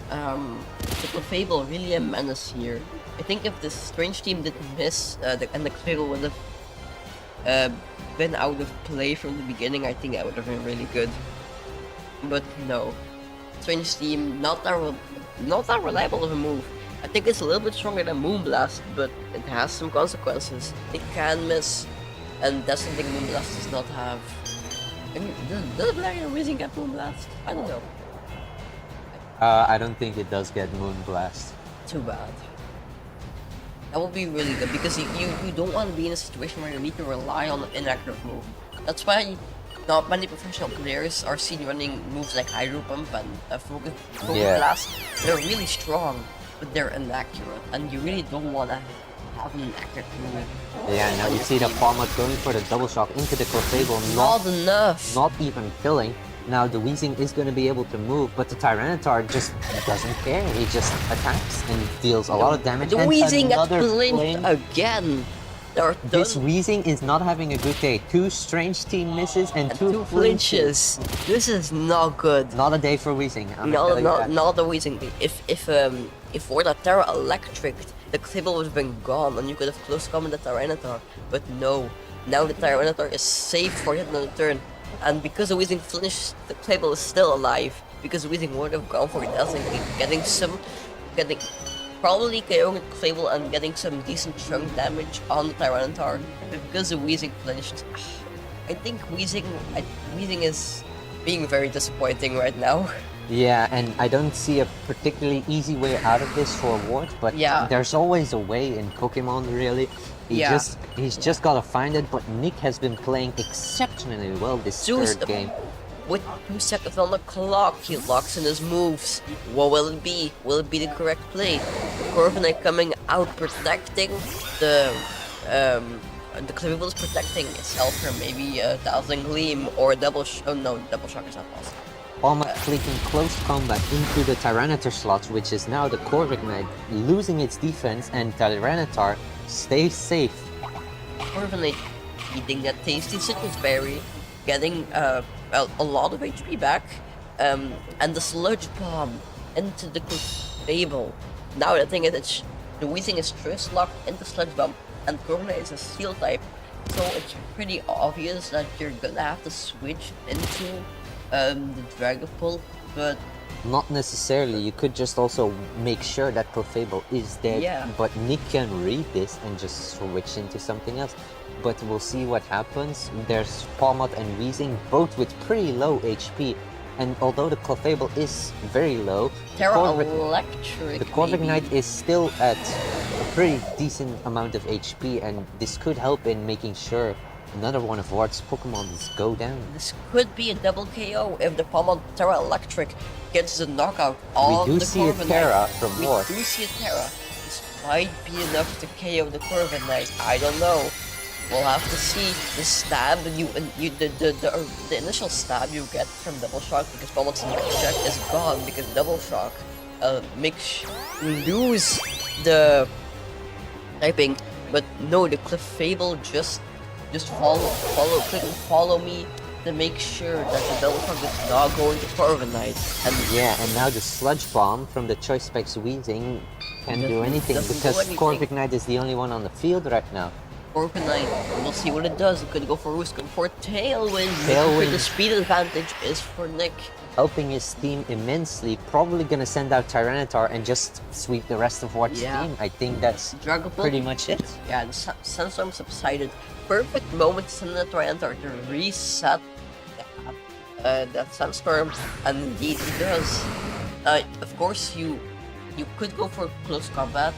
The Clefable really a menace here. I think if the Strange Team didn't miss, and the Clefable would have been out of play from the beginning, I think that would have been really good. But no. Strange Team, not that reliable of a move. I think it's a little bit stronger than Moonblast, but it has some consequences. It can miss, and that's something Moonblast does not have. I mean, does Blair Weezing get Moonblast? I don't know. I don't think it does get Moonblast. Too bad. That would be really good because you don't want to be in a situation where you need to rely on an inaccurate move. That's why not many professional players are seen running moves like Hydro Pump and Focus Blast. They're really strong, but they're inaccurate, and you really don't want to have an inaccurate move. Yeah, now you see the Palmet going for the double shock into the Clefable, Not enough. not even killing. Now the Weezing is going to be able to move, but the Tyranitar just doesn't care. He just attacks and deals a lot of damage. The And Weezing gets another blinked flame. again. They're This done. Weezing is not having a good day. 2 Strange Team misses and And 2 2 flinches. flinches. This is not good. Not a day for Weezing. Not the Weezing. If for the Terra Electric, the Clefable would have been gone, and you could have close combat the Tyranitar. But no, now the Tyranitar is safe for yet another turn, and because the Weezing flinched, the Clefable is still alive. Because the Weezing would have gone for death and getting probably KOing the Clefable and getting some decent chunk damage on the Tyranitar. But because the Weezing flinched, I think Weezing is being very disappointing right now. Yeah, and I don't see a particularly easy way out of this for Ward, but Yeah. there's always a way in Pokemon, really. He's just gotta find it, but Nick has been playing exceptionally well this third game. With 2 seconds on the clock, he locks in his moves. What will it be? Will it be the correct play? Corviknight coming out protecting the Clefable is protecting itself from maybe a Dazzling Gleam or a double double shock is not possible. Palmet flicking close combat into the Tyranitar slots, which is now the Corviknight losing its defense, and Tyranitar stays safe. Corviknight eating that tasty citrus berry, getting a lot of HP back, and the Sludge Bomb into the Clefable. Now the thing is, the Weezing is first locked into Sludge Bomb, and Corviknight is a Steel type, so it's pretty obvious that you're gonna have to switch into the Dragapult, but Not necessarily, you could just also make sure that Clefable is dead, Yeah. but Nick can read this and just switch into something else. But we'll see what happens. There's Palmet and Weezing, both with pretty low HP, and although the Clefable is very low, Terra Corvik- Electric. the Corviknight maybe. is still at a pretty decent amount of HP, and this could help in making sure another one of Ward's Pokemon go down. This could be a double KO if the Pokémon Terra Electric gets the knockout on do the see a Corviknight. Terra from Ward. We do see a Terra. This might be enough to KO the Corviknight. I don't know. We'll have to see. The stab the initial stab you get from Double Shock, because Palmet's check is gone, because Double Shock makes you lose the typing. But no, the Clefable just click and follow me, to make sure that the double shock is not going to Corviknight. And Yeah, and now the Sludge Bomb from the Choice Specs Weezing can't do anything doesn't do because anything. Corviknight is the only one on the field right now. Corviknight, we'll see what it does. It could go for Roost, go for Tailwind. Tailwind. The speed advantage is for Nick. Helping his team immensely, probably gonna send out Tyranitar and just sweep the rest of Watch's Yeah. team. I think that's Dragapult. pretty much it. Yeah, the Sandstorm subsided. Perfect moment to send the Tyranitar to reset that Sandstorm, and indeed he does. Of course, you could go for close combat,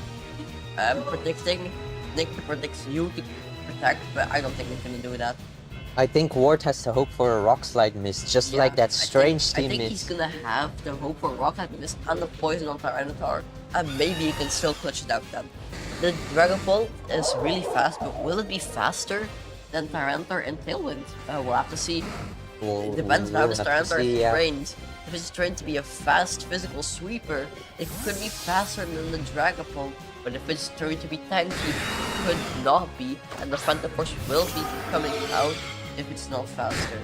predicting Nick predicts you to protect, but I don't think he's gonna do that. I think Ward has to hope for a Rock Slide miss, just Yeah, like that strange I team think miss. he's gonna have the hope for Rock Slide miss and the poison on Tyranitar, and maybe he can still clutch it out then. The Dragon Ball is really fast, but will it be faster than Tyranitar and Tailwind? We'll have to see. It depends on how this Tyranitar is trained. If it's trained to be a fast physical sweeper, it could be faster than the Dragapult. But if it's trained to be tanky, it could not be, and the Phantom Force will be coming out if it's not faster.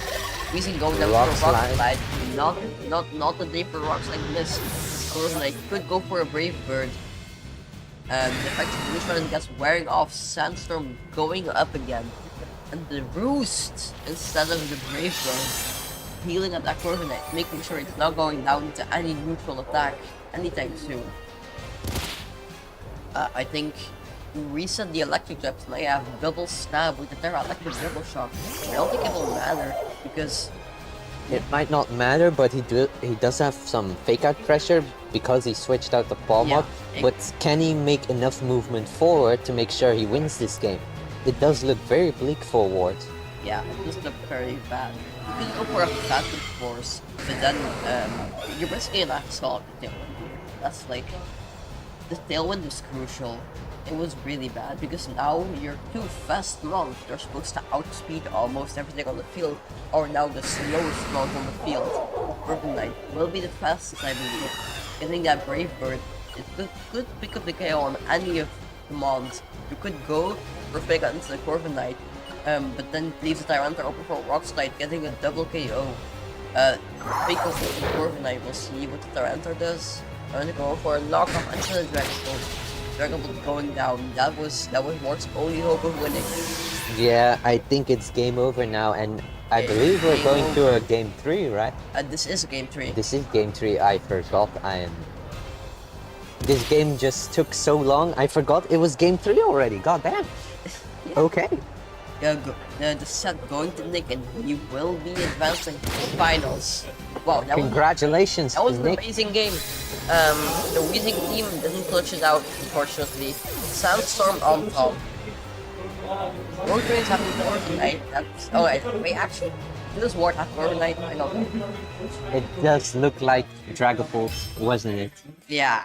Weezing going down Rock for a Rock Slide. Slide, not the day for Rock Slide miss. Corviknight could go for a Brave Bird. The fact that Blue Shot gets wearing off, Sandstorm going up again. And the Roost instead of the Brave Bird, healing at that Corviknight, making sure it's not going down to any neutral attack anytime soon. I think you reset the electric jabs and I have double stab with the Terra Electric Double Shock. I don't think it will matter because It might not matter, but he does have some fake out pressure because he switched out the Palm Yeah, Up. But can he make enough movement forward to make sure he wins this game? It does look very bleak for Ward. yeah, it does look very bad. You can go for a Phantom Force, but then you're basically an assault with Tailwind. That's like the Tailwind was crucial. It was really bad because now your two fast mons, they're supposed to outspeed almost everything on the field, are now the slowest mons on the field. Corviknight will be the fastest, I believe. Getting that Brave Bird, it could pick up the KO on any of the mons. You could go for fake out into the Corviknight, but then it leaves the Tyranitar open for Rock Slide, getting a double KO. Fake out into the Corviknight, we'll see what the Tyranitar does. I'm gonna go for a knockoff into the Dragapult. Dragapult going down. That was Ward's only hope of winning. Yeah, I think it's game over now, and I believe we're going to a game 3, right? This is game 3. This is game 3. I forgot. This game just took so long. I forgot it was game 3 already. God damn. Okay. Yeah, the set going to Nick, and he will be advancing to the finals. Wow, Congratulations that was to an Nick. amazing game. The Weezing team didn't clutch it out, unfortunately. Sandstorm on top. Road Trains have Corviknight. Wait, actually, does Ward have Corviknight? I don't know. It does look like Dragapult, wasn't it? Yeah.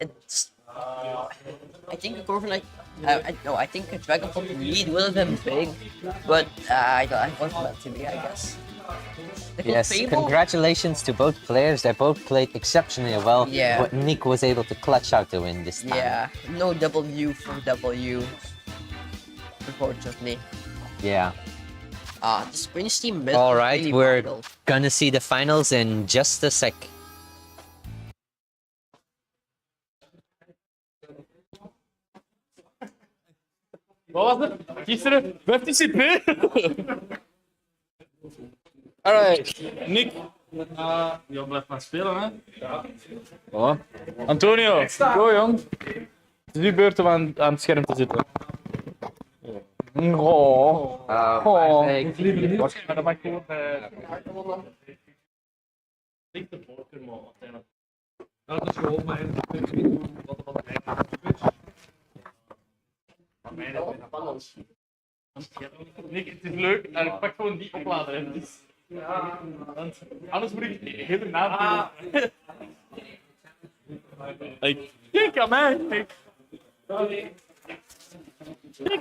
It's. I think Corviknight. I think a Dragapult lead will have been big, but I wasn't meant to be, I guess. Yes, congratulations to both players. They both played exceptionally well. Yeah. But Nick was able to clutch out the win this time. Yeah, no W for W, unfortunately. Yeah. The Springs team missed. All right, really we're vital. gonna see the finals in just a sec. Wat was het? Gisteren 50 CP? Alright. Nick. Ja, blijf maar spelen, hè. Ja. Oh. Antonio, go jong. Het is nu beurt om aan het scherm te zitten. Oh. Waarschijnlijk, maar dat mag gewoon... Ik de Pokémon. Dat is gewoon mijn... Wat van Nick, het is leuk en ik pak gewoon die oplader in. Dus, ja, want anders moet ik heel de naam doen. Kijk aan mij! Kijk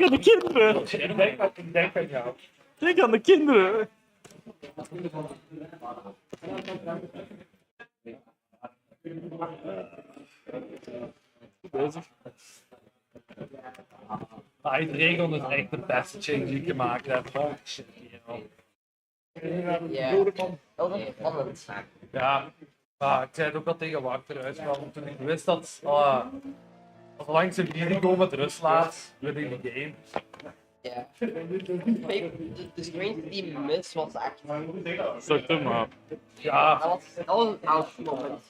aan de kinderen! Ik denk aan jou. Kijk aan de kinderen! Bezig. Het regel is echt de beste change die ik gemaakt heb. Oh, shit, Ja. Dat was spannend. Ja, ik zei het ook al tegen Wouter uitkwam toen ik wist dat als langs een risico met rust laat, win ik de game. Ja. De screen die mis was echt. Zo te maar. Ja, Dat was een oud moment.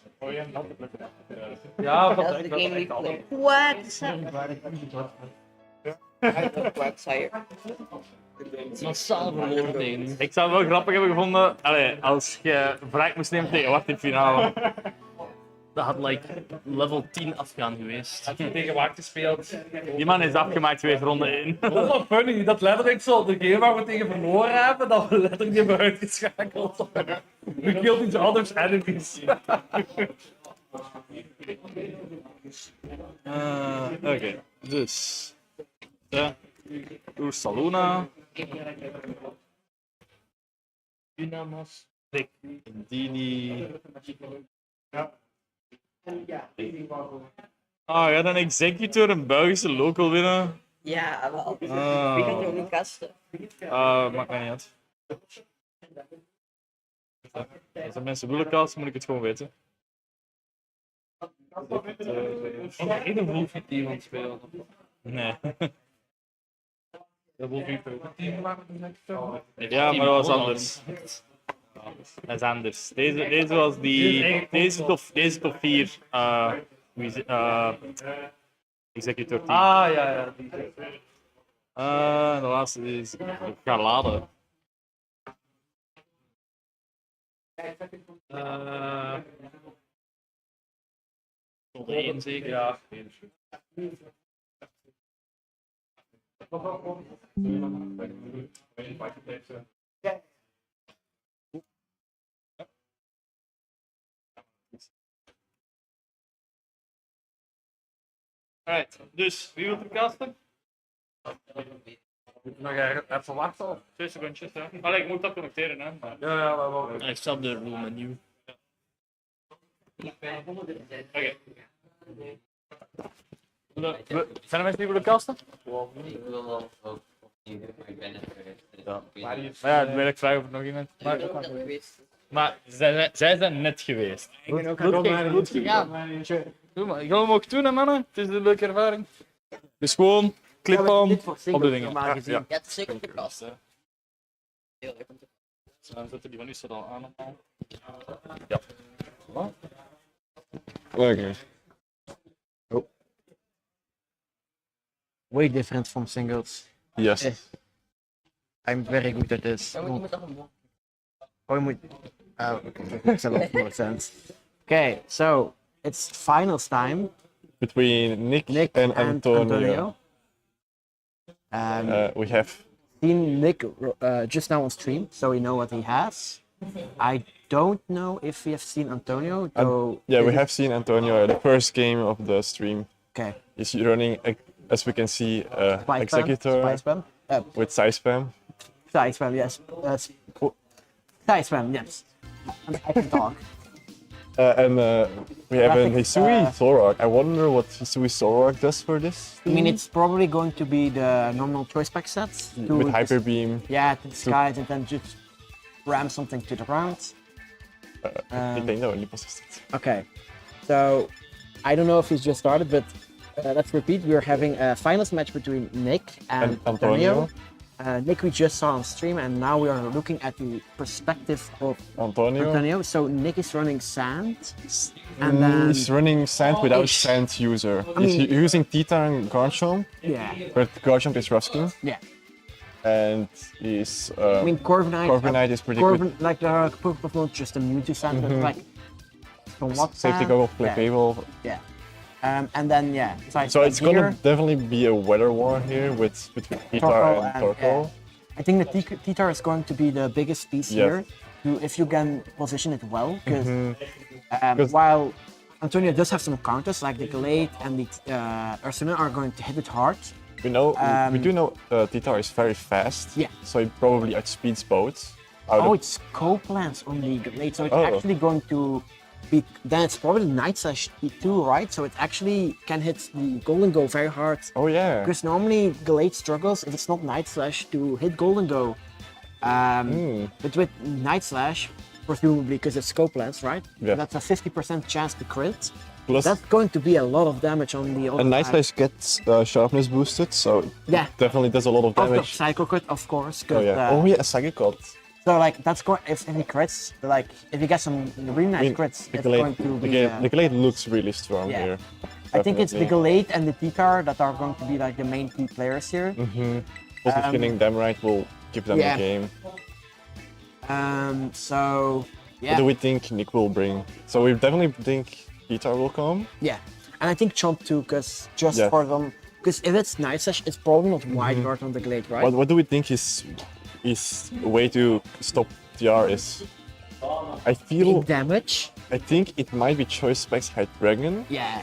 ja, Dat is de game die ik what? Wat zei je? Massaal verloren tegen. ik zou het wel grappig hebben gevonden als je wraak moest nemen tegen Wart in finale. Dat had level 10 afgaan geweest. Had je tegen Wart gespeeld? Die man is afgemaakt geweest ronde 1. Dat is wel funny, dat letterlijk zo de game waar we tegen verloren hebben, dat we letterlijk hebben uitgeschakeld. We killed each other's enemies. Oké, dus. Ursaluna. Dynamas. Dini. Gaat een Executor een Belgische local winnen? Ja, wel. Wie Ah. gaat er ook niet kasten? Maakt mij niet uit. Als er mensen willen casten, moet ik het gewoon weten. Geen Wolfie team aan het spelen. Nee. De Wolfie heeft ook een team gemaakt met een Ja, maar dat was anders. Dat is anders. Deze was die. Deze top 4 Executor team. Ah, ja. De laatste is Galade. Tot 1 zeker. Ja. Alright, dus wie wil er casten? Nog even wachten op. 2 secondjes, ja. Allee, ik moet dat connecteren, hè. Ja, wel. Ik stap de room menu. Oké. Zijn er mensen die willen casten? Ik wil wel ook opnieuw, maar ik ben het geweest. Ja. Maar ja, dan wil ik vragen of er nog iemand. Ik ben ook net geweest. Maar zij zijn net geweest. Ik ben ook Goed gegaan. Doe maar, ik wil hem ook doen, hè, mannen. Het is een leuke ervaring. Dus gewoon clip on op de dingen. normaal gezien. Ja. Ja, het is zeker te kasten. Heel leuk om te Dan zetten die van u staat al aan. Ja. Oké. Way different from singles. Yes. I'm very good at this. Dan moet je toch een Oh, you moet. Oh, makes a lot more sense. Okay, so it's finals time. Between Nick, Nick and Antonio. We have Seen Nick just now on stream, so we know what he has. I don't know if we have seen Antonio, though. we have seen Antonio at the first game of the stream. Okay. He's running, as we can see, Spy Executor spam. with side spam. Side spam, yes. Side spam, yes. I can talk. And we have a Graphics, Hisui Zoroark. I wonder what Hisui Zoroark does for this. I mean, it's probably going to be the normal choice pack sets. to With just- Hyper Beam. Yeah, to disguise and then just ram something to the ground. Ik denk dat we niet pas gestart. Okay, so I don't know if he's just started, but let's repeat. We're having a finals match between Nick and Antonio. Nick we just saw on stream, and now we are looking at the perspective of Antonio. So Nick is running Sand, and then He's running Sand without Sand user. He's using Tita and Garchomp, yeah, but Garchomp is Rusking. yeah. And he's I mean Corviknight. Corviknight is pretty good. Like there are Pokemon just immune to Sand, but like from what Safety Sand? Goggles, Yeah. Playable. Yeah. And then yeah, So it's here, gonna definitely be a weather war here between Tita and Torkoal. I think the Titar is going to be the biggest piece Yes. here, if you can position it well. Because 'Cause- while Antonio does have some counters, like the Glade and the Ursula are going to hit it hard. We do know Tita is very fast. Yeah. So he probably outspeeds both. It's co-plans on the Glade, so it's Oh. actually going to be. Then it's probably Night Slash too, right? So it actually can hit the Golden Go very hard. Oh yeah. Because normally Glade struggles if it's not Night Slash to hit Golden Go. But with Night Slash, presumably because it's scope lens, right? Yeah. That's a 50% chance to crit. Plus, That's going to be a lot of damage on the other a Night side. Slash gets sharpness boosted, so Yeah. definitely does a lot of Of the damage. Psycho Crit, of course. Oh 'cause, yeah. Oh yeah, a Psychic Cut. So like that's going if he crits, like if he gets some really nice crits, the it's going to be. the Glade looks really strong Yeah. here. I think it's the Definitely. Galate and the T-Tar that are going to be like the main key players here. Positioning them right will give them yeah. the game. So What yeah, do we think Nick will bring? So we definitely think Guitar will come. yeah, and I think Chomp too, because just Yeah. for them, because if it's Night Slash, it's probably not wide guard on the Glade, right? What do we think his way to stop TR is? I feel Big damage. I think it might be Choice Specs High Dragon Yeah.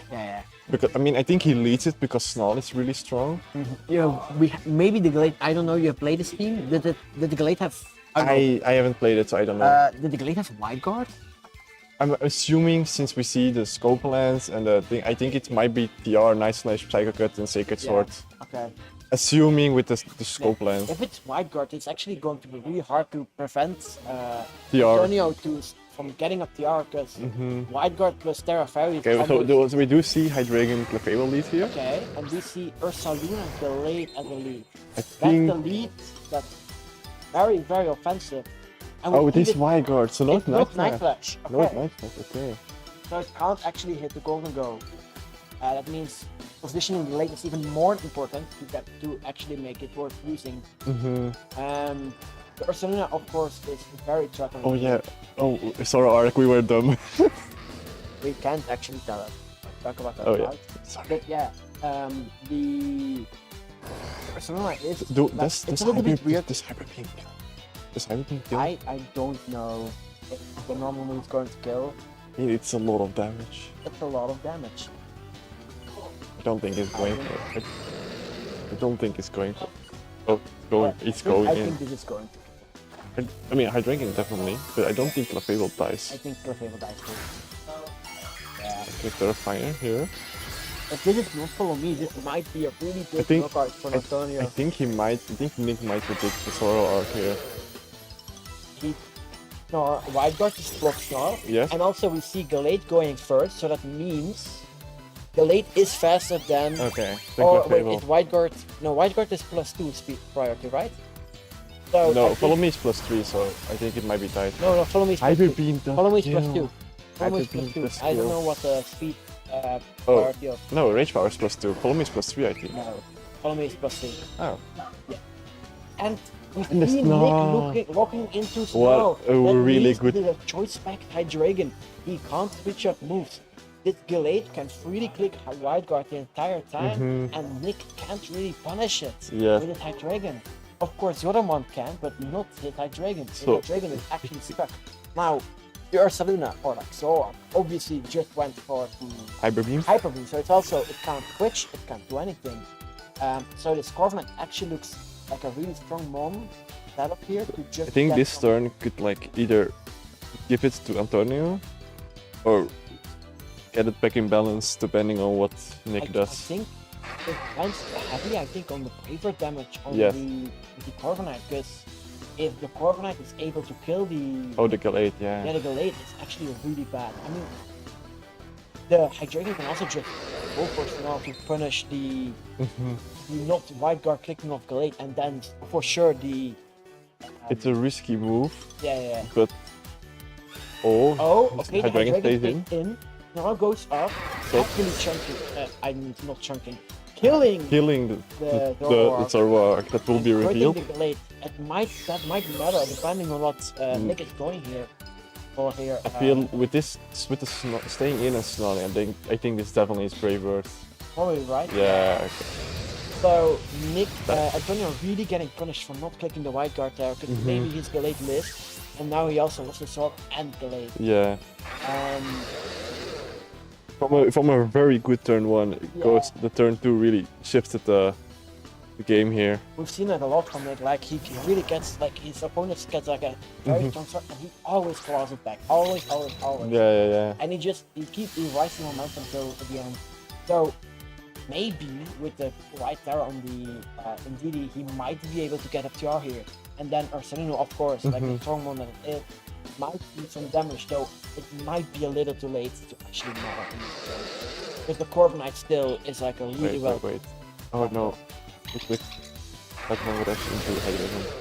because I mean I think he leads it because Snarl is really strong. You know, maybe the Glade. I don't know. You have played this team. Did the Glade have? don't know. I haven't played it, so I don't know. Did the Glade have wide guard? I'm assuming since we see the scope lens and the thing, I think it might be TR, Night Slash, Psycho Cut, and Sacred Sword. Okay. Assuming with the scope lens. If it's wide guard, it's actually going to be really hard to prevent TR. Antonio from getting a TR because wide guard plus Terra Fairy. Okay, so we do see Hydreigon Clefable lead here. Okay, and we see Ursaluna and Galate as a lead. I That's think. the lead that's very, very offensive. And Oh, we it is see wide guard, so not it's not Night Night Slash. Flash. No, Okay. Night Slash, okay. So it can't actually hit the Golden Go. That means positioning the late is even more important to actually make it worth using. The Ursaluna, of course, is very threatening. Oh yeah. Oh, sorry, Ark, we were dumb. We can't actually talk about that. Oh yeah. right? Sorry. But yeah, the Ursaluna is. Does it's a little bit weird. Does Hyper Pink kill? I don't know if the normal move is going to kill. It's a lot of damage. It's a lot of damage. I don't think it's going for it. I don't think it's going for. Oh, it's going I in. think this is going to. I mean, Hydreigon definitely, but I don't think Clefable I dies. think Clefable dies too. Yeah. With Terrifier here. If this is not follow me, this might be a really big think- knockout for Antonio. I think Nick might predict the Sorrow Arc here. Wide guard is block Snarl. Yes. And also we see Galate going first, so that means Galate is faster than. Okay. Or wait, it's wide guard. No, wide guard is +2 speed priority, right? So I No, think- follow me is +3, so I think it might be tight. No, follow me is Hyper +2. Beam does Follow me is kill. +2. Follow me is Hyper Beam +2. does I don't kill. know what the speed priority of. No, Rage Power is +2. Follow me is +3, I think. No, follow me is +3. Oh. And we And the see Nick Snarl. walking into Snarl. What a really means good- The choice spec Hydreigon. He can't switch up moves. This Galate can freely click wide guard the entire time, and Nick can't really punish it Yeah. with his Hydreigon. Of course, the other one can, but not his Hydreigon. His So- Hydreigon is actually stuck. Now, the Ursaluna, or like Zoroark, obviously just went for the Hyper Beam? Hyper Beam, so it's also, it can't twitch, it can't do anything. So this Corviknight actually looks like a really strong mon setup here to just. I think get this some- turn could like either give it to Antonio or get it back in balance depending on what Nick I does. think it went heavy, I think, on the paper damage on Yes. the Corviknight, because if the Corviknight is able to kill the Oh, the Galate, yeah. the Galate, it's actually really bad. I mean, the Hydreigon can also just go for Snarl to punish the not wide guard clicking of Galate, and then for sure the It's a risky move, yeah. but oh, Oh, okay, the Hydreigon Hydreigon stays stays in. Now goes up, So- actually chunking. I mean, not chunking, killing killing the the Zoroark. Zoroark that will be and revealed. quitting the Galate. That might matter depending on what Nick is going here for here. I feel with the staying in and snarling, I think this definitely is brave words. probably right. Yeah. Okay. So Nick, Antonio really getting punished for not clicking the wide guard there because maybe his Galate lived, and now he also lost his sword and Galate. Yeah. Um, From a very good turn one, it Yeah. goes the turn two really shifted the game here. we've seen it a lot from Nick. Like he really gets like his opponents gets like a very strong sword, and he always claws it back. Always. Yeah. And he keeps rising momentum till the end. So maybe with the right Terra on the Indeedee, he might be able to get a TR here. and then Arsenio, of course, like the strong one that it might do some damage, though it might be a little too late to actually matter. Because the Corviknight still is like a really Wait. Oh no. Wait. That one would actually do Hydreigon.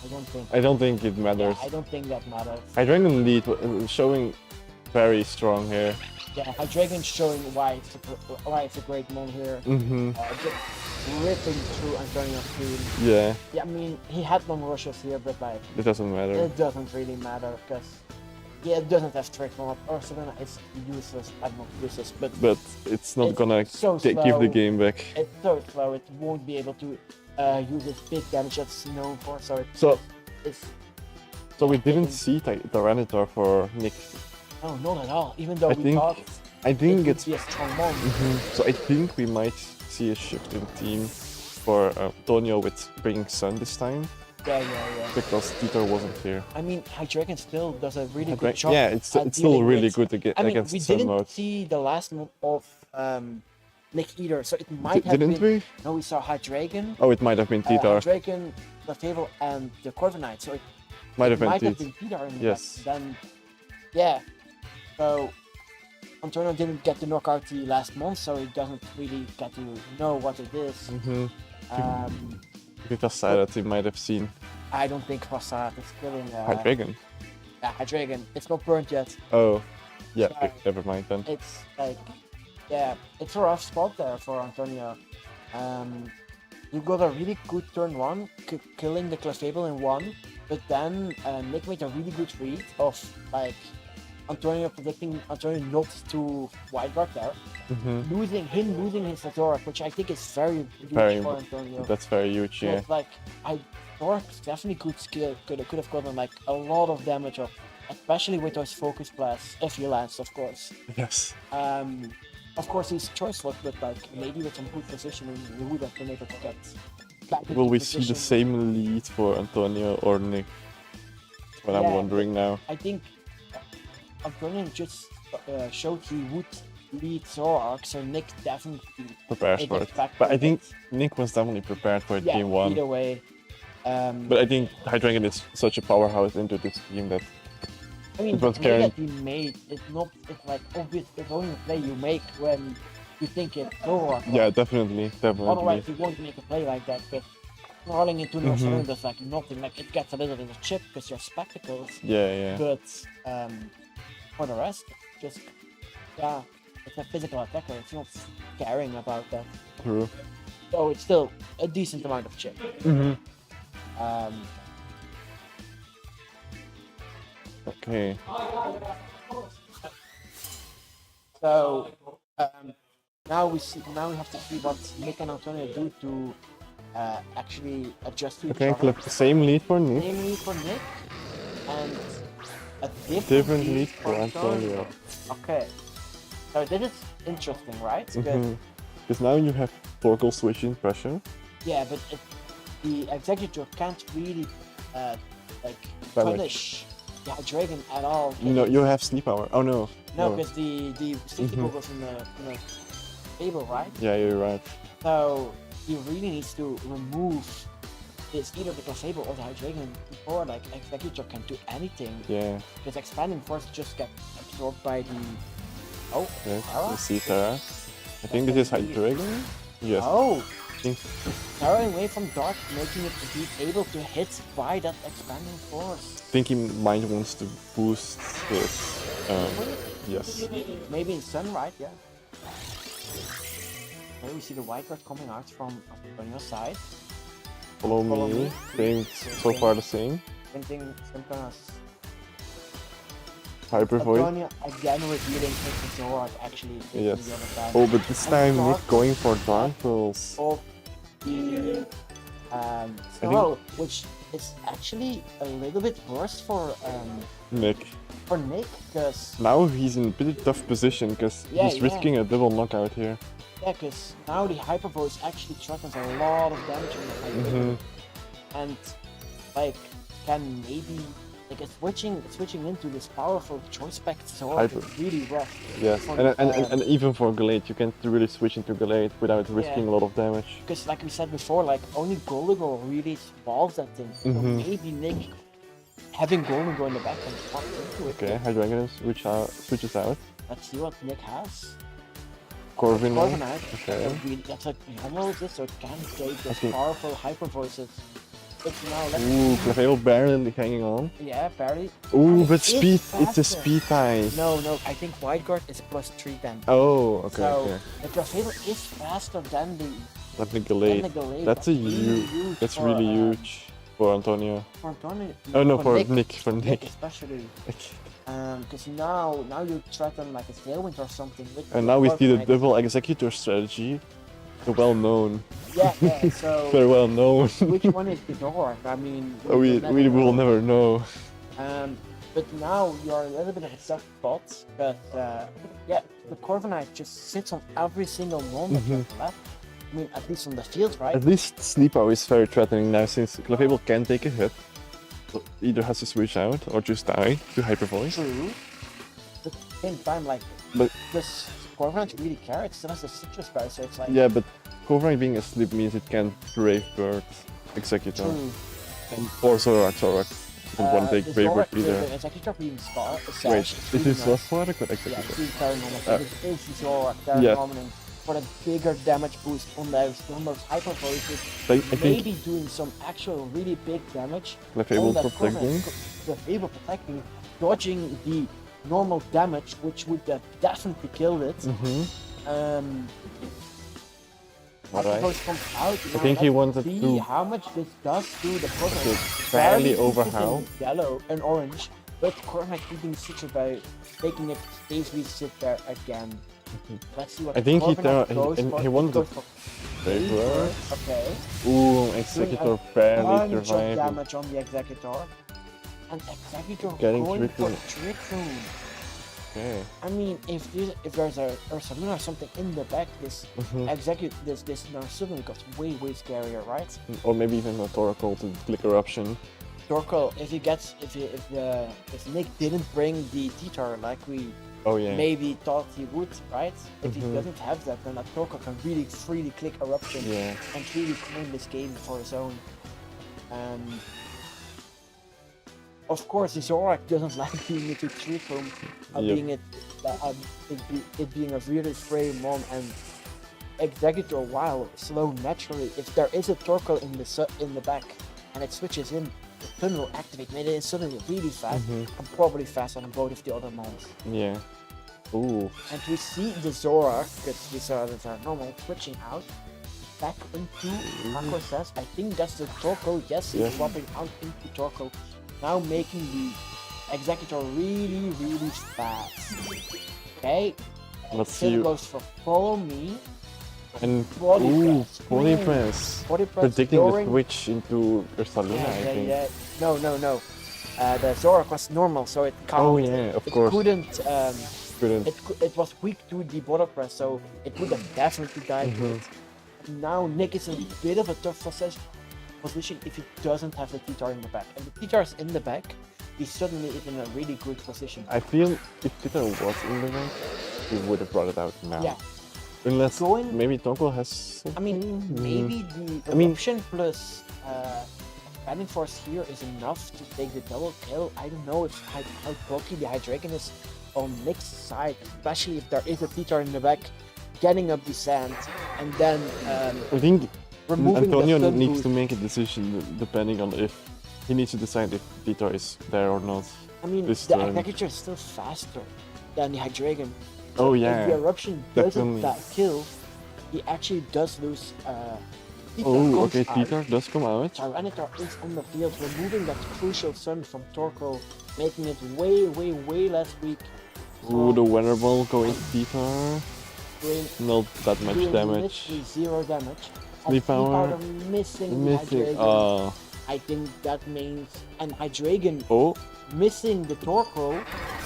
I don't think. I don't think it matters. I don't think that matters. Hydreigon lead showing very strong here. Yeah, Hydreigon showing why it's a great mon here. Just ripping through Antonio's team. Yeah, Yeah, I mean, he had long rushes here, but like, it doesn't matter. it doesn't really matter because it doesn't have strict one up. Ursula is useless. I'm not useless, but It's not it's gonna so give slow. the game back. It's so slow. It won't be able to use its big damage that's known for. So it's So we didn't see Tyranitar for Nick. no, not at all. Even though I we think thought I it think would it's be a strong mon. so I think we might see a shift in team for Antonio with bringing Sun this time Yeah. because Titor wasn't here. I mean, Hydreigon still does a really good job. Yeah, it's at still dealing really with- good I mean, against we Sun didn't mode. see the last one of Nick either, so it might have Didn't been. we? No, we saw Hydreigon, Oh, it might have been Titor. Hydreigon, Lefebvre, and the Corviknight. So it Might have been might have Titor. been Titor. Yes. Then, yeah. So Antonio didn't get to knock out the last month, so he doesn't really get to know what it is. If it was sad, he might have seen I don't think Fassad is killing Hydreigon. Hydreigon. It's not burnt yet. Oh, yeah. Sorry. Okay, never mind then. It's like, yeah, it's a rough spot there for Antonio. You got a really good turn one, killing the Clefable in one, but then Nick made a really good read of like Antonio predicting Antonio not to wide guard there, losing his Adorak, which I think is very huge for Antonio. That's very huge, yeah. But, like, Adorak's definitely good skill. Could have gotten like a lot of damage off, especially with those focus blasts if he lands, of course. Yes. Of course, he's choice slot, but like maybe with some good positioning, he would have been able to get back into Will we see the position. same lead for Antonio or Nick? That's what I'm Yeah. wondering now. I think Antonio just showed he would lead Zoroark, so Nick definitely Prepares made for it. expect But I it. think Nick was definitely prepared for it Yeah, game one. either way. But I think Hydreigon is such a powerhouse into this team that I mean, it the was play Karen. that he made, it's like obvious, it's only a play you make when you think it's Zoroark. yeah, definitely. Otherwise, you won't make a play like that, but rolling into no Mhm. does like nothing, like it gets a little bit of chip because your spectacles, Yeah. but for the rest, just, yeah, it's a physical attacker, it's not caring about that. True. So it's still a decent amount of chip. Okay. So now we have to see what Nick and Antonio do to actually adjust to each Okay, other. flip the same lead for Nick. Same lead for Nick and a Different lead for Antonio. Okay. So this is interesting, right? Because Because now you have Torkoal switching pressure. yeah, but the executor can't really like Damage. punish the Hydreigon at all. No, you have sleep hour. Oh no. No, because the safety ball goes in the table, right? Yeah, you're right. So he really needs to remove this either the Clefable or the Hydreigon before like Executor can do anything. Yeah. Because expanding force just get absorbed by the Yes. Tara? You see Tara. I think this is Hydreigon. Yes. Oh, I think Tara away from Dark, making it to be able to hit by that expanding force. he might wants to boost his. Yes. Maybe in Sun, right? Yeah. Here we see the white card coming out from Antonio's side. Follow Follow me. me. Same. So far the same. Printing Synchronous. Hyper Void. Antonio again revealing his Zoroark actually taking Yes. the other side. Oh, but this And time Dark Nick going for Dark Pulse. of the Skull, which is actually a little bit worse for Nick. Nick, because Now he's in a pretty tough position because Yeah, he's yeah. risking a double knockout here. now the Hyper Voice actually threatens a lot of damage on the Hydreigon, and like can maybe like switching into this powerful choice packed sword Hyper. is really rough. Yes, For and, the- and even for Glade, you can't really switch into Glade without risking a lot of damage. Because like we said before, like only Golden really solves that thing. So maybe Nick having Golden in the back and swap into it. Okay, Hydreigon switches out. Let's see what Nick has. Corviknight. Corviknight. Okay. That's like normal resist, so it can take those think- powerful hyper voices. It's now let's Ooh, see. Clefable barely hanging on. Yeah, barely. Ooh, And but it is speed, it's faster. a speed tie. No, I think Wide Guard is +3 then. Oh, okay, So okay. the Clefable is faster than the Let me Glade. Gallade. That's a really huge, that's for, really huge for Antonio. For Tony. Oh no, for Nick. Nick, for Nick. Especially. Because now you threaten like a Tailwind or something. With And the now we see the Corviknight. double executor strategy. The well known. Yeah, so Very well known. which one is the door? I mean, we will never know. But now you're a little bit of a tough spot. But yeah, the Corviknight just sits on every single moment that's left. I mean, at least on the field, right? At least Sleepow is very threatening now since Clefable can take a hit. So either has to switch out or just die to Hyper Voice. True. But at the same time, like, But this Corviknight really carries. It still has a citrus bar, so it's like. yeah, but Corviknight being asleep means it can Brave Bird Executor. True. Or Zorak. You don't want to take the Brave Bird Zorak- either. the Executor being star. Wait, Sash, this really is nice. what for the Yeah, Executor? it's really Terranormal. Uh, This is Zorak, yeah. Terranormal, for a bigger damage boost on those hyper voices. I think Maybe doing some actual really big damage. Clefable on that protecting. Clefable protecting, dodging the normal damage, which would have definitely killed it. Alright. Hyper Voice comes out. I think he wanted see to how much this does to the Corviknight. Okay, barely over sitting how. Yellow and orange, but Corviknight keeping Citrus by making it basically sit there again. Let's see what I think Corviknight he goes and for. he wanted goes to for Brave Bird. Okay. Ooh, Executor barely Bunch of surviving. damage on the Executor. And Executor Getting going Trick for Room. Trick Room. Okay. I mean, if there's a Ursaluna or something in the back, this this now suddenly got way scarier, right? Or maybe even a Torkoal to click Eruption. Torkoal, if Nick didn't bring the T-Tar like we Oh yeah. maybe thought he would, right? If he doesn't have that, then that Torkoal can really freely click Eruption Yeah. and really claim this game for his own. Of course, the Zorak doesn't like being into Trick Room, Yep. it being a really frame one and Executor, while slow naturally, if there is a Torkoal in the back and it switches in, the pin will activate, and it is suddenly really fast and probably faster than both of the other mons. Yeah. Ooh. And we see the Zorak, because we saw that are normal, switching out back into Marco says, I think that's the Torkoal. Yes, he's Yeah. swapping out into Torkoal, now making the Executor really fast. Okay, Let's still see. goes for follow me. And Body ooh, press. body Ooh. press. Body press Predicting the during- switch into Ursaluna, I think. No. The Zorak was normal, so it can't. Oh yeah, of it course. couldn't. Couldn't. It was weak to the body press, so it would have definitely died to it. Now Nick is in a bit of a tough position if he doesn't have the T-Tar in the back. And the T-Tar is in the back, he's suddenly in a really good position. I feel if Peter was in the rank, he would have brought it out now. Yeah. Unless Going- maybe Tonko has. I mean, maybe the I mean- eruption plus Expanding Force here is enough to take the double kill. I don't know how bulky the Hydreigon is on Nick's side, especially if there is a T-Tar in the back, getting up the sand, and then I think removing Antonio the stun needs boost. to make a decision depending on if he needs to decide if Peter is there or not. I mean, this the turn. Executor is still faster than the Hydreigon. Oh If the yeah. eruption doesn't definitely. that kill, he actually does lose. T-Tar Oh, comes okay. out. Peter does come out. Tyranitar is on the field, removing that crucial sun from Torkoal, making it way less weak. Ooh, the Weather Ball going Peter. doing, Not that much doing damage. literally 0 damage. And Sleep Power. missing the Missing. Hydreigon. I think that means and Hydreigon Oh. missing the Torkoal.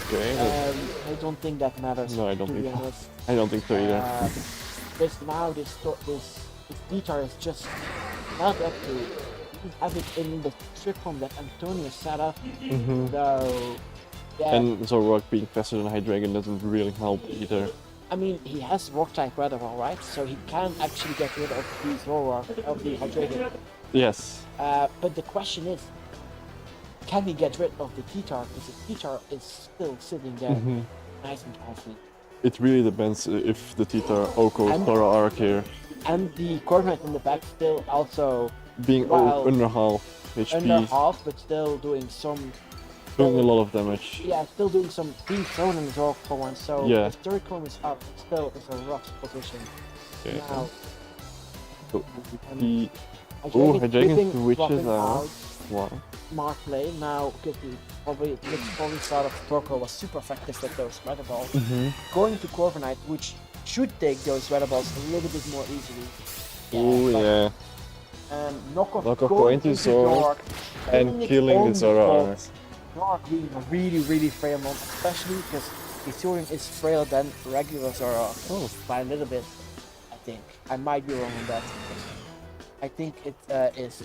Okay. I don't think that matters. No, I don't to be think so. honest. I don't think so either. This T-Tar is just not up to doesn't have it in the trick form that Antonio set up. Mm-hmm. So, yeah. And Zoroark being faster than Hydreigon doesn't really help either. I mean, he has Rock type Weather Ball, right? So he can actually get rid of the Zoroark, of the Hydreigon. Yes. But the question is, can he get rid of the T-Tar? Because the T-Tar is still sitting there, nice and healthy. It really depends if the Tita, Oko, And- Zoroark here. And the Corviknight in the back still also Being Well, under half HP, under half, but still doing some. doing a lot of damage. Yeah, still doing some being thrown in the draw for once. So Yeah. if third form is up, still is a rough position. Okay. Now, So, um, the Hydreigon Hydreigon flipping, switches dropping out. out. Wow. Smart play. Now, because the probably start of Torkoal was super effective with those weather balls. Going to Corviknight, which should take those weather balls a little bit more easily. Oh but, yeah. Knockoff Knockoff going going to into Zoroark and killing the Zoroark. Zoroark being a really frail mon, especially because Hisuian is frailer than regular Zoroark. Oh. By a little bit, I think. I might be wrong on that. I think it is.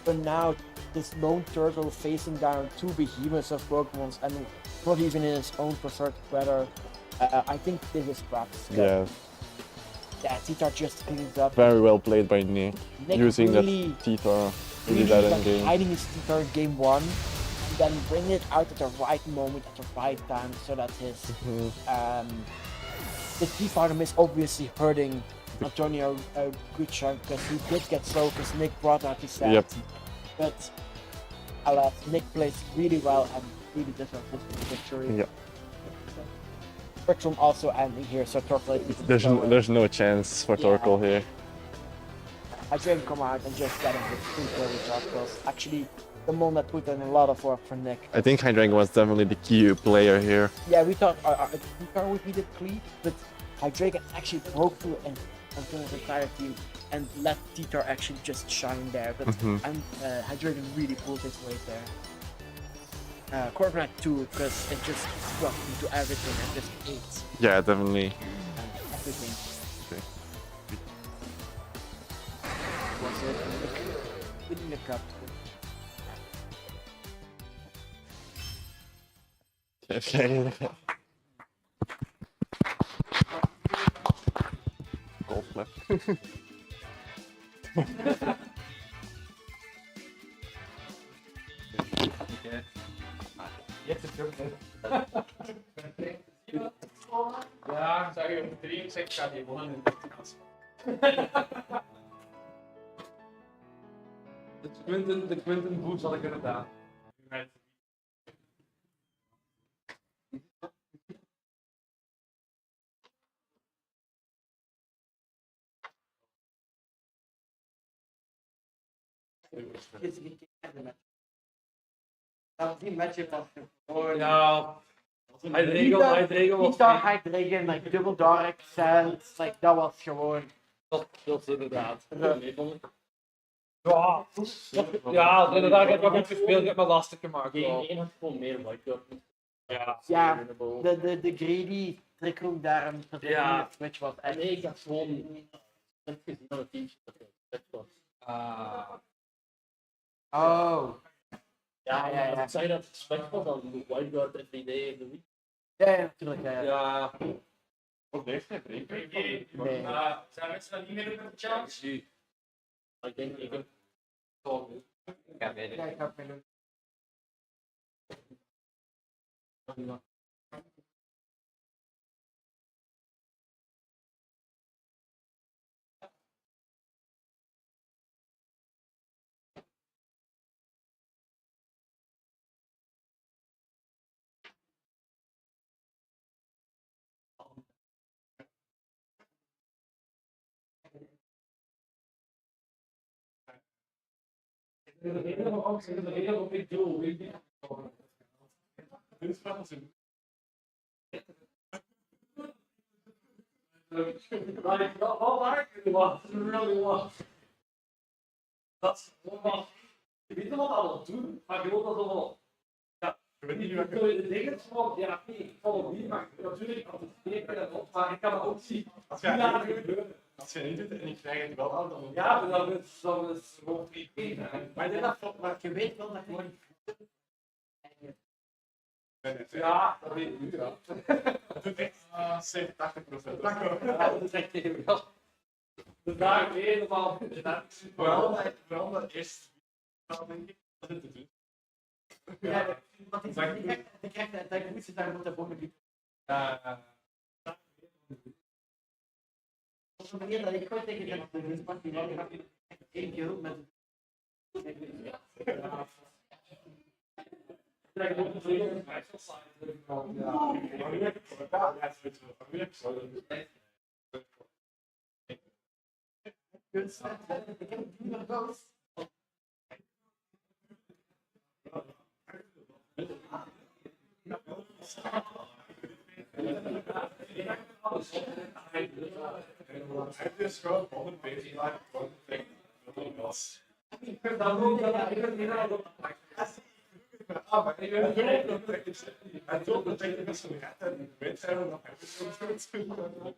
But now this lone turtle facing down two behemoths of Pokemons and not even in his own preferred weather. I think this is perhaps. Yeah. Yeah, Tita just cleans up. Very well played by Nick. Nick Using really, that Tita. Really really that like end game. hiding his Tita in game one, and then bring it out at the right moment, at the right time, so that his the T-Farm is obviously hurting Antonio a good chunk because he did get slow because Nick brought out his set. Yep. But alas, Nick plays really well and really deserves this victory. Yep. Spectrum also ending here, so Torkoal is even There's slower. there's no chance for Yeah. Torkoal here. I didn't come out and just get him with two early Torkoals. Actually, the one that put in a lot of work for Nick. I think Hydreigon was definitely the key player here. Yeah, we thought T-Tar would be the cleat, but Hydreigon actually broke through and Antonio's entire team and let T-Tar actually just shine there. But Hydreigon really pulled his weight there. Corviknight too, because it just struck into everything and just ate Yeah, definitely. everything. Okay. Was it winning the cup? Okay. Golf clap. Ja, ik zag je op 63 gaat hij gewoon in de kast. De Quinten boost had ik er gedaan. Dat die matchup was gewoon. Ja, hij regel was T-Tar, Hydreigon, like dubbel dark, sand, like dat was gewoon. dat is inderdaad. Ja, Ja, inderdaad, ik heb ook gespeeld, ik heb mijn lastig gemaakt. Game 1 had gewoon meer like Ja. Ja, de greedy trickroom daar een Ja. switch was En echt. nee, ik had gewoon net gezien dat het teamje dat was. Oh. Ja, Ja. als ik zei dat het slecht was, dan de Whiteguard every day of the week. Ja, natuurlijk. Ja. Ja. Ook deze geen break. Nee. Zijn mensen dan niet meer in de challenge? Ik denk, ik heb Ja, ik ga het mee doen. De reden waarom ik doe, weet je. Dit is wel zo. How hard it was, it really was. Dat is gewoon. Je weet wat dat wil doen, maar gewoon dat wel. Ja, ik weet niet hoe je de dingen van. Ja, nee, ik val het niet, maar natuurlijk anticipeer ik dat op, maar ik kan het ook zien. Als je gaat gebeuren. Als je niet doet en ik krijg het wel aan, dan... Ja, maar dan is het gewoon 3-1. Maar je weet wel dat je gewoon... Ja, dat weet ik nu, ja. Dat doet echt 87%. Ja, dat is echt even wel. Dus daar helemaal... Vooral dat eerst... Dan denk ik dat het te doen. Ja, want ik krijg dat moet je daar moeten voor doen. Op een manier dat ik ooit tegen de rustbank die had één keer ook met Het is gewoon 100 bezig, maar ik was. Ik ben dan ook dat ik ben hier al maar ik ben heel en toen dat ik met zo'n gat en ik weet zijn dat ik zo goed doen.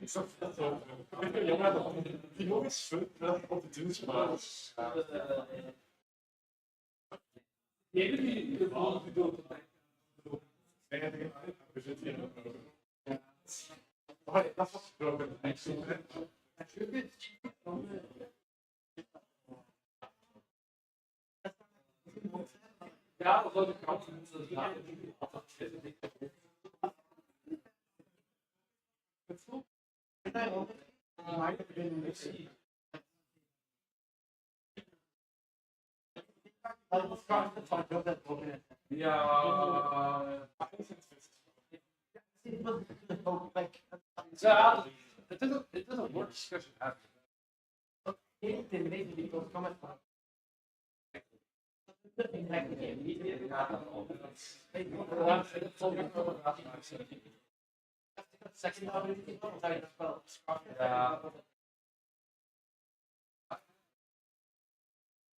Ik zag dat zo. Ik ben jammer dat die jongens fun dat op de doen maar. Die bedoelt we zitten hier nog over. Dat was gesproken. Ja, dat zou de kant moeten Ja, het is een more discussion after. Geen intimidation die will come at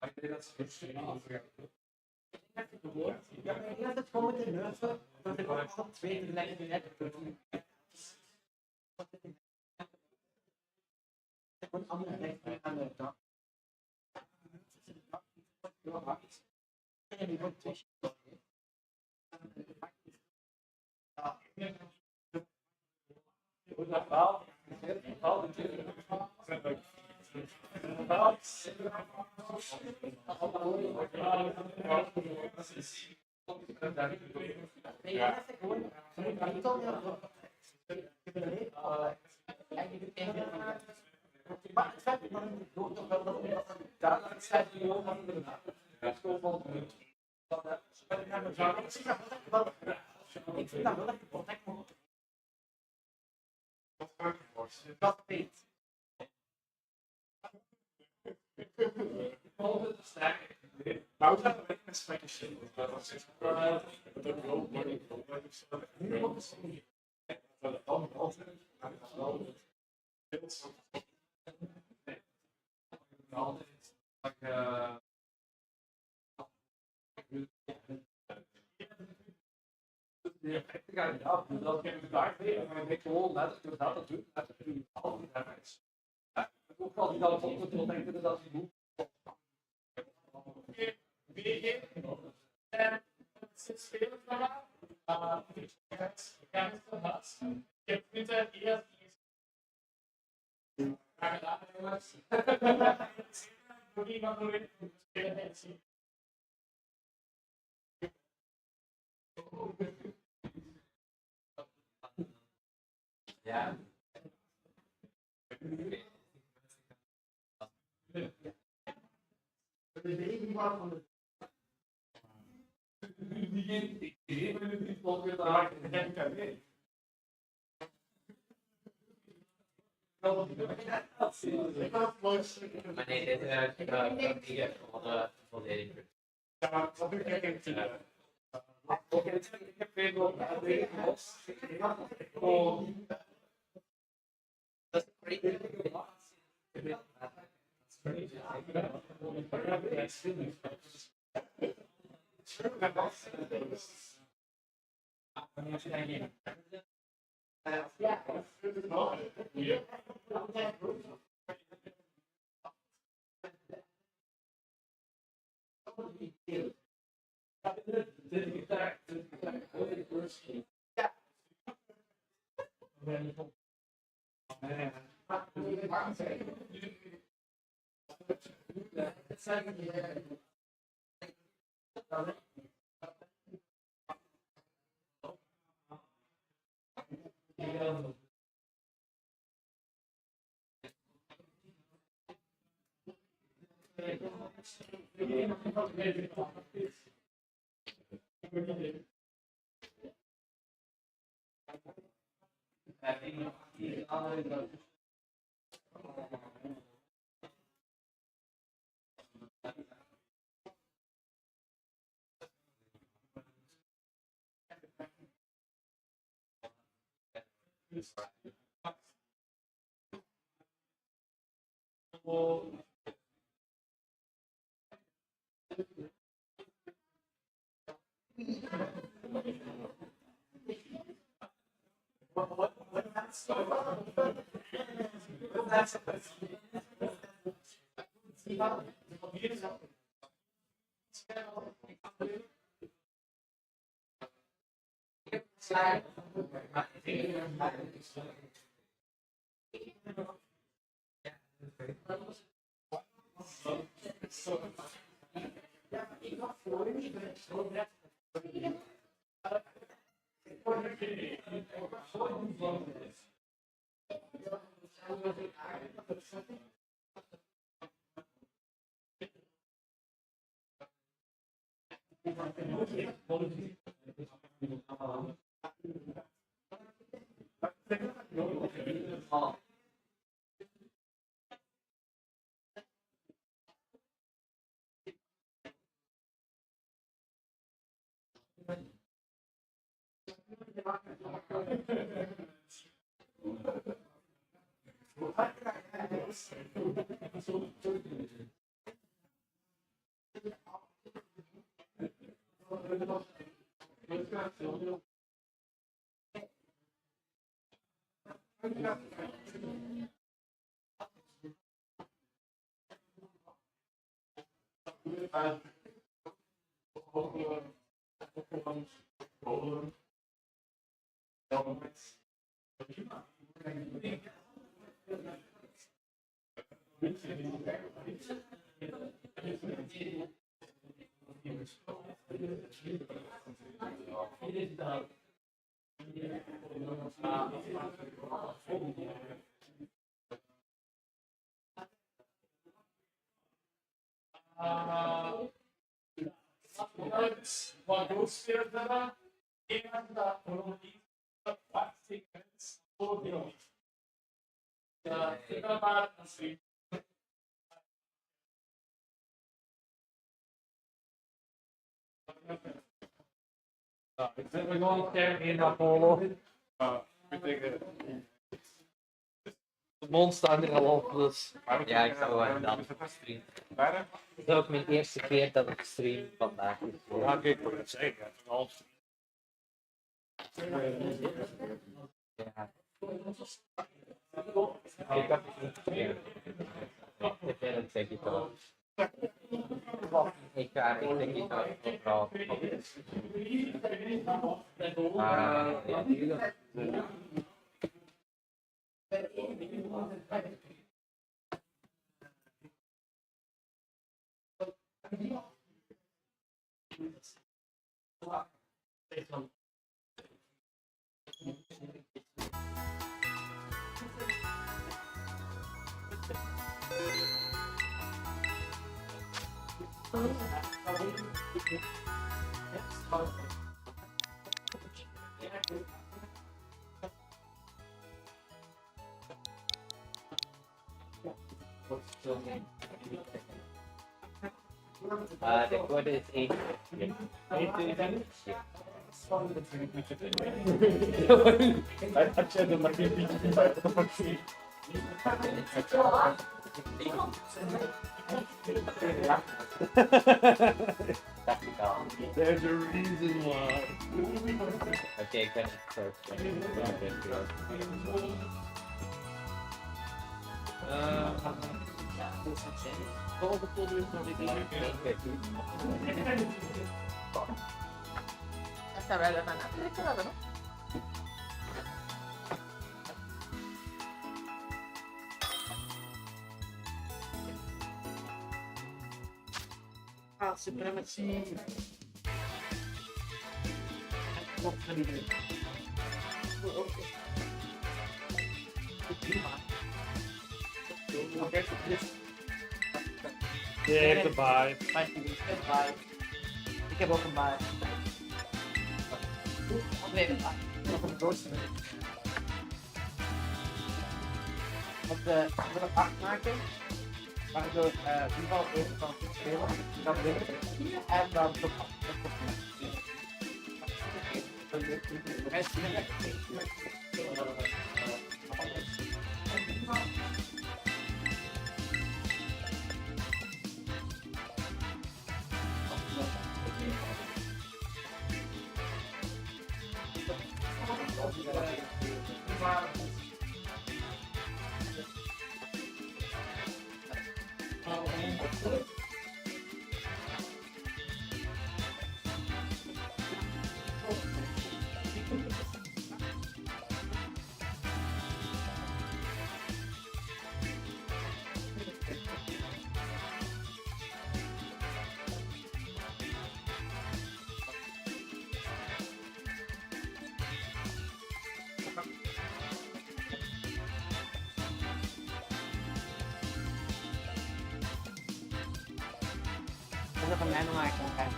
ik denk dat ze het ja, maar ik denk dat het gewoon met de nerven, dat ik ook al twee tegelijkertijd heb. Gewoon andere rechten aan de dag. En die wordt twee. Maar het feit dat ik toch wel dat daar staat die jongen van de ik vind dat wel echt protect moet. Dat weet. Nou, dat ben ik met spijkershit. Dat was echt dat ook wel moeilijk. Nu moet het niet. Dat het dan altijd heel soort. Altijd. De effecten gaan niet af. Dus dat geeft daar mee. En dan denk ik gewoon letterlijk dat doen. Dat doe altijd damage. Ook als ik dat op moet denken dat je moet. VG. En het is veel vandaag. Ik heb niet eerst. Graag gedaan, jongens. Voor iemand nog even. Ja. De beweging van de. Die gegeven niet volgens de HKD. Maar nee, dit is volledig. Ja, maar wat doe ik eigenlijk? Oké, ik heb weer nog dat is Ik zet me gewoon een keer in Apollo. De mond staat er al op, dus. Ja, ik zou dan streamen. Het is ook mijn eerste keer dat ik stream vandaag. Ja, kijk, ik wil het zeggen. Het is een half. Ja. Ik heb het niet gekeerd. Ik ben een executor. Ik ga executor overal. Ja. De code is 1. Had jij er maar geen beetje bij? There's a reason why. Okay, can Essa velha vai na nada, não? Ah, supremacy. Yeah, goodbye. Vai. Fica bom com vai. Vamos ver, vai. Op de wil 8 maken. Waardoor Vival even kan spelen. Dan winnen. En dan top 8. Vou comer no ar, cara.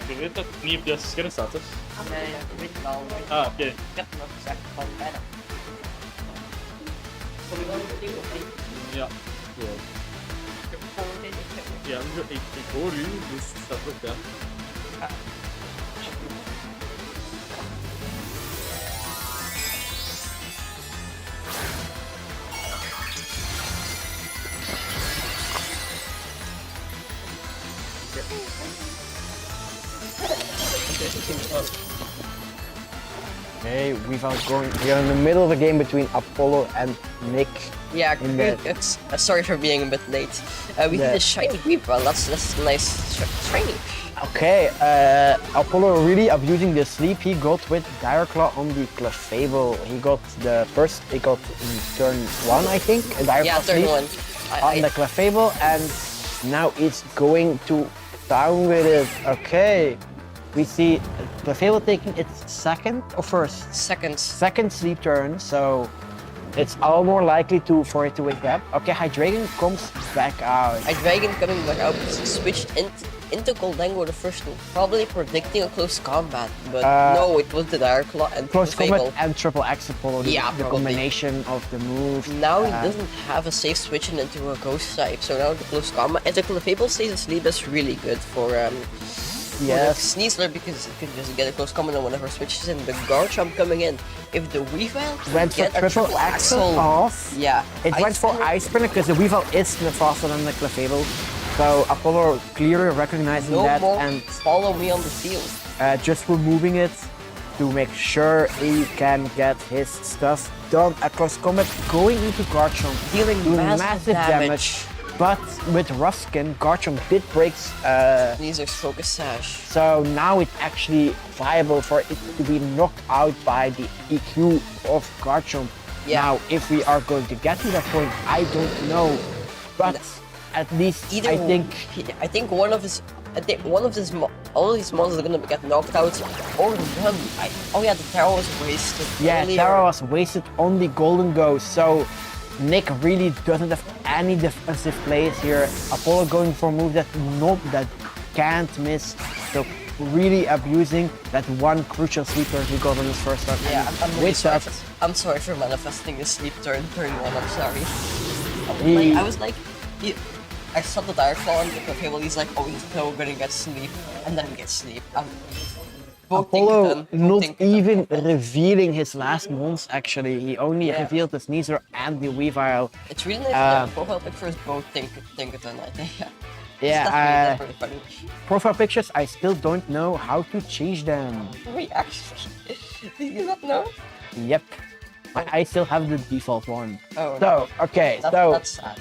Je weet dat het niet op juiste scherm staat, hè? Nee, ik weet het wel. Ah, oké. Ik heb het nog gezegd van bijna. Kom je wel op het ding of niet? Ja. Ik heb het gewoon meteen niet gezegd. Ja, ik hoor u, dus het staat ook, ja. Okay, we are in the middle of a game between Apollo and Nick. Yeah, In the- it's sorry for being a bit late. We Yeah. need a shiny Weaver. That's nice shiny. Okay, Apollo really abusing the sleep he got with Dire Claw on the Clefable. He got in turn 1, I think, a Dire Yeah, Claw turn sleep one. on the Clefable, and now it's going to town with it. Okay, we see Clefable taking its second or first? Seconds. Second sleep turn, so it's all more likely for it to wake up. Okay, Hydreigon comes back out. A dragon coming back out, switched into Goldango the first move, probably predicting a close combat, but no, it was the Dire Claw and Close combat Clefable. and triple X Apollo, the Probably. combination of the moves. Now he doesn't have a safe switching into a Ghost type, so now the close combat. And the Clefable stays asleep, that's really good for Yes. Sneasler because it can just get a close combat and whenever switches in. The Garchomp coming in. If the Weavile Went for get a triple axle off. yeah. It went for Ice Spinner because the Weavile is faster than the Clefable. So Apollo clearly recognizing No that more and follow me on the field. just removing it to make sure he can get his stuff done across combat, going into Garchomp, Dealing doing massive damage. But with Ruskin, Garchomp did break, Sneasler's Focus Sash. so now it's actually viable for it to be knocked out by the EQ of Garchomp. Yeah. Now, if we are going to get to that point, I don't know, but at least Either I think one of his all of these monsters are gonna get knocked out or run. Oh yeah, the Terra was wasted. yeah, earlier. Terra was wasted on the Golden Ghost, so Nick really doesn't have any defensive plays here. Apollo going for a move that can't miss, so really abusing that one crucial sleeper he got on his first turn. Yeah, I'm really Which sorry. sucks. I'm sorry for manifesting a sleep turn 1. I'm sorry. He- I was like, I saw the Dire Claw on the Clefable. He's like, oh, he's no gonna get sleep, and then he gets sleep. Apollo not even revealing his last mons actually. He only revealed the Sneasler and the Weavile. It's really nice. Profile pictures both Tinkerton, I think. Yeah, That's pretty funny. profile pictures, I still don't know how to change them. Wait, actually, do you not know? Yep. I still have the default one. Oh, So, okay, that's sad.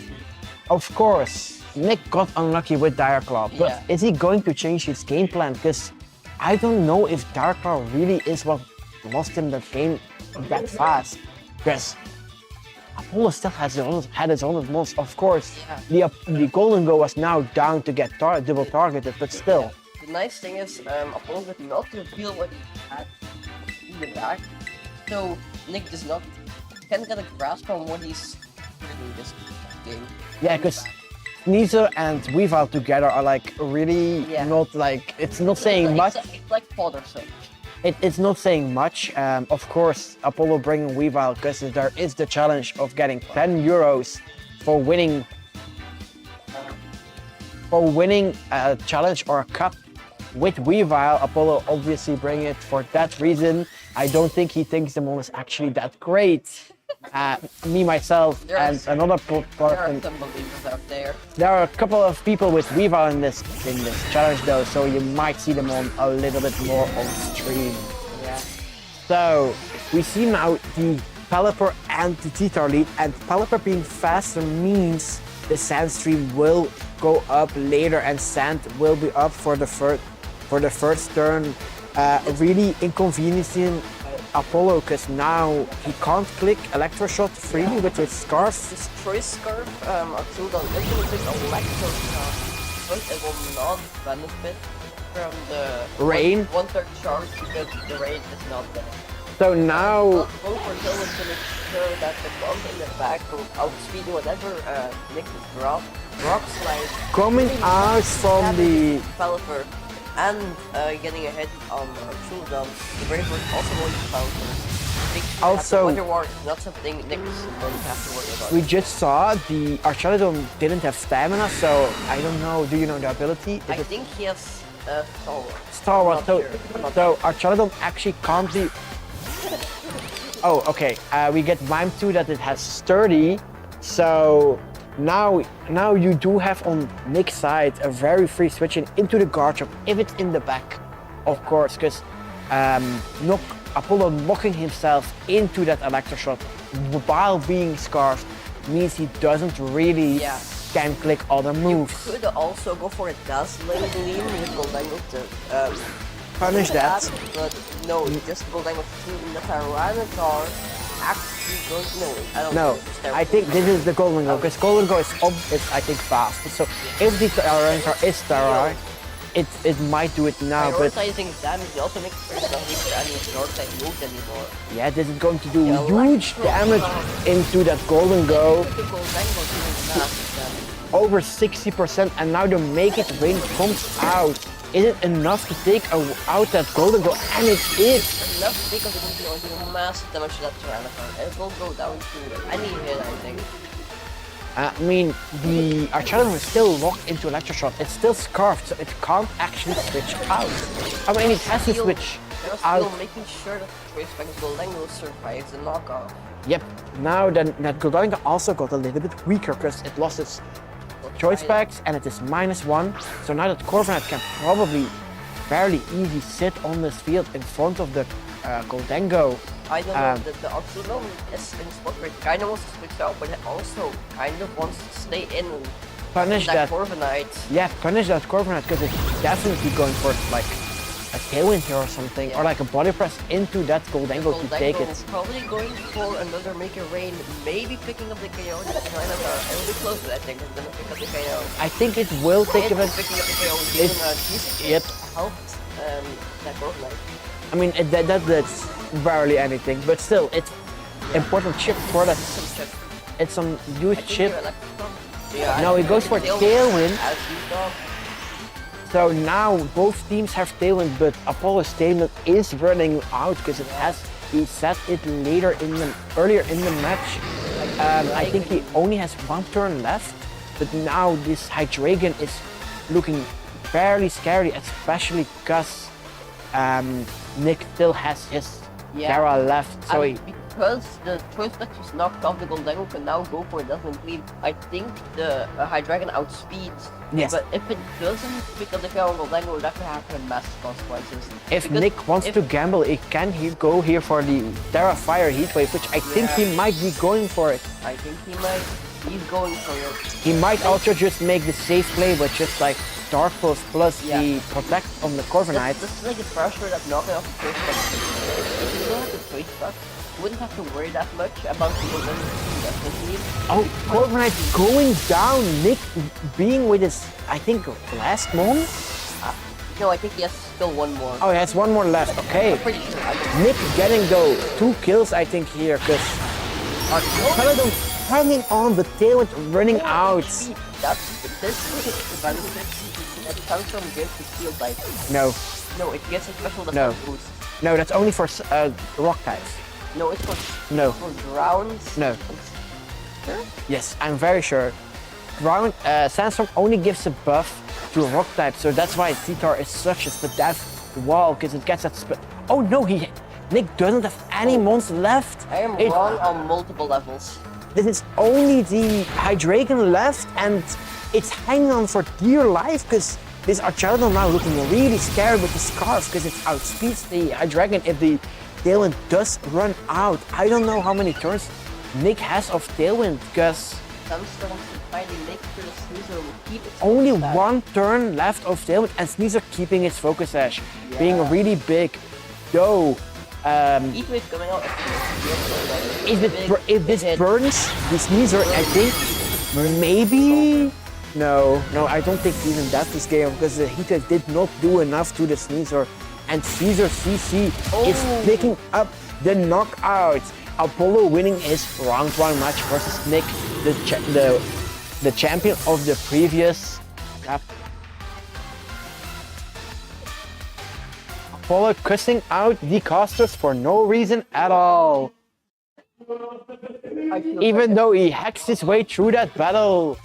of course, Nick got unlucky with Dire Claw, but Yeah. is he going to change his game plan? Because I don't know if Dire Claw really is what lost him the game that fast. Because Apollo still had his own moves. Of course, the Golden Go was now down to get double targeted, but still. The nice thing is, Apollo did not reveal what he had in the back, so Nick can't get a grasp on what he's doing this game. Yeah, because Sneasler and Weavile together are like really not like, it's not saying much. It's like father son. It's not saying much. Of course, Apollo bringing Weavile because there is the challenge of getting 10 euros for winning a challenge or a cup with Weavile. Apollo obviously bringing it for that reason. I don't think he thinks the mon is actually that great. Me, myself, and another There are person. some believers out there. There are a couple of people with Weavile in this challenge though, so you might see them on a little bit more on stream. Yeah. So we see now the Pelipper and the Titar lead, and Pelipper being faster means the Sand Stream will go up later and Sand will be up for the first turn, really inconveniencing Apollo because now he can't click Electroshock freely with his Scarf. This Choice Scarf, Artudon implemented Electro Scarf, but it will not benefit from the Rain? one-third charge because the rain is not there. So now Go for Hill is to make sure that the bomb in the back will outspeed whatever Nick drop. Rock Slide coming out from the Pelipper and getting a hit on Artudon, the Brave was also going to counter. Also- Wonder War is not something Nick don't have to worry about. we just saw the Archelodon didn't have stamina, so I don't know. Do you know the ability? Is I it think he has Star Wars. Star Wars? Not So, sure. so Archelodon actually can't be. Oh, okay. We get Mime 2 that it has sturdy. So now you do have on Nick's side a very free switching into the Garchomp if it's in the back, of course, because Apollo knocking himself into that Electroshock while being scarfed means he doesn't really can click other moves. Could also go for a Dazzling Gleam with Goldango to Punish that. but no, just Goldango to the Tyranitar actually don't know. I don't No, know. It's terrible. I think this is the Golden Go, because Golden Go is I think fast. So if the Tyranitar is Terra, it might do it now, but Prioritizing damage also makes sure it doesn't make any dark type moves anymore. yeah, this is going to do Yeah, huge damage into that golden go. The Goldengo doing massive damage. Over 60%, and now the Make It Rain comes out. Is it enough to take out that golden go? And it is. Enough because it's going to do massive damage to that Tyrannosaur. It will go down to any hit, I think. I mean, the Archelander is still locked into Electroshock. It's still scarfed, so it can't actually switch out. I mean, it has to switch They're out. still making sure that Choice-Spec's Goldengo survives the knockoff. Yep. Now then, that Goldengo also got a little bit weaker because it lost its choice packs and it is -1. So now that Corviknight can probably fairly easy sit on this field in front of the Goldengo. I don't know that the Archelander is in spot where it kind of wants to switch out, but it also kind of wants to stay in Punish that that. Corviknight. Yeah, punish that Corviknight because it's definitely going for like a tailwind here or something, or like a body press into that Goldengo to take it. Probably going for another Make It Rain, maybe picking up the KO. The Tyrannosaur, it'll be close, I think. It's gonna pick up the KO. I think it will take It's it. picking up the KO. It's- Even TCG yep. helped that Corviknight. I mean, that's barely anything, but still, it's important chip for that. Some chip. It's some I huge think chip. you're Electrum. Yeah, No, he goes for Tailwind. As you saw. So now both teams have Tailwind, but Apollo's Tailwind is running out because it has. He set it earlier in the match. I think he only has 1 turn left, but now this Hydreigon is looking fairly scary, especially because Nick still has his Terra left. So And because the choice that just knocked off the Goldengo can now go for Desmond Clean, I think the Hydreigon outspeeds. Yes. But if it doesn't pick up the KO on Goldengo, that could have massive consequences. if Because Nick wants if- to gamble, he can go here for the Terra Fire Heatwave, which I think he might be going for it. I think he's going for it. He might also just make the safe play with just like Dark Pulse plus the Protect on the Corviknight. This is like the pressure that knocking off the choice back. If you don't have the choice back, you wouldn't have to worry that much about the Goldengo definitely. Oh, Corviknight going down. Nick being with his, I think, last moment? No, I think he has still one more. Oh, he has 1 more left. Okay. Pretty sure. I don't Nick getting though 2 kills, I think, here, because Paladin hanging on, but Tailwind running out. That's this advantage that comes from against the steel type. No, No, it gets a special No. defense boost. no, that's only for rock types. No, it's for No, drowns. no. Sure? Yes, I'm very sure. Ground Sandstorm only gives a buff to rock type, so that's why Titar is such a death wall, because it gets that Oh no, Nick doesn't have any mons left. I am It- wrong on multiple levels. This is only the Hydreigon left, and it's hanging on for dear life, because this Archelander now looking really scary with the Scarf, because it outspeeds the Hydreigon if the Tailwind does run out. I don't know how many turns Nick has of Tailwind, because Sandstorm to finally make sure the Sneasel will keep its only focus back. 1 turn left of Tailwind, and Sneasel keeping its focus edge, being really big. Though, Heat wave coming out. if this burns the Sneasel, I think maybe. No, I don't think even that's this game, because the Heat Wave did not do enough to the Sneasel, and Caesar CC is picking up the knockout. Apollo winning his round 1 match versus Nick, the champion of the previous cup. Apollo cussing out the casters for no reason at all. Even though he hacks his way through that battle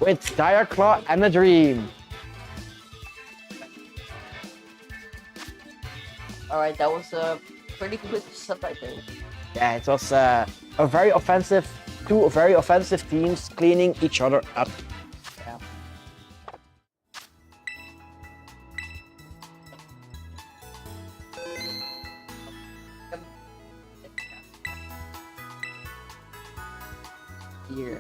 with Dire Claw and a Dream. Alright, that was a pretty quick set, I think. Yeah, it was a very offensive, 2 very offensive teams cleaning each other up. Yeah. Here.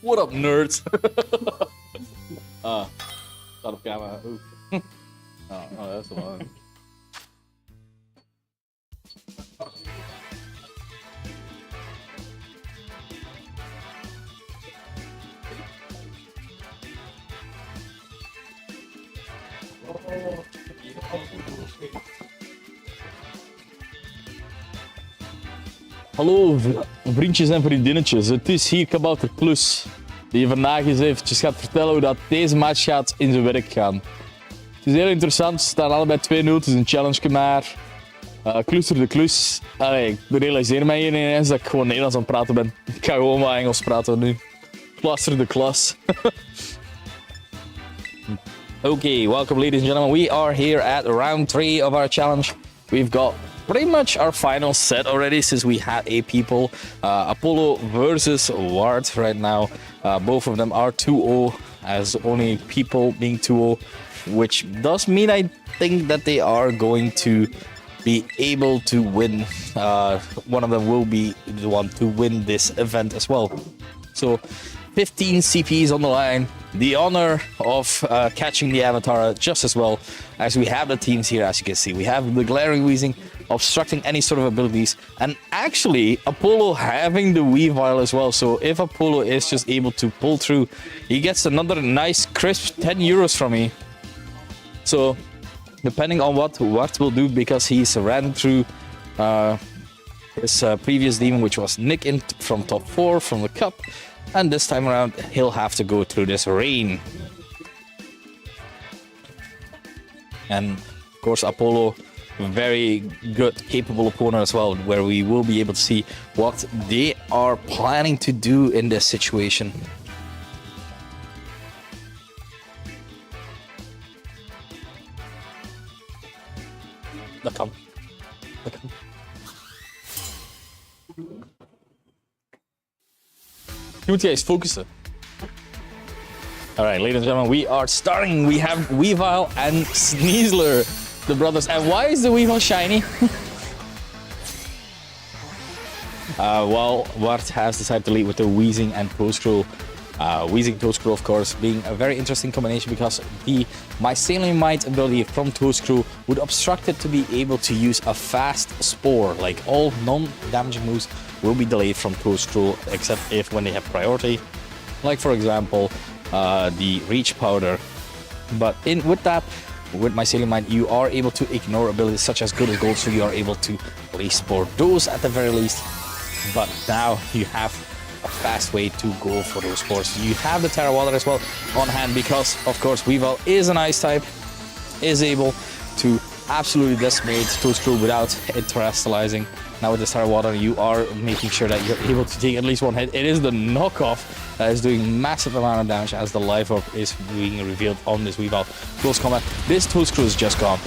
What up, nerds? Out of camera. Ooh. Oh, that's the one. Hallo vriendjes en vriendinnetjes, het is hier Kabouter Plus, die vandaag eens eventjes gaat vertellen hoe dat deze match gaat in zijn werk gaan. Het is heel interessant, ze staan allebei 2-0, het is een challenge maar. Kluster de klus. Allee, ik realiseer mij hier ineens dat ik gewoon Nederlands aan het praten ben. Ik ga gewoon wat Engels praten nu. Cluster de klas. Okay, welcome ladies and gentlemen. We are here at round 3 of our challenge. We've got pretty much our final set already since we had 8 people. Apollo versus Ward right now. Both of them are 2-0 as only people being 2-0, which does mean I think that they are going to be able to win. One of them will be the one to win this event as well. So 15 CPs on the line, the honor of catching the Avatar just as well as we have the teams here. As you can see, we have the Glaring Weezing obstructing any sort of abilities, and actually Apollo having the Weavile as well. So if Apollo is just able to pull through, he gets another nice crisp 10 euros from me. So depending on what will do, because he's ran through his previous demon, which was Nick in from top 4 from the cup, and this time around he'll have to go through this rain. And of course Apollo, very good, capable opponent as well, where we will be able to see what they are planning to do in this situation. Look on. Look on. Je moet juist focussen. Alright, ladies and gentlemen, we are starting. We have Weavile and Sneasler, the brothers. And why is the Weavile shiny? Well, Wart has decided to lead with the Weezing and Toescrow. Weezing Toescrow, of course, being a very interesting combination because the Mycelium Might ability from Toescrow would obstruct it to be able to use a fast Spore. Like all non-damaging moves will be delayed from Toescrow, except if when they have priority. Like for example, the Reach Powder. But with that, with Mycelium Might, you are able to ignore abilities such as Good as Gold, so you are able to place Spore those at the very least. But now you have a fast way to go for those spores. You have the Terra Water as well on hand because, of course, Weavile is an Ice type, is able to absolutely decimate Toescrow without it terrestrializing. Now with the Terra Water, you are making sure that you're able to take at least one hit. It is the knockoff that is doing massive amount of damage as the Life Orb is being revealed on this Weavile. Close combat. This Toescrow is just gone.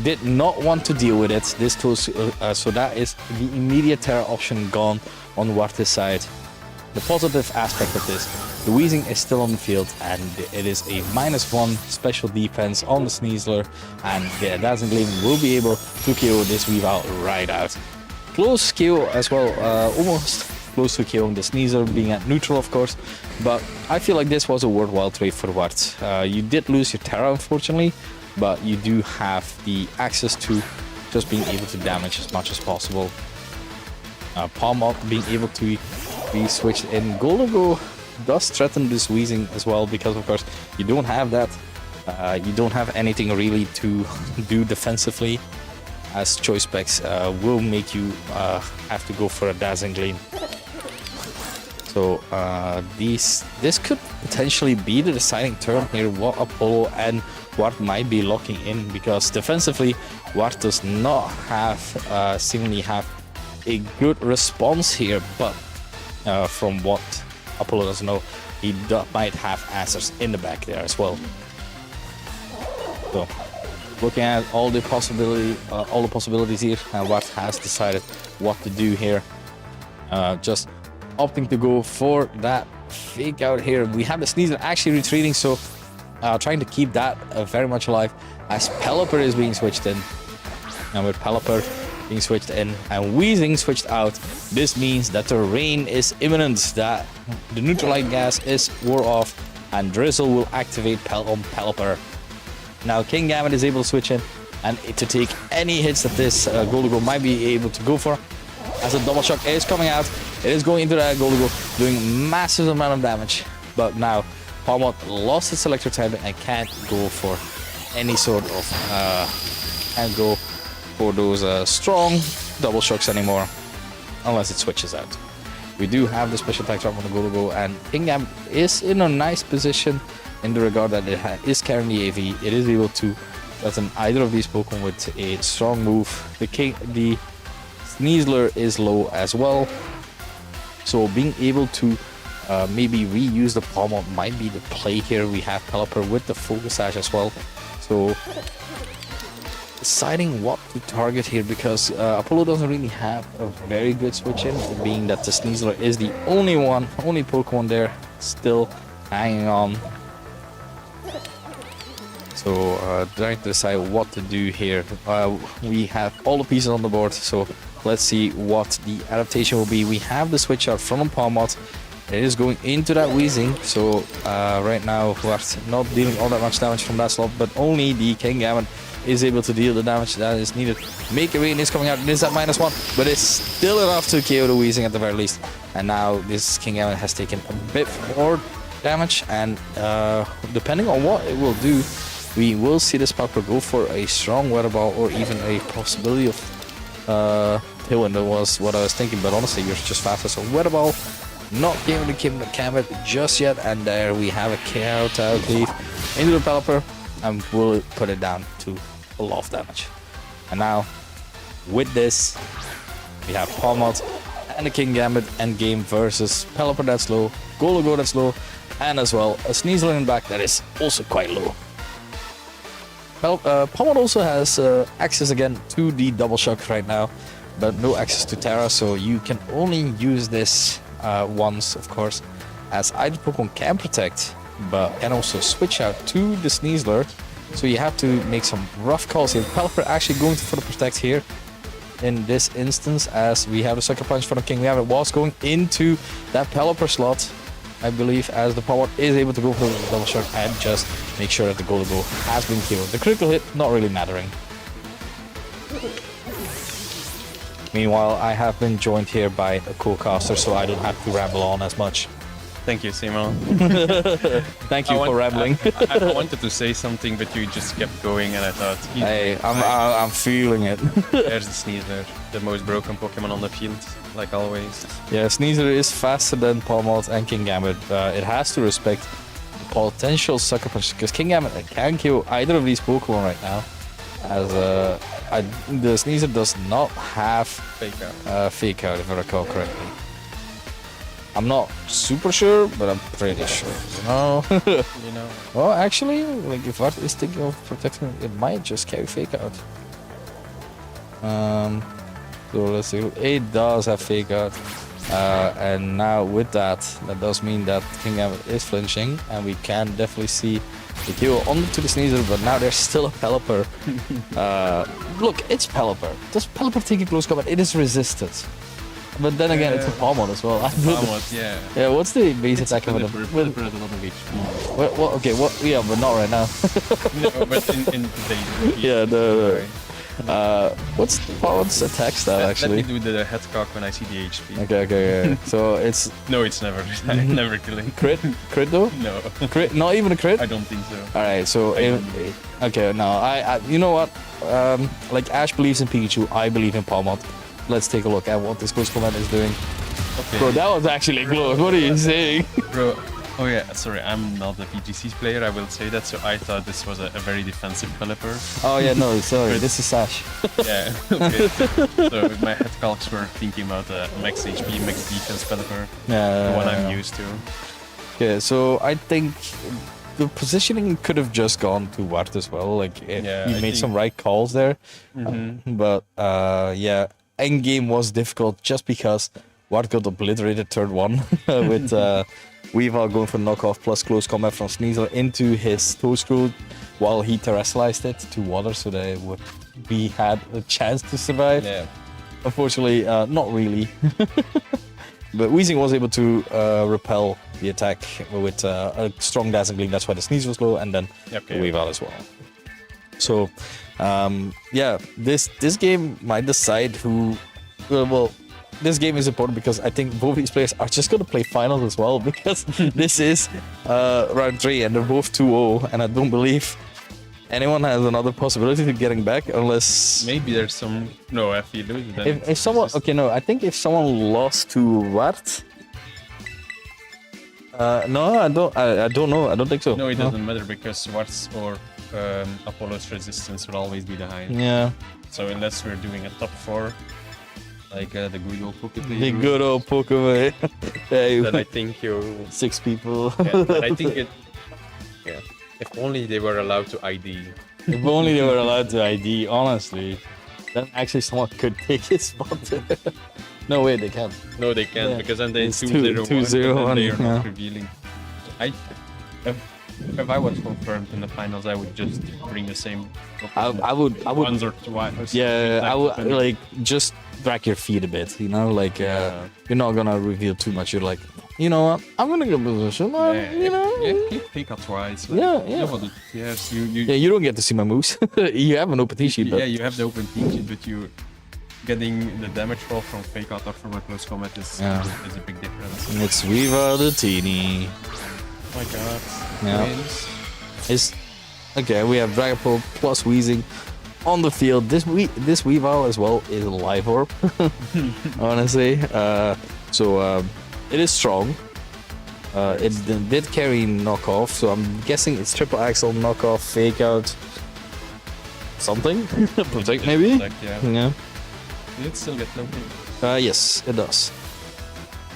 Did not want to deal with it. This so that is the immediate Terra option gone on Wart's side. The positive aspect of this, the Weezing is still on the field and it is a -1 special defense on the Sneasler, and the Dazzling Gleam will be able to KO this Weavile right out. Close KO as well, almost close to KOing the Sneasler, being at neutral of course, but I feel like this was a worthwhile trade for Wart. You did lose your Terra unfortunately, but you do have the access to just being able to damage as much as possible. Palm Up being able to be switched in. Golago does threaten this Weezing as well because of course you don't have that. You don't have anything really to do defensively, as choice specs will make you have to go for a Dazzling Gleam. So this could potentially be the deciding turn here, what Apollo and Wart might be locking in, because defensively Wart does not have seemingly have a good response here, but from what Apollo doesn't know, he might have answers in the back there as well. So, looking at all the possibilities here, and Wart has decided what to do here. Just opting to go for that fake out here. We have the Sneasler actually retreating, so trying to keep that very much alive as Pelipper is being switched in. And with Pelipper, being switched in and Wheezing switched out. This means that the rain is imminent, that the neutralite gas is wore off, and Drizzle will activate on Pelipper. Now King Gambit is able to switch in and to take any hits that this Goldugo might be able to go for. As a double shock is coming out, it is going into that Goldugo, doing massive amount of damage. But now Palmot lost its electric typing and can't go for any sort of can't go for those strong double shocks anymore, unless it switches out. We do have the special attack drop on the Goldugo, and King Gambit is in a nice position in the regard that it is carrying the AV. It is able to threaten either of these Pokemon with a strong move. The Sneasler is low as well, so being able to maybe reuse the Palmot might be the play here. We have Pelipper with the Focus Sash as well, so deciding what to target here, because Apollo doesn't really have a very good switch in, being that the Sneasler is the only Pokemon there still hanging on. So trying to decide what to do here. We have all the pieces on the board, so let's see what the adaptation will be. We have the switch out from a Palmot. It is going into that Wheezing, so right now we're not dealing all that much damage from that slot, but only the King Gambit is able to deal the damage that is needed. Make a Rain is coming out, it is at -1, but it's still enough to KO the Wheezing at the very least. And now this King Gambit has taken a bit more damage, and depending on what it will do, we will see this Pelipper go for a strong Weather Ball or even a possibility of Tailwind. That was what I was thinking, but honestly, you're just faster. So Weather Ball, not giving the King Gambit just yet, and there we have a count out lead into the Pelipper, and we'll put it down to a lot of damage. And now, with this, we have Palmot and the King Gambit endgame versus Pelipper that's low, Goldugo that's low, and as well a Sneasler in the back that is also quite low. Palmot also has access again to the double shock right now, but no access to Terra, so you can only use this once, of course, as either Pokemon can protect, but can also switch out to the Sneasler. So you have to make some rough calls here. Pelipper actually going for the protect here in this instance, as we have the Sucker Punch from the King Gambit was going into that Pelipper slot, I believe, as the Palmot is able to go for the double shot and just make sure that the Goldugo has been killed. The critical hit not really mattering. Meanwhile, I have been joined here by a co-caster, so I don't have to ramble on as much. Thank you, Simon. Thank you for rambling. I wanted to say something, but you just kept going, and I thought... Hey, I'm feeling it. There's the Sneasler, the most broken Pokemon on the field, like always. Yeah, Sneasler is faster than Palmot and King Gambit. It has to respect the potential Sucker Punch, because King Gambit can kill either of these Pokemon right now, as the Sneasler does not have Fake Out, if I recall correctly. I'm not super sure, but I'm pretty sure. You know. Well, actually, like if Art is thinking of protecting, it might just carry Fake Out. So let's see. It does have Fake Out, and now with that does mean that King Gambit is flinching, and we can definitely see the kill onto the Sneasler. But now there's still a Pelipper. Look, it's Pelipper. Does Pelipper take a close combat? It is resisted. But then again, it's a Palmot as well. Palmot, yeah. Yeah, what's the base attack of it? Pelipper has a lot of HP. Well, okay, yeah, but not right now. No, but in the yeah, what's Palmot's attack style actually? Let me do the head cock when I see the HP. Okay. So it's... No, it's never. I never killing. Crit though? No. Crit? Not even a crit? I don't think so. Alright, so... okay, no, I you know what? Like Ash believes in Pikachu, I believe in Palmot. Let's take a look at what this close combat is doing. Okay. Bro, that was actually close. What are you saying? Bro, oh yeah, sorry, I'm not a VGC player, I will say that, so I thought this was a very defensive Pelipper. Oh yeah, no, sorry, this is Sash. Yeah, okay. So my head calcs were thinking about max HP, max defense Pelipper, the one I'm used to. Yeah, so I think the positioning could have just gone to Wart as well, like he made some right calls there. But yeah, endgame was difficult just because Wart got obliterated turn 1 with Weavile going for knockoff plus close combat from Sneasel into his Toedscrew while he terrestrialized it to water so that it would be had a chance to survive. Yeah. Unfortunately, not really. But Weezing was able to repel the attack with a strong Dazzling Gleam. That's why the Sneeze was low, and then the Weavile as well. So, yeah, this game might decide who. Well, this game is important because I think both these players are just going to play finals as well because this is round 3 and they're both 2-0, and I don't believe anyone has another possibility of getting back unless maybe there's some. No, if you lose, then if someone. Okay, no, I think if someone lost to Wart. No, I don't. I don't know. I don't think so. No, it doesn't matter because Swartz or Apollo's resistance will always be the highest. Yeah. So unless we're doing a top 4, like the good old Pokemon. The good old Pokemon. Yeah, then I think you 6 people. Yeah, but I think it. Yeah. If only they were allowed to ID. If only they were allowed to ID, honestly. Then actually someone could take his spot. No, wait, they can't. No, they can't because then they It's 2-0-1. 2-0-1, They are yeah. not revealing. If I was confirmed in the finals, I would just bring the same. I would Once or twice. Yeah, I would like just drag your feet a bit, you know, like you're not gonna reveal too much. You're like, you know what, I'm gonna get position. You know, pick up twice. Yeah. Yes, Yeah, you don't get to see my moves. You have an open T sheet, but Yeah, you have the open team sheet, but you getting the damage roll from fake out or from a close combat is a big difference. it's Weavile the Teeny. Oh my god. Yeah. Wins. It's okay. We have Dragapult plus Weezing on the field. This Weavile as well is a live orb. Honestly, so it is strong. It did carry knockoff, so I'm guessing it's triple axle knockoff, fake out, something, protect maybe. Protect, yeah. Did it still get something? Yes, it does.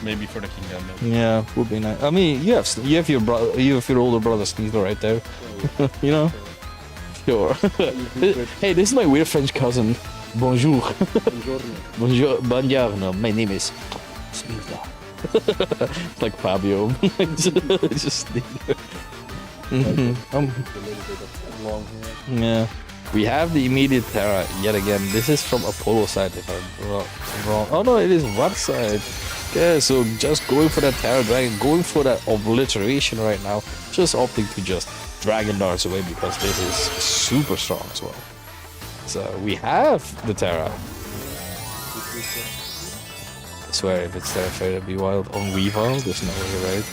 Maybe for the kingdom. Yeah, would be nice. I mean, you have your brother, you have your older brother Sneasel right there. You know. Sure. Hey, this is my weird French cousin. Bonjour. Bonjour. Buongiorno. My name is Sneasel. It's like Fabio. It's just Sneasel. Yeah. We have the immediate Terra yet again. This is from Apollo side if I'm wrong. Oh no, it is one side. Yeah, so just going for that Terra Dragon, going for that obliteration right now. Just opting to just Dragon Darts away because this is super strong as well. So we have the Terra. I swear if it's Terra Fairy it'd be wild. On Weavile, there's no way, right?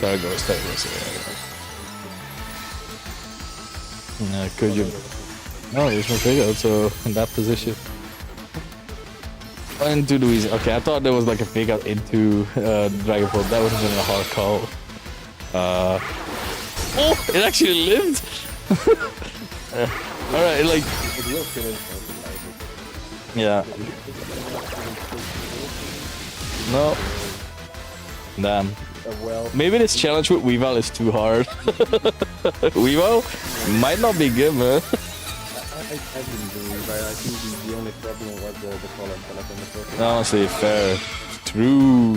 Terra goes, yeah. Could you... No, there's no figure out, so in that position. Into the Weezing. Okay, I thought there was like a fake out into Dragapult. That would have been a hard call. Oh, it actually lived! Alright, like... Yeah. No. Damn. Maybe this challenge with Weavile is too hard. Weavile might not be good, man. I didn't do it, but I think the only problem was the color palette on the first one. Honestly, fair. True.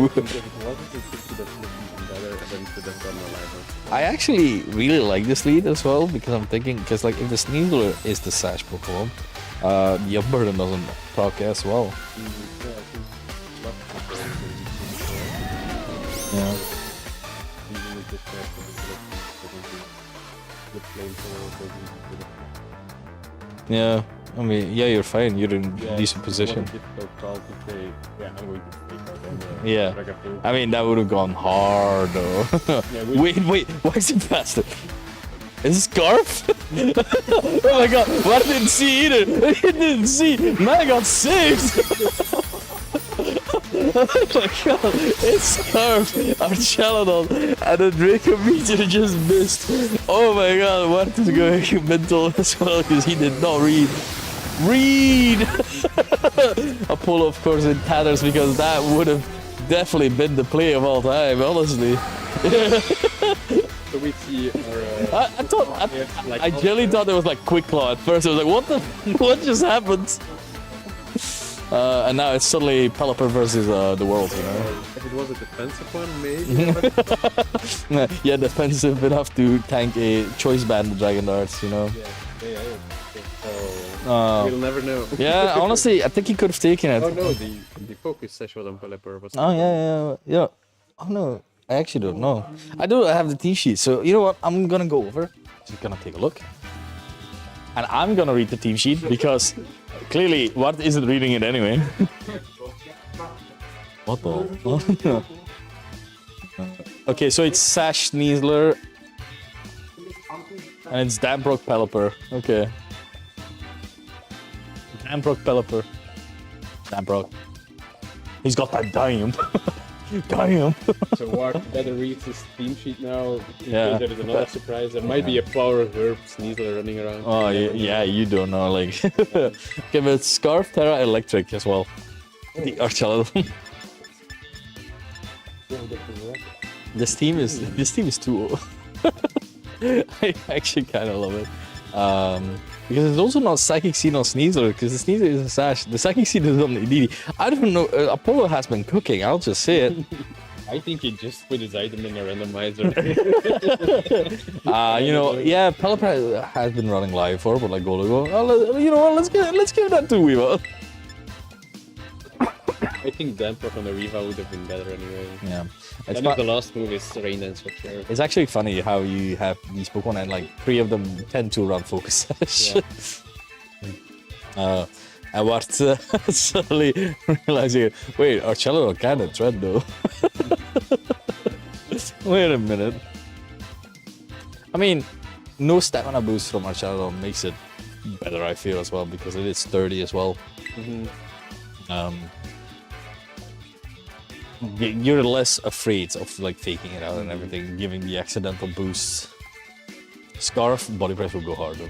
I think if it wasn't, it could have looked even better than it could have done alive. I actually really like this lead as well because I'm thinking, because like if the Sneasler is the Sash Pokemon, the Upburden doesn't proc as well. Yeah. Yeah, I mean, yeah, you're fine. You're in decent position. Yeah, I mean that would have gone hard though. Wait, why is it faster? Is it Scarf? Oh my god, well, I didn't see either. I didn't see. Man, I got saved. Oh my god, it's Scarf, our Chaladon, and the Draco Meteor just missed. Oh my god, Wart is going mental as well because he did not read. Apollo, of course, in tatters because that would have definitely been the play of all time, honestly. So we see our... I genuinely thought it was like Quick Claw at first. I was like, what just happened? And now it's suddenly Pelipper versus the world, you know? If it was a defensive one, maybe. Yeah, defensive enough to tank a choice band Dragon Darts, you know? We'll never know. Yeah, honestly, I think he could have taken it. Oh no, the focus session on Pelipper was. Oh, yeah. Oh, no, I actually don't know. I have the team sheet, so you know what? I'm gonna go over, just gonna take a look. And I'm gonna read the team sheet because clearly Wart isn't reading it anyway. What the? Okay, so it's Sash Sneasler. And it's Damprock Pelipper. Okay. Damprock Pelipper. Damprock. He's got that dime. Damn. So Wart better reads his team sheet now. In Yeah. case there is another surprise. There might be a power herb Sneasler running around. Oh, yeah, you don't know, like. Okay, but Scarf, Terra, Electric as well. The Archello. This team is too. I actually kind of love it. Because it's also not Psychic Seed on Sneasler, because the Sneasler is a Sash. The Psychic Seed is on the Edie. I don't know. Apollo has been cooking, I'll just say it. I think he just put his item in a randomizer. You know, yeah, Pelipper has been running live for, but like Golago. You know what? Let's give that to Weaver. I think Damprock on the Riva would have been better anyway. Yeah, And if the last move is Rain Dance for sure. it's actually funny how you have these Pokemon and like 3 of them tend to run Focus Sash. And what suddenly realizing, wait, Archello kind of threat though. Wait a minute. I mean, no stamina boost from Archello makes it better, I feel, as well, because it is sturdy as well. You're less afraid of like faking it out and everything, giving the accidental boosts. Scarf, body press will go hard though.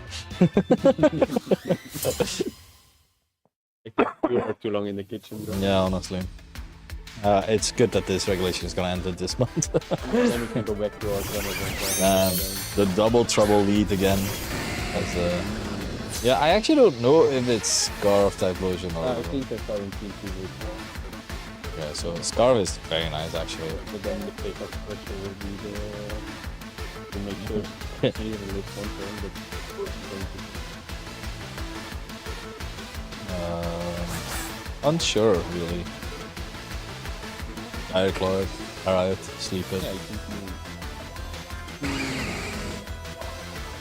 I think you are too long in the kitchen. Bro. Yeah, honestly. It's good that this regulation is gonna end this month. Then we can go back to our The double trouble lead again. Yeah, I actually don't know if it's Scarf Typhlosion or. I think that's our team with. Yeah, so Scarf is very nice actually. But then the take off pressure will be to make sure he lives one turn, but Unsure really. Dire Claw, Riot, Sleep It. yeah, I think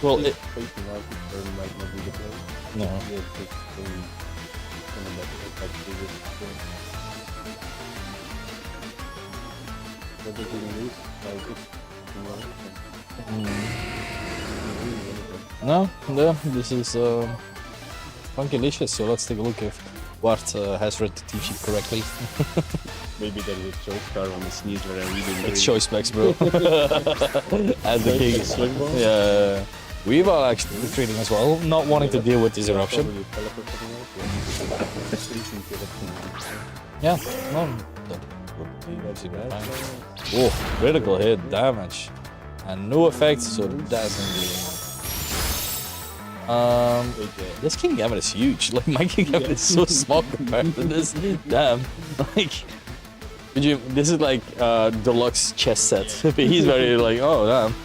Well, facing out the turn might not be the play. no. Yeah, it's kind of like this. What did you lose? Like this, No, this is Funky-licious, so let's take a look if Wart has read the team sheet correctly. maybe there is a choice card on the Sneasler and reading. It's choice specs, bro. As the king. Sling ball? Yeah. We've all actually trading as well, not wanting to deal with this eruption. Yeah, no. That would seem fine. Oh, critical hit damage. And no effect, so dazzling. This King Gambit is huge. Like my King Gambit is so small compared to this. Damn. Like, this is like deluxe chess set. He's very like, oh damn.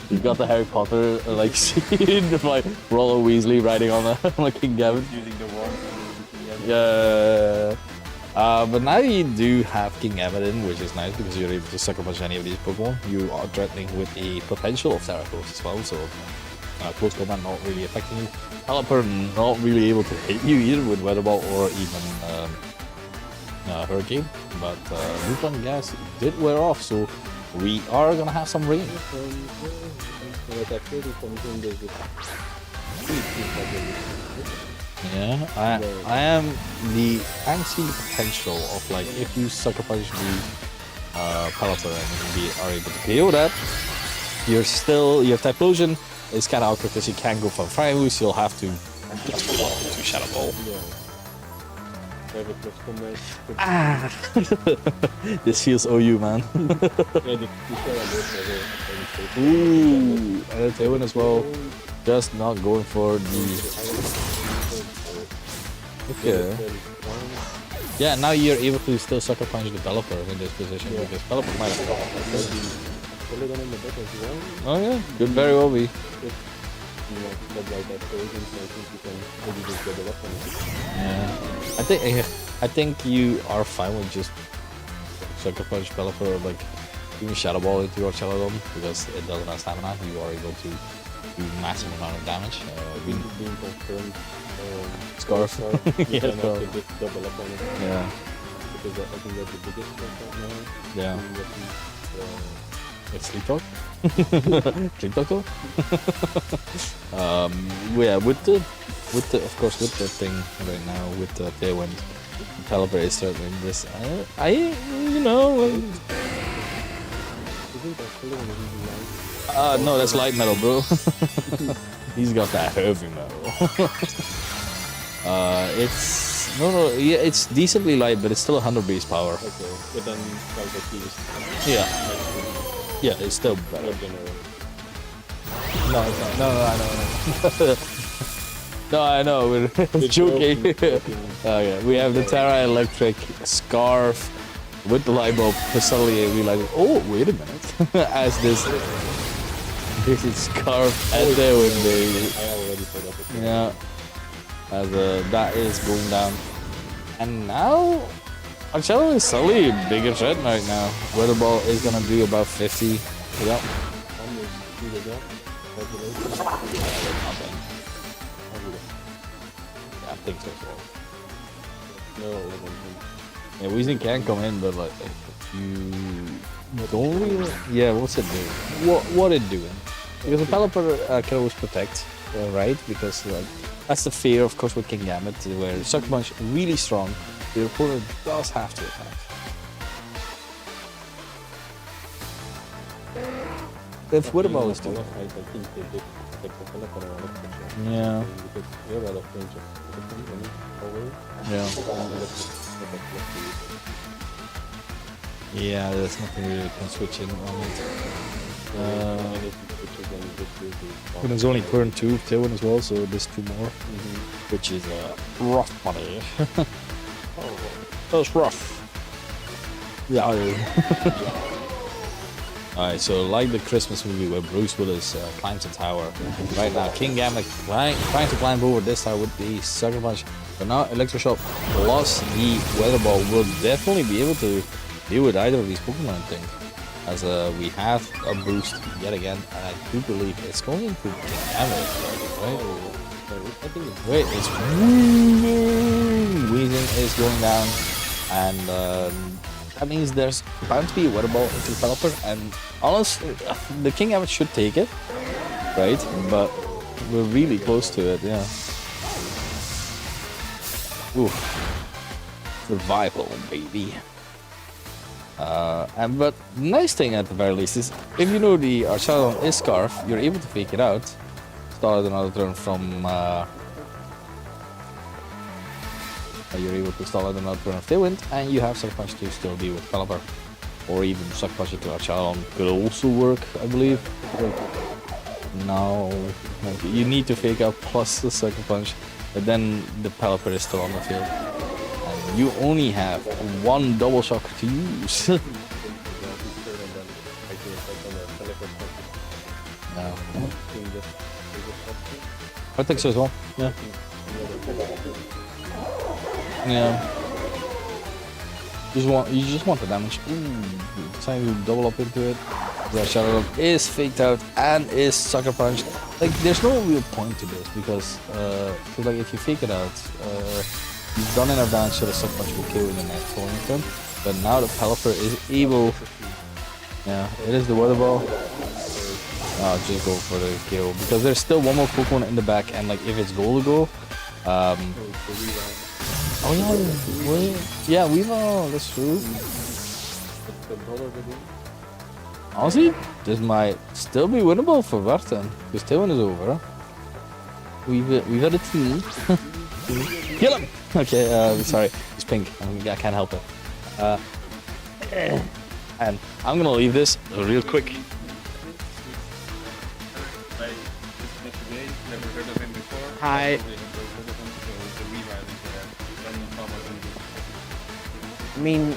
You got the Harry Potter like scene of like Rollo Weasley riding on a King Gambit. Using the wand. Yeah. But now you do have King Gambit in, which is nice because you're able to sucker punch any of these Pokemon. You are threatening with a potential of Theranos as well, so close combat not really affecting you. Pelipper not really able to hit you either with Weather Ball or even Hurricane, but Neutron Gas did wear off, so we are gonna have some rain. Yeah, I am the angsty potential of like if you sucker punch the Pelipper and we are able to KO that, you have Typhlosion. It's kind of awkward because you can't go for Fire Boost, you'll have to Shadow Ball. Ah! This feels OU, man. Ooh, and a tailwind as well. Just not going for the. Okay. Yeah, now you're able to still sucker punch the developer in this position because developer might have. Oh yeah, could very well be. Yeah, I think you are fine with just sucker punch developer or like even shadow ball into your Chaladon because it doesn't have stamina. You are able to do massive amount of damage. Being confirmed. Scarf. Yeah, Scarf. Yeah. Because I think that's the biggest one right now. Yeah. It's sleep talk. Sleep talk though. Yeah, with the of course with the thing right now with the tailwind, developer is certainly this. You know. No, that's light metal, bro. He's got that heavy metal. Yeah, it's decently light, but it's still 100 base power. Okay, but then Yeah. Yeah, it's still better. No, it's not. No, I know. No, I know. We're joking. Oh yeah, we have the Terra Electric Scarf with the light bulb. Suddenly I realized, oh wait a minute, as this is Scarf and there with the. I already forgot it. Yeah. As that is going down, and now Arcello is suddenly a bigger threat right now. Weather ball is gonna do about 50. Yep. I think so. No, Yeah, Weezing can come in, but like if you don't really. Yeah, what's it doing? What it doing? Because the developer can always protect, right? Because like that's the fear, of course, with King Gambit, where Sucker Punch really strong. The opponent does have to attack. If Wither Ball is doing. I think they did the developer a lot of pressure. Yeah. Because you're out of range of away. Yeah. Yeah, there's nothing really you can switch in on it. But it's only turn 2 of Tailwind as well, so there's 2 more. Which is rough money. That's rough. Yeah. Alright, so like the Christmas movie where Bruce Willis climbs a tower. Right now, King Gambit trying to climb over this tower with the Sucker Punch. But now Electroshock plus the Weather Ball will definitely be able to deal with either of these Pokemon, I think. As we have a boost yet again, and I do believe it's going into King Gambit, right? I think wait, it's Weezing is going down, and that means there's bound to be a Weather Ball into developer, and honestly, the King Gambit should take it, right? But we're really close to it, yeah. Ooh, survival, baby. But nice thing at the very least is if you know the Archelon is Scarf, you're able to fake it out. Start another turn from. You're able to start another turn of Tailwind, and you have Sucker Punch to still deal with Developer. Or even Sucker Punch to Archelon could also work, I believe. No, you need to fake out plus the Sucker Punch, but then the Pelipper is still on the field. And you only have one double shock to use. No. I think so as well. Yeah. Yeah. You just want the damage. Ooh, trying to double up into it. The Shadow Dog is faked out and is Sucker Punch. Like, there's no real point to this because like if you fake it out, you've done enough damage so the Sucker Punch will kill in the next following turn. But now the Pelipper is able. Yeah, it is the Weather Ball. I'll just go for the kill because there's still one more Pokemon in the back, and like if it's goal to go, oh yeah, wait, yeah, Weavile, that's true. Honestly, this might still be winnable for Vartan because Tailwind is over. We've had a team. Kill him. Okay, sorry, he's pink. I can't help it. And I'm gonna leave this real quick. Never heard of him before. Hi. Probably have heard of him, so the revive is there. Then Thomas and I mean,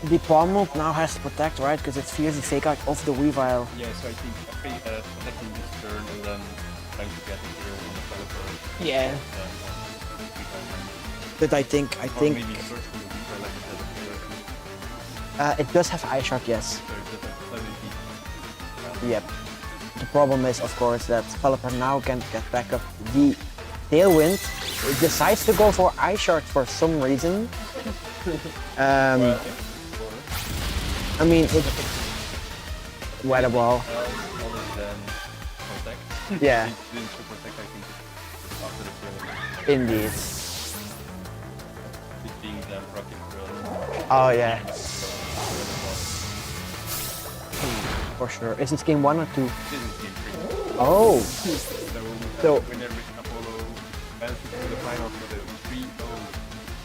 the palm mode now has to protect, right? Because it fears the fake out of the Weavile. yeah, so I think protecting this turn and then trying to get it here on the developer. Yeah. But I think Or maybe first from the revive like I said, it does have eye shot, yes. so it doesn't suddenly Yep. The problem is, of course, that Pelipper now can get back up. The Tailwind decides to go for eye shot for some reason. I mean, it. Weather ball. other than protect. Yeah. Didn't show protect, I think it's after the drill. Indeed. It being the rocket drill. Oh yeah. For sure. Is this game 1 or 2? This is game 3. Oh. So- Whenever Apollo advances to the final for the 3-0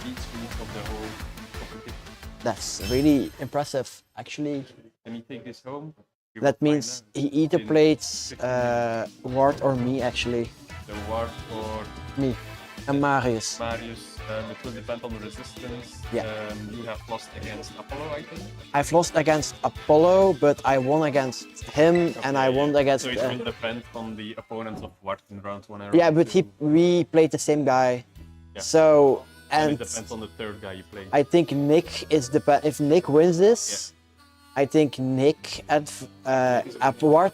beat streak of the whole competition. That's really impressive, actually. Can he take this home? We That will means find he either in plays 15 minutes. Ward or me, actually. The ward for Me. And Marius. Marius, it will depend on the resistance. Yeah. You have lost against Apollo, I think. I've lost against Apollo, but I won against him, and I Okay, won against. So it will depend on the opponents of Ward in round 1 and Yeah, round but 2. we played the same guy. Yeah. So And and it depends on the third guy you play. I think Nick is the if Nick wins this, I think Nick at Ward.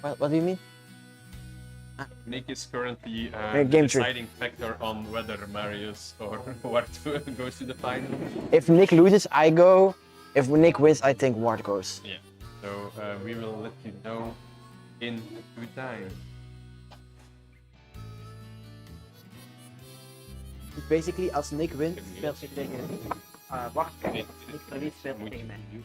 What do you mean? Nick is currently game the three. deciding factor on whether Marius or Ward goes to the final. If Nick loses, I go. If Nick wins, I think Ward goes. Yeah. So we will let you know in due time. Basically, als Nick wint, Speelt hij tegen... wacht, Nee, niet verlies speelt hij moet tegen mij. je-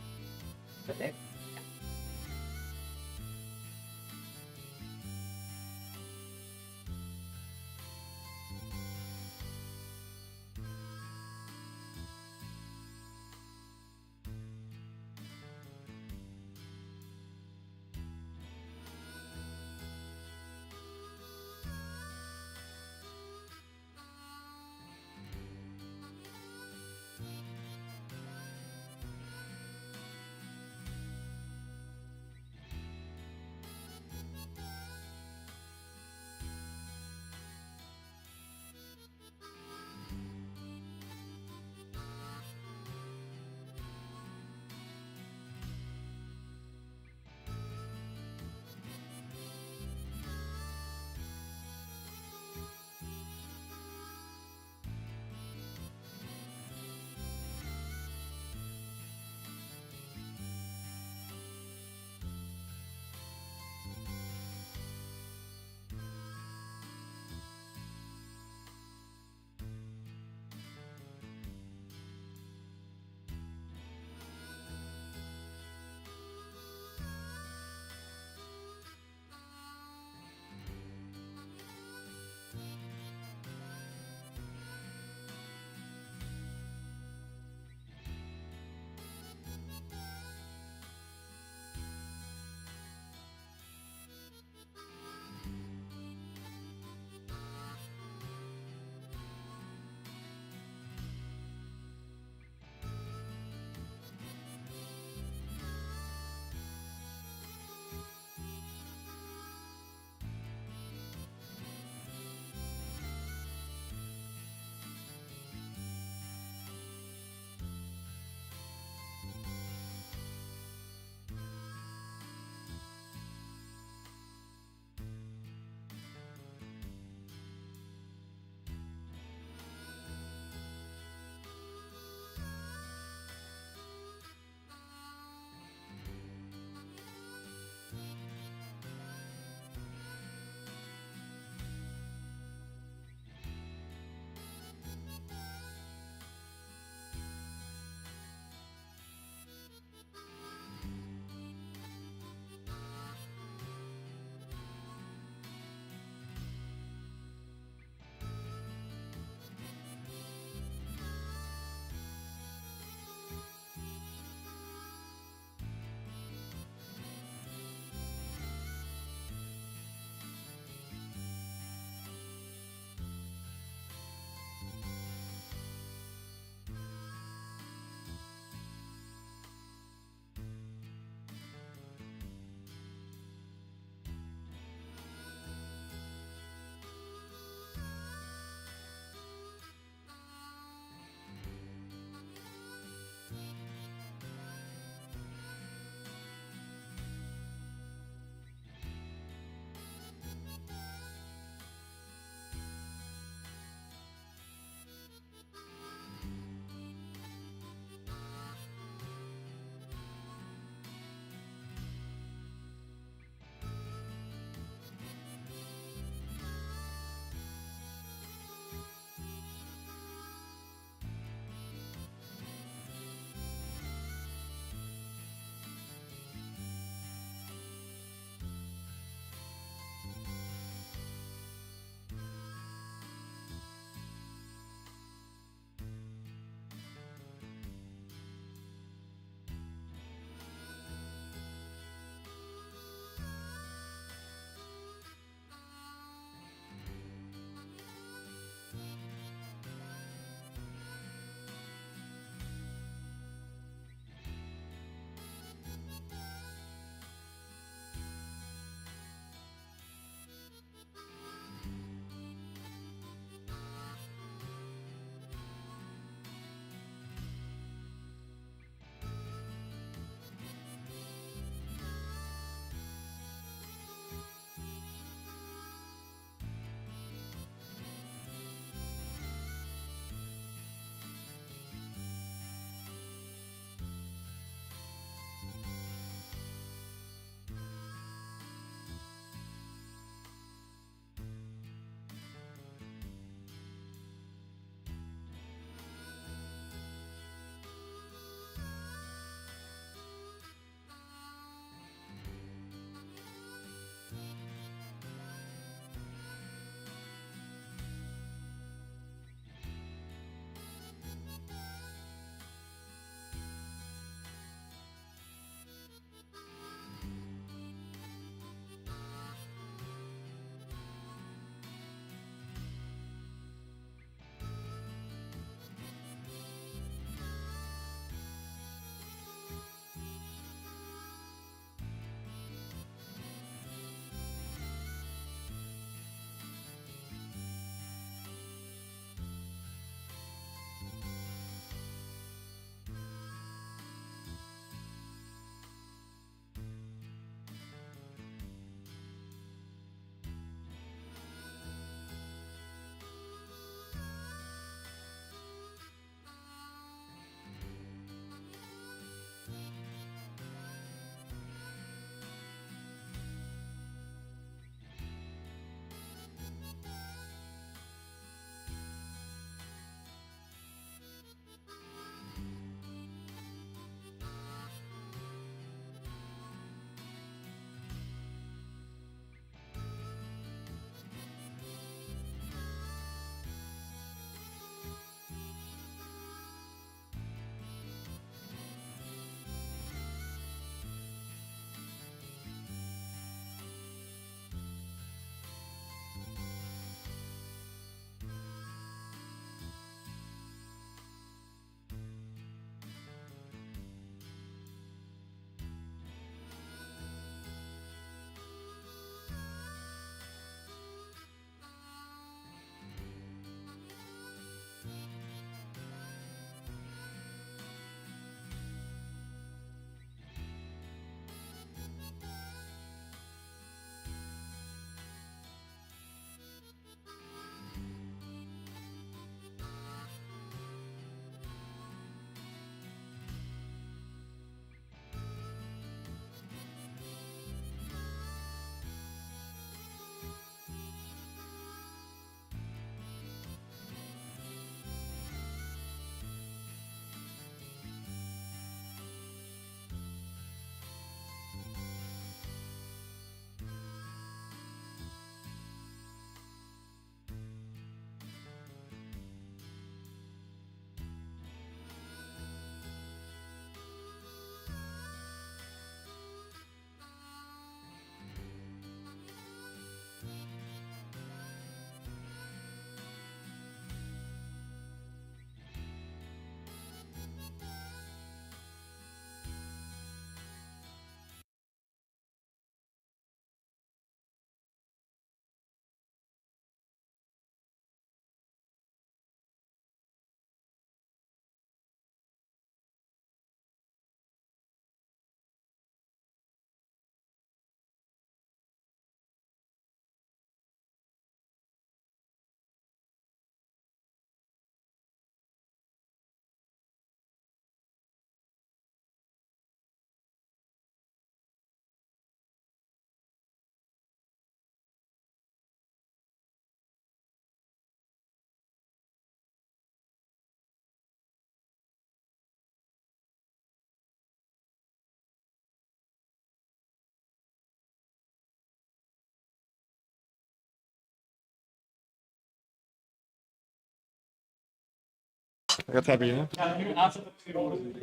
Gaat hij beginnen?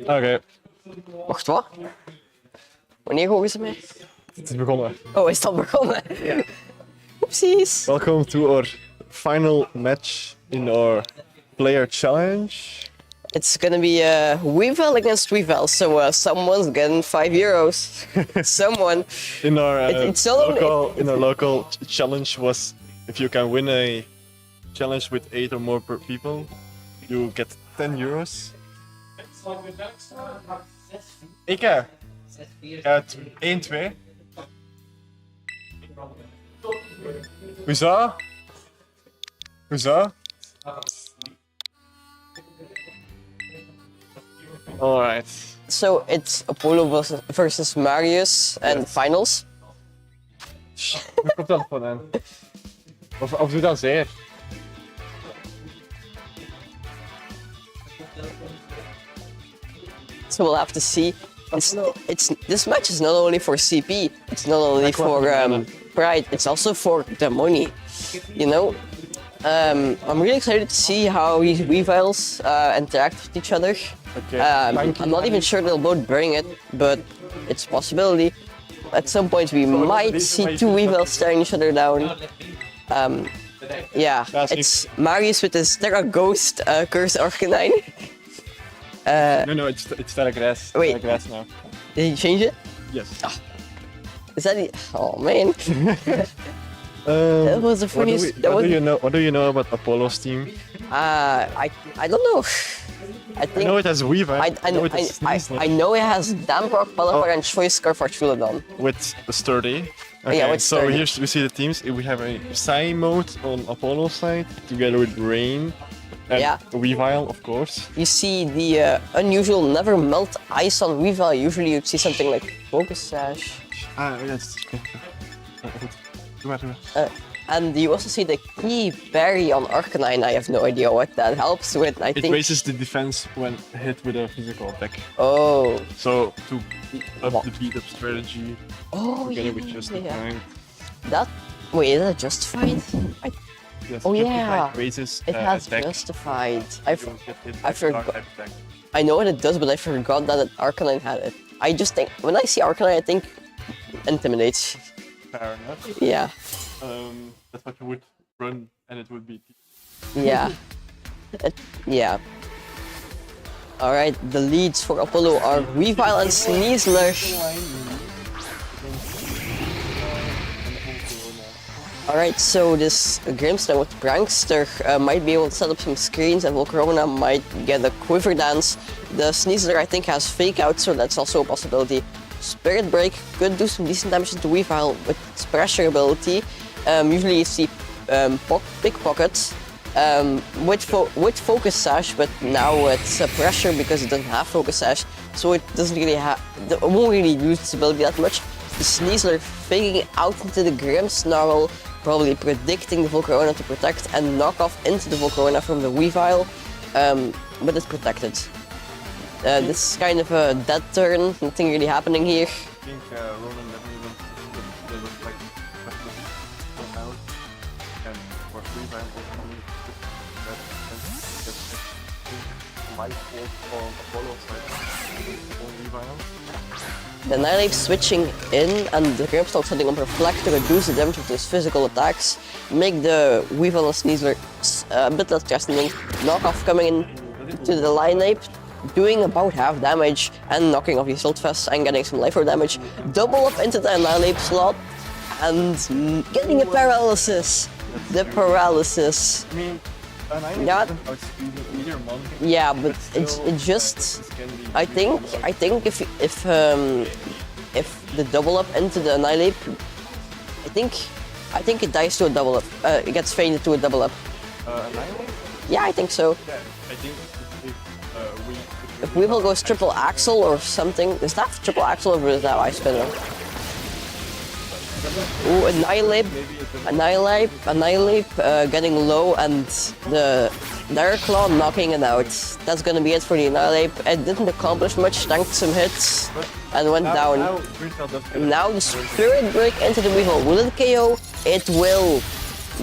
Oké, Wacht, wat? Wanneer gooien ze mij? het is begonnen. Oh, is het al begonnen? Oepsies. Welcome to our final match in our player challenge. It's gonna be Weevil against Weevil, so someone's getting €5. Someone. In our It's not only- local challenge was if you can win a challenge with 8 or more people, you get €10. Ik ga 1-2. Hoezo? Hoezo? Alright. So it's Apollo versus Marius and finals. Waar komt dat vandaan? Of doe dat zeer? So we'll have to see. This match is not only for CP. It's not only for pride. It's also for the money. You know. I'm really excited to see how these Weevils interact with each other. Okay. I'm not even sure they'll both bring it, but it's a possibility. At some point we might see two Weevils staring each other down. Yeah, it's Marius with his Terra Ghost Curse Arcanine. No, it's Terra Grass. Wait. Terra Grass now. Did he change it? Yes. Is that oh man. That was the funniest. What do you know about Apollo's team? I don't know. I think I know it has Weaver. I know it has Damrock, Pelipper, and Choice Scarf Archulodon. With Sturdy. Okay, Yeah, with so Sturdy. here we see the teams. We have a Psy mode on Apollo's side, together with Rain and Yeah. Weavile, of course. You see the unusual never melt ice on Weavile. Usually you'd see something like Focus Sash. Ah, yes. Doe maar. And you also see the key berry on Arcanine. I have no idea what that helps with. I It think. raises the defense when hit with a physical attack. Oh. So to up the beat up strategy, Oh together yeah. with Justified. That. Wait, is that justified? Yes, Oh, Justified yeah. raises It has attack. justified. You don't get hit I by forgot. dark type attack. I know what it does, but I forgot that Arcanine had it. I just think when I see Arcanine, I think intimidates. Fair enough. Yeah. That's what you would run, and it would be. Yeah. Yeah. Alright, the leads for Apollo are Weavile and Sneasler. Alright, so this Grimstone with Prankster might be able to set up some screens, and Volcarona might get a Quiver Dance. The Sneasler I think has Fake Out, so that's also a possibility. Spirit Break could do some decent damage to Weavile with its pressure ability. Usually you see Pickpocket with Focus Sash, but now it's pressure because it doesn't have Focus Sash, so it doesn't really it won't really use its ability that much. The Sneasler faking out into the Grimmsnarl, probably predicting the Volcarona to protect and knock off into the Volcarona from the Weavile, but it's protected. This is kind of a dead turn, nothing really happening here. I think Ronan definitely will like out, and for Weavile ultimately that life hold on Apollo's side on Weavile. The Nihilape switching in and the Grimmsnarl setting up Reflect to reduce the damage of his physical attacks, make the Weavile and Sneasler a bit less threatening, knockoff coming in to the Lineape, doing about half damage and knocking off his Slotfest and getting some life or damage, double up into the Nihilape slot and getting a paralysis. The paralysis. I mean, Yeah. outspeeding either mon. Yeah, but it just. I think if the double up into the Nihilape, I think it dies to a double up. It gets fainted to a double up. Annihilate? Yeah, I think so. Yeah, I think If Weevil goes triple axle or something, is that triple axle or is that ice spinner? Ooh, Annihilate, getting low and the Dire Claw knocking it out. That's gonna be it for the Annihilate. It didn't accomplish much, tanked some hits and went down. Now the Spirit Break into the Weevil. Will it KO? It will.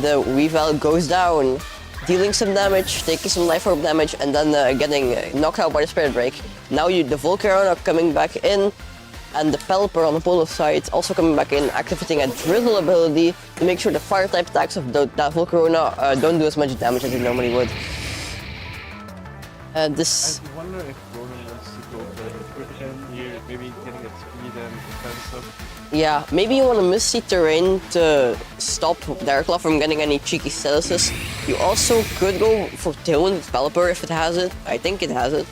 The Weevil goes down. dealing some damage, taking some life orb damage, and then getting knocked out by the Spirit Break. Now the Volcarona coming back in, and the Pelipper on the Polo side also coming back in, activating a Drizzle ability to make sure the fire type attacks of that Volcarona don't do as much damage as they normally would. This. I wonder if Ronan wants to go for the equipment here, maybe getting at speed and kind of stuff. Yeah, maybe you want to Misty Terrain to stop Darkclaw from getting any cheeky statuses. You also could go for Tailwind with Pelipper if it has it. I think it has it.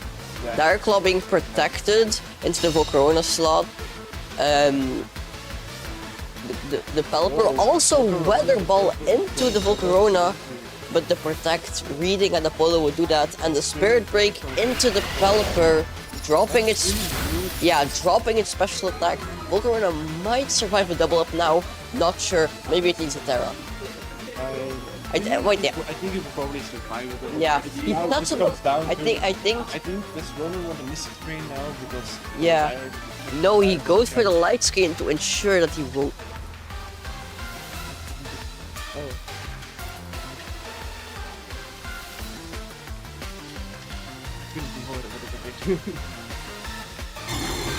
Yeah. Darkclaw being protected into the Volcarona slot. The Pelipper also Weather Ball into the Volcarona, but the Protect reading and Apollo would do that, and the Spirit Break into the Pelipper, dropping its special attack. Volcarona might survive a double up now, not sure. Maybe it needs a Terra. I think it will probably survive it. Yeah, That's comes down I to, think I think this Ronan want a Mystic Train now because Yeah. No, he goes for the light skin to ensure that he won't.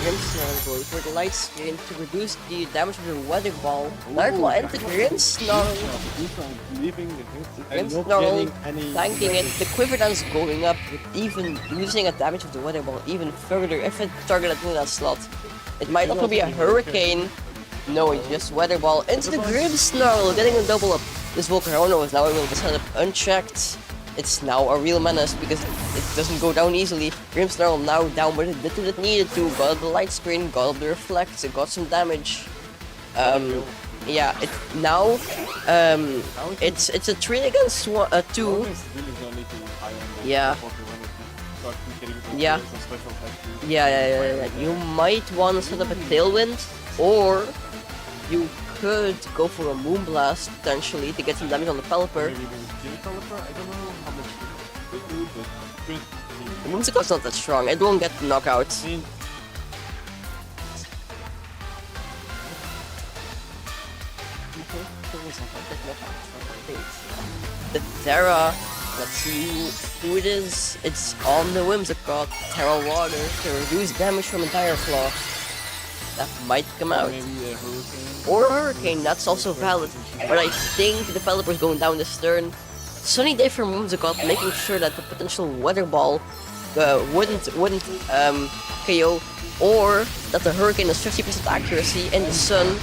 Grimmsnarl goes for the light skin to reduce the damage of the Weather Ball. Darkclaw into Grimmsnarl. Grimmsnarl tanking it. The Quiver Dance going up, even losing a damage of the Weather Ball even further if it targeted in that slot. It might also be a Hurricane. No, it's just Weather Ball into the Grimmsnarl, getting a double up. This Volcarona is now able to set up unchecked. It's now a real menace because it doesn't go down easily. Grimmsnarl now down, but it did what it needed to. Got up the light screen, got up the reflect, it got some damage. Yeah, it's a 3 against 2. Yeah. Yeah. You might want to set up a Tailwind, or you could go for a Moonblast potentially to get some damage on the Pelipper. The Moonsicot's not that strong, it won't get knockouts. The Terra, let's see who it is. It's on the Whimsicott, Terra Water, to reduce damage from entire Claw. That might come out. Or a Hurricane, that's also valid. But I think the Pelipper's going down this turn. Sunny Day for Whimsicott, making sure that the potential Weather Ball wouldn't KO, or that the Hurricane has 50% accuracy in the Sun.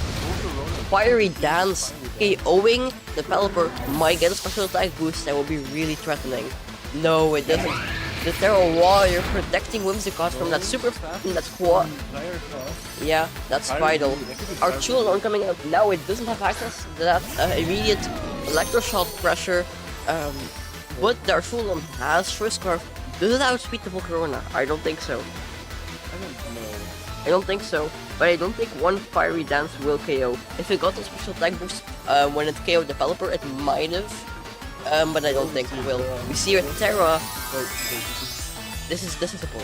Fiery Dance KOing the Pelipper might get a special attack boost that will be really threatening. No, it doesn't. The Terra Warrior protecting Whimsicott from that quad. Yeah, that's vital. Archulon coming out now, it doesn't have access to that immediate Electroshock pressure. But the Archulon has First Scarf. Does it outspeed the Volcarona? I don't think so. I don't think so. But I don't think one Fiery Dance will KO. If it got a special attack boost when it KO'd the Pelipper, it might have. But I don't think it will. We see a Terra. This is a pull.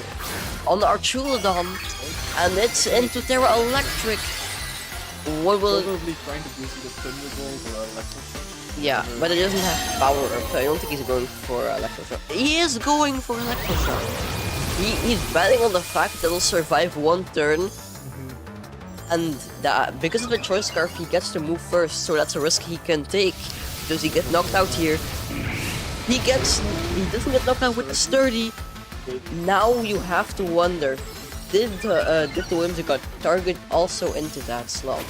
On the Archulodon, and it's into Terra Electric. What will it? Yeah, but it doesn't have power up, so I don't think he's going for Electroshock. He is going for Electroshock. He's betting on the fact that it'll survive one turn. And because of the Choice Scarf, he gets to move first, so that's a risk he can take. Does he get knocked out here? He doesn't get knocked out with the Sturdy. Now you have to wonder, did the Whimsicott target also into that slot?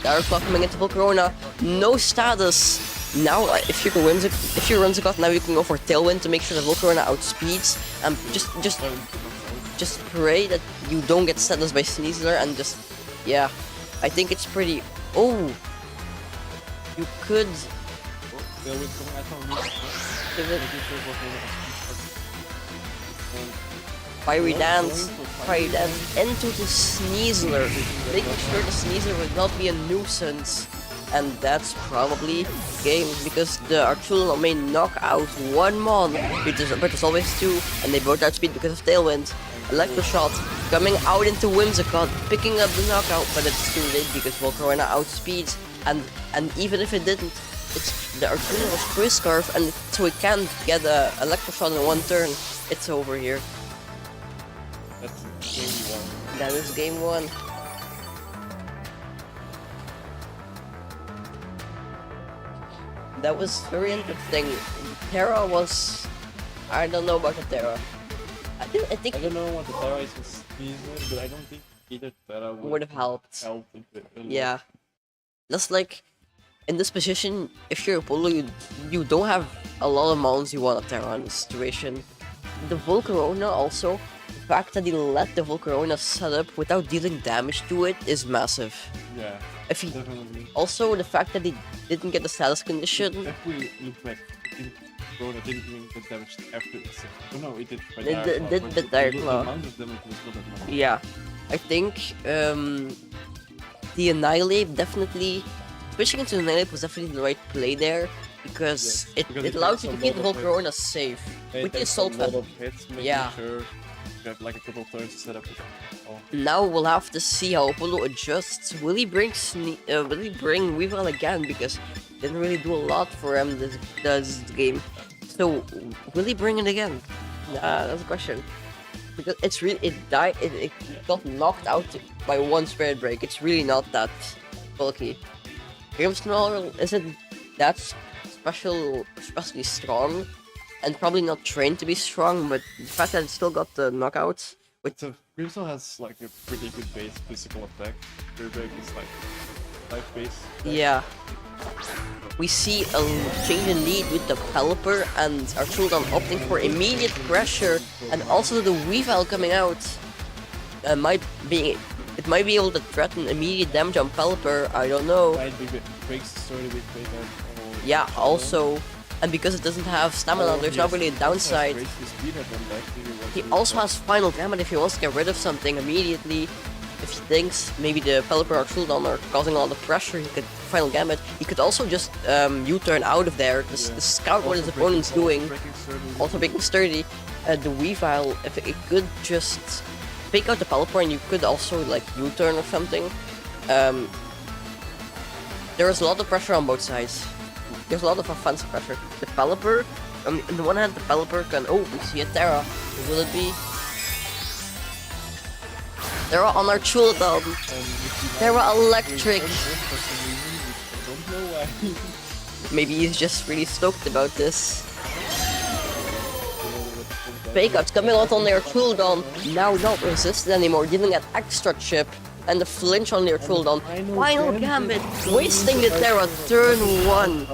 Darkclaw coming into Volcarona, no status. Now if you're Whimsicott, now you can go for Tailwind to make sure the Volcarona outspeeds, and just pray that you don't get status by Sneasler, and just, yeah, I think it's pretty. Oh, you could. Fiery Dance into the Sneasler, making sure the Sneasler will not be a nuisance. And that's probably game, because the Archulon may knock out one Mon, but there's always two, and they both outspeed because of Tailwind. Electroshot coming out into Whimsicott, picking up the knockout, but it's too late because Volcarona outspeeds, and even if it didn't, the Articuno was Quiz Scarf, and so it can't get a Electro Shot in one turn. It's over here. That's game one. That is game one. That was very interesting. Terra was... I don't know about the Terra. I think I don't know what the Terra is with Sneasler, but I don't think either Terra would have helped. a bit. A lot. Yeah. That's like... In this position, if you're Apollo, you don't have a lot of mons you want to Terra in this situation. The Volcarona also, the fact that he let the Volcarona set up without dealing damage to it is massive. Yeah, If he definitely. also the fact that he didn't get the status condition, If we look back, Corona didn't even get damaged after the set. Oh no, it did by It Dire did- Claw, did but the Dire the Claw. amount of damage was not that much. yeah, I think the Annihilate definitely switching into Annihilate was definitely the right play there because Yes, because it it allows takes you to a keep the lot of Volcarona safe It with the takes Assault a lot Venom. of hits, making Yeah. sure you have like a couple of turns to set up. Oh. Now we'll have to see how Apollo adjusts. Will he bring Weavile again? Because it didn't really do a lot for him this game. So will he bring it again? That's a question. Because it's really it got knocked out by one Spirit Break. It's really not that bulky. Grimmsnarl isn't that especially strong, and probably not trained to be strong. But the fact that it still got the knockouts. So Grimsel has like a pretty good base physical attack. Spirit Break is like 5 base. Yeah. We see a change in lead with the Pelipper and Archuldan opting for immediate pressure, and also the Weavile coming out. It might be able to threaten immediate damage on Pelipper. I don't know. Might be breaks the story with Fake Out or Yeah, also, and because it doesn't have stamina, there's not really a downside. He also has Final Gamut if he wants to get rid of something immediately. If he thinks maybe the Pelipper or Truldan are causing a lot of pressure, he could Final Gamut. He could also just U-turn out of there. The scout what his opponent's doing, also being sturdy. The Weavile, if it could just pick out the Pelipper, and you could also like U-turn or something. There is a lot of pressure on both sides. There's a lot of offensive pressure. The Pelipper, on the one hand, the Pelipper can. Oh, we see a Terra. Who will it be? Terra on our Truldan. Terra Electric. Maybe he's just really stoked about this. Fake Out's coming out on their Truldan. Now not resisted anymore, dealing an extra chip. And the flinch on their Truldan. Final Gambit, wasting the Terra, turn 1.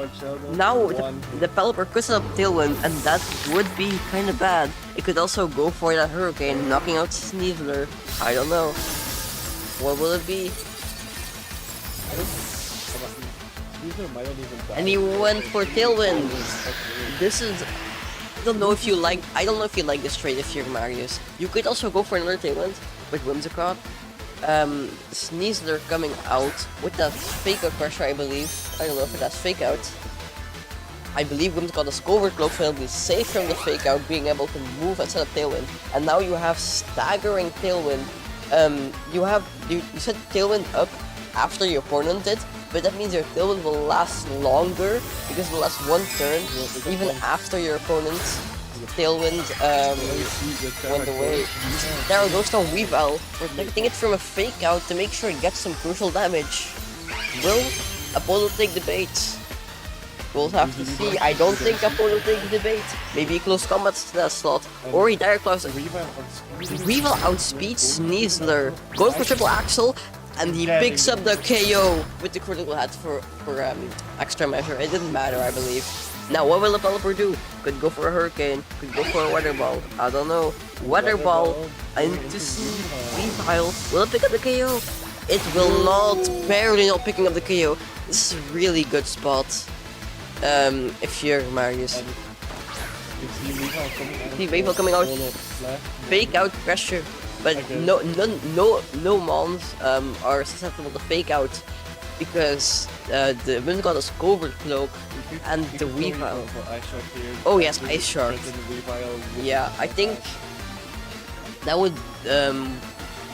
Now the Pelipper could set up Tailwind, and that would be kinda bad. It could also go for that Hurricane, knocking out Sneasler. I don't know. What will it be? And he went for Tailwind. This is... I don't know if you like this trade if you're Marius. You could also go for another Tailwind with Whimsicott. Sneasler coming out with that Fake Out pressure, I believe. I don't know if that's Fake Out. I believe Whimsicott is Covert Cloak, so he'll be safe from the Fake Out, being able to move and set up Tailwind. And now you have staggering Tailwind. You set Tailwind up after your opponent did, but that means your Tailwind will last longer because it will last one turn, even after your opponent's Tailwind went away. There goes to Weavile, protecting it from a Fake Out to make sure it gets some crucial damage. Will Apollo take the bait? We'll have to see. I don't think Apollo takes the bait. Maybe he close combat to that slot, or he direct claws. Weavile outspeeds Sneasler, going for triple axle, and he picks up the KO with the critical hit for extra measure. It didn't matter, I believe. Now, what will the Pelipper do? Could go for a Hurricane, could go for a Weather Ball. I don't know. Weather Ball into Weavile. Will it pick up the KO? It will not. Barely not picking up the KO. This is a really good spot. If you're Marius. See Weavile coming out. Fake Out pressure. But no mons are susceptible to Fake Out. Because the Whimsicott is Covert Cloak and the Weavile. Oh yes, Ice Shark. Yeah, I think that would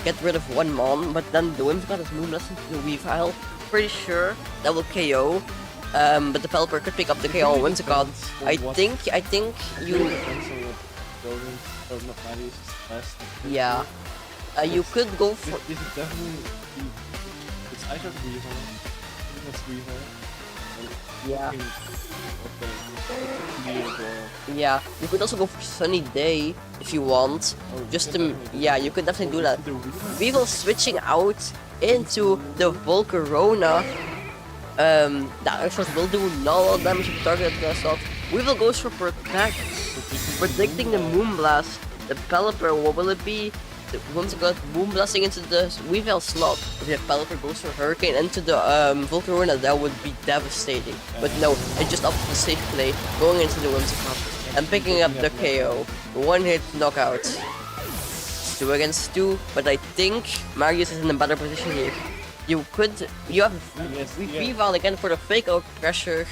get rid of one mon, but then the Whimsicott is Moonless into the Weavile. Pretty sure that will KO. but the developer could pick up the KO on Whimsicott. I think you. Yeah. You could go for. This is definitely. It's either Weaver, it's Weaver. Yeah. Yeah, you could also go for Sunny Day if you want. Just to, yeah, you could definitely do that. Weevil switching out into the Volcarona. That actually will do not a lot of damage if you target the slot. Weevil goes for Protect, predicting the Moonblast. The Pelipper, what will it be? The Whimsicott Moonblasting into the Weavile slot. If the Pelipper goes for Hurricane into the Volcarona, that would be devastating. But no, it just upped the safe play, going into the Whimsicott and picking up the KO. One hit knockout. It's 2 against 2, but I think Marius is in a better position here. You have Weavile again for the fake out pressure,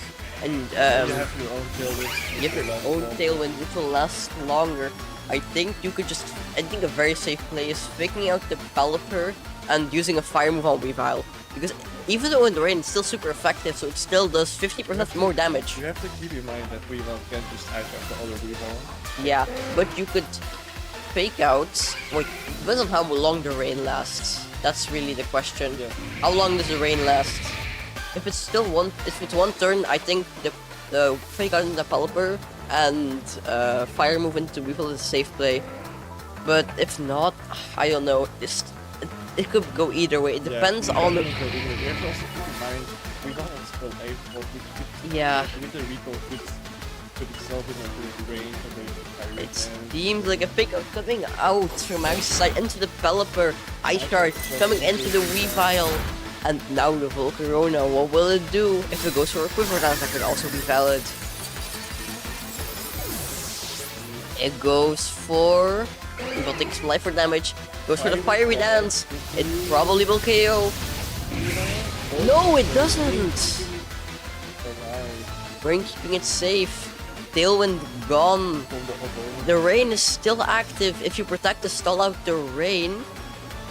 and you have your own tailwind. You have your own tailwind, which will last longer. I think you could just, I think a very safe play is picking out the Pelipper and using a fire move on Weavile. Because even though in the rain it's still super effective, so it still does 50% more damage. You have to keep in mind that Weavile can't just item the other Weavile. Yeah, but you could fake out, wait, depends on how long the rain lasts. That's really the question. Yeah. How long does the rain last? If it's still if it's one turn, I think the fake out in the Pelipper and fire move into Weevil is a safe play. But if not, I don't know. It could go either way. It depends on the. You have to also keep in mind Weavile has full A4. Yeah. With the recall put itself into the range of the It seems like a pick up coming out from Max's side into the Pelipper. Ice Shard coming into the Weavile. And now the Volcarona. What will it do? If it goes for a Quiver Dance, that could also be valid. It goes for... Weevil takes some life for damage. Goes for the Fiery Dance. It probably will KO. No, it doesn't! Rain keeping it safe. Tailwind gone. The rain is still active. If you protect the stall out the rain,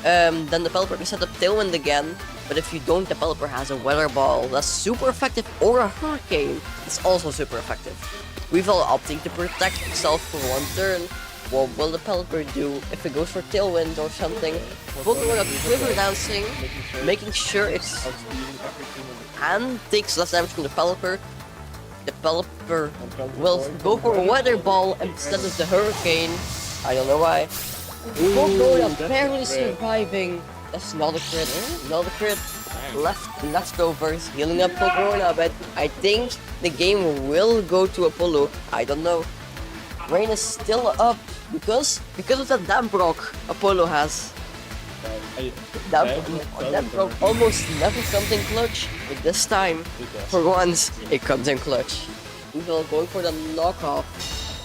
then the Pelipper can set up Tailwind again. But if you don't, the Pelipper has a Weather Ball. That's super effective. Or a Hurricane. It's also super effective. Weevil opting to protect itself for one turn. What will the Pelipper do if it goes for Tailwind or something? Volcarona Quiver Dancing, making sure it's... and takes less damage from the Pelipper. The Pelipper will go for a Weather Ball instead of the Hurricane. I don't know why. Volcarona barely surviving. That's not a crit. Not a crit. Leftovers healing up Volcarona, but I think the game will go to Apollo. I don't know. Rain is still up because of that damp rock Apollo has. Damp rock almost never comes in clutch, but this time, for once, it comes in clutch. Weevil going for the knockoff,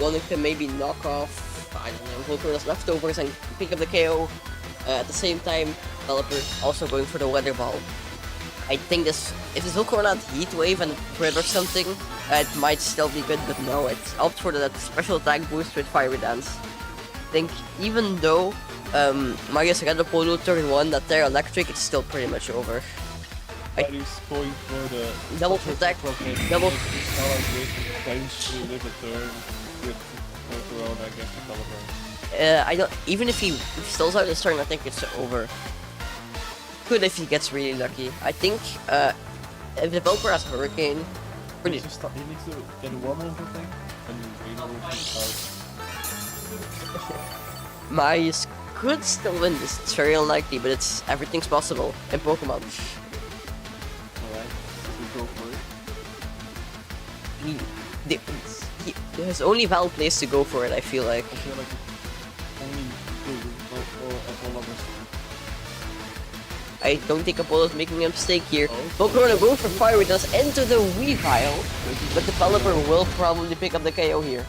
wanting to maybe knock off, I don't know, Volcano's leftovers and pick up the KO. At the same time, Pelipper also going for the Weather Ball. I think if this Volcarona had Heat Wave and crit or something, it might still be good, but no, it's opted for that special attack boost with Fiery Dance. I think even though Marius got the Polo turn 1, that Terra Electric, it's still pretty much over. He's going for the double protect, double. Live a turn with Volcarona against the Pelipper. I don't. Even if he stalls out this turn, I think it's over. Good if he gets really lucky. I think if the Pelipper has Hurricane, pretty. He needs to get one over thing and Marius could still win this. It's very unlikely, but everything's possible in Pokemon. Alright, we go for it. There's only valid place to go for it. I feel like. I feel like only Apollo. I don't think Apollo's making a mistake here. Volcarona going for Fiery Dance into the Weavile, but the Pelipper will probably pick up the KO here.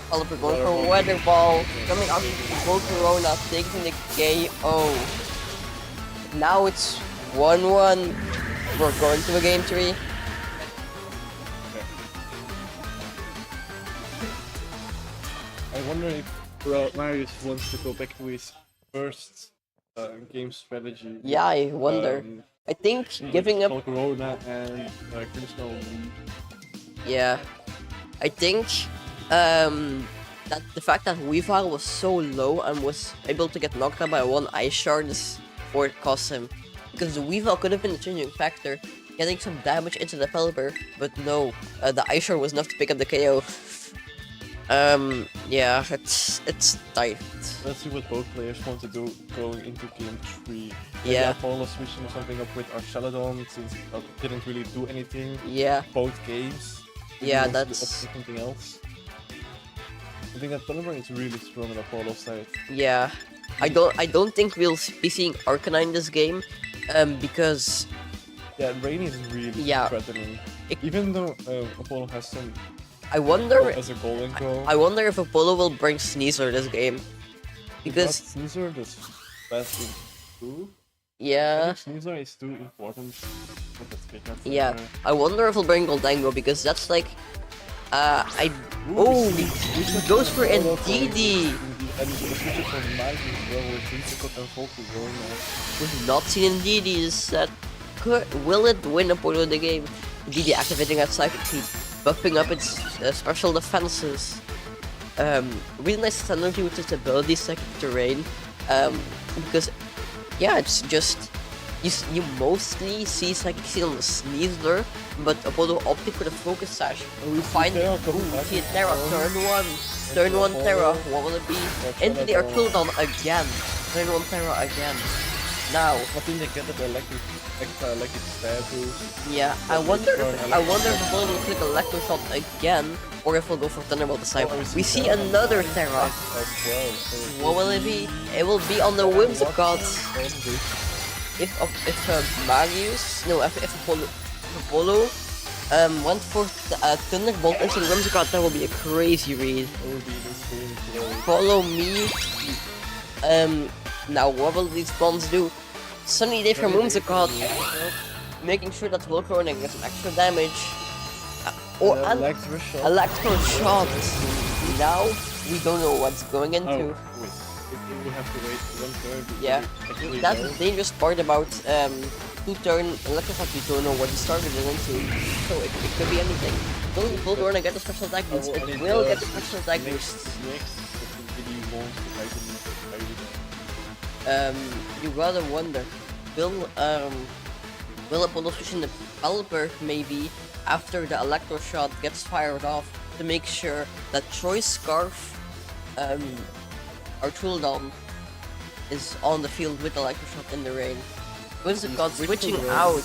Pelipper going for Weather Ball, coming out with Volcarona, taking the KO. Now it's 1-1. We're going to a game 3. I wonder if Marius wants to go back to his first game strategy. Yeah, I wonder. I think giving up. Corona and Crystal. Yeah, I think that the fact that Weavile was so low and was able to get knocked out by one Ice Shard is what it cost him. Because the Weavile could have been the changing factor, getting some damage into the Pelipper, but no, the Ice Shard was enough to pick up the KO. Yeah, it's tight. Let's see what both players want to do going into game 3. Yeah. Apollo switching something up with Arceladon since it didn't really do anything Yeah, both games. yeah, Maybe wants to that's opt for something else. I think that Pelipper is really strong on Apollo side. yeah. I don't think we'll be seeing Arcanine this game, because Yeah, Rain is really Yeah. threatening. It- Even though Apollo has some I wonder as a golden goal. I wonder if Apollo will bring Sneasler this game, because Sneasler does best in 2. yeah. I think Sneasler is too important for that pickup. Yeah, I wonder if he'll bring Goldango because that's like, he goes for Ndidi. And the switch from Magic as well with Trincicle and Focus going on. We've not seen Ndidi. Is that will it win Apollo the game? Ndidi activating that Psychic Feed, buffing up its special defenses. Really nice synergy with its ability Psychic Terrain. Because yeah, it's just. You mostly see Psychic Seal on the Sneasler, but Apollo opted for the Focus Sash. We find Terra coming back. see a Terra, turn one Terra, what will it be? Into the Artildon again, turn one Terra again. Now, I think they get that extra electric stab boost. yeah, I wonder if Apollo will click Electro Shot again, or if he'll go for Thunderbolt Disciple. We see another Terra. As well. So What will it be? It will be on the Whimsicott. If Marius, no, if Apollo went for Thunderbolt into Whimsicott, that will be a crazy read. Follow me. Now what will these bombs do? Sunny Day from Whimsicott, making sure that Volcarona gets some extra damage. And Electro Shot. Now we don't know what's going into. We have to wait 1/3. Yeah, that's the dangerous part about 2-turn Electroshock. You don't know what it's targeted into, so it could be anything. Will Volcarona get a special attack boost? It will get a special attack boost. You rather wonder, will Apollo switch in the Pelipper maybe after the Electro Shot gets fired off to make sure that Troy's Scarf Artildon is on the field with Electroshock in the rain. Whimsicott switching out,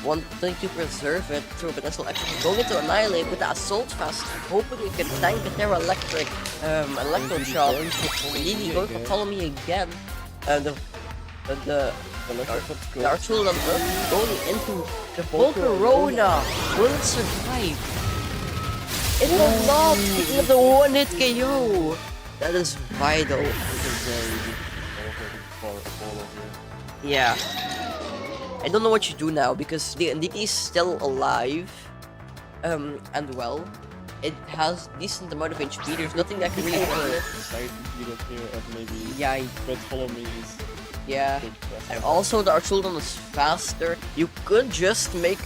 wanting to preserve it through a potential action. Going into Annihilate with the Assault Fast, hoping it can tank a Terra Electric Electro Shot. Lily going to follow me again. The Artildon going into the Volcarona will survive. It will not picking up the one-hit KO. That is vital. Yeah. I don't know what you do now because the Ndidi is still alive. And well, it has decent amount of HP. There's nothing that can really kill it. Yeah. Follow me is Yeah. And also the Artildon is faster. You could just make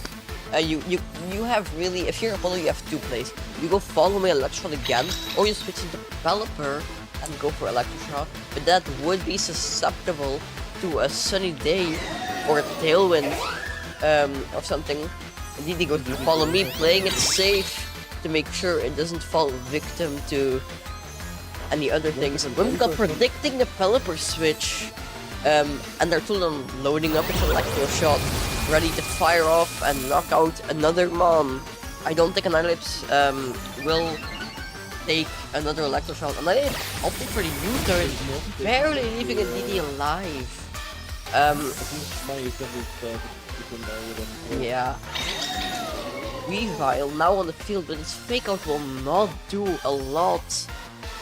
you have really, if you're Apollo, you have two plays. You go follow me Electron again, or you switch into Pelipper and go for Electroshock, but that would be susceptible to a Sunny Day or a Tailwind or something. Indeed, he goes to follow me, playing it safe to make sure it doesn't fall victim to any other things. We've got predicting the Pelipper switch, and Artildon loading up its Electroshot, ready to fire off and knock out another Mom. I don't think Annihilate will take another Electroshot. Annihilate opting for the U-turn, barely leaving a DD alive. Yeah. Weavile now on the field, but its fake out will not do a lot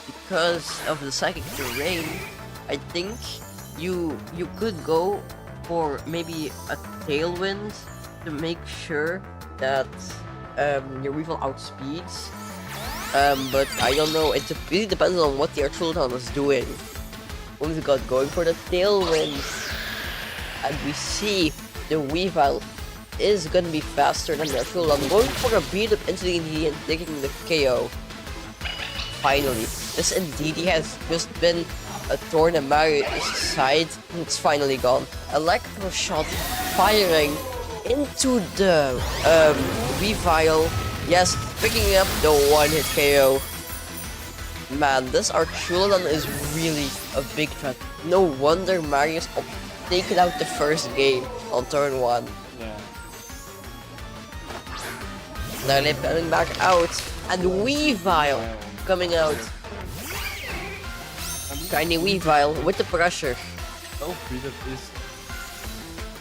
because of the psychic terrain. I think you could go for maybe a Tailwind to make sure that your Weavile outspeeds. But I don't know, it really depends on what the Artildon is doing. Whimsy God going for the tailwind. And we see the Weavile is gonna be faster than the actual one. Going for a beat up into the NDD and taking the KO. Finally, this NDD has just been a thorn in Mario's side, and it's finally gone. Electro shot firing into the Weavile. Yes, picking up the one-hit KO. Man, this Archulodon is really a big threat. No wonder Mario's taken out the first game on turn 1. Yeah. Nightlife coming back out, and Weavile coming out. Tiny Weavile with the pressure. Self-beat is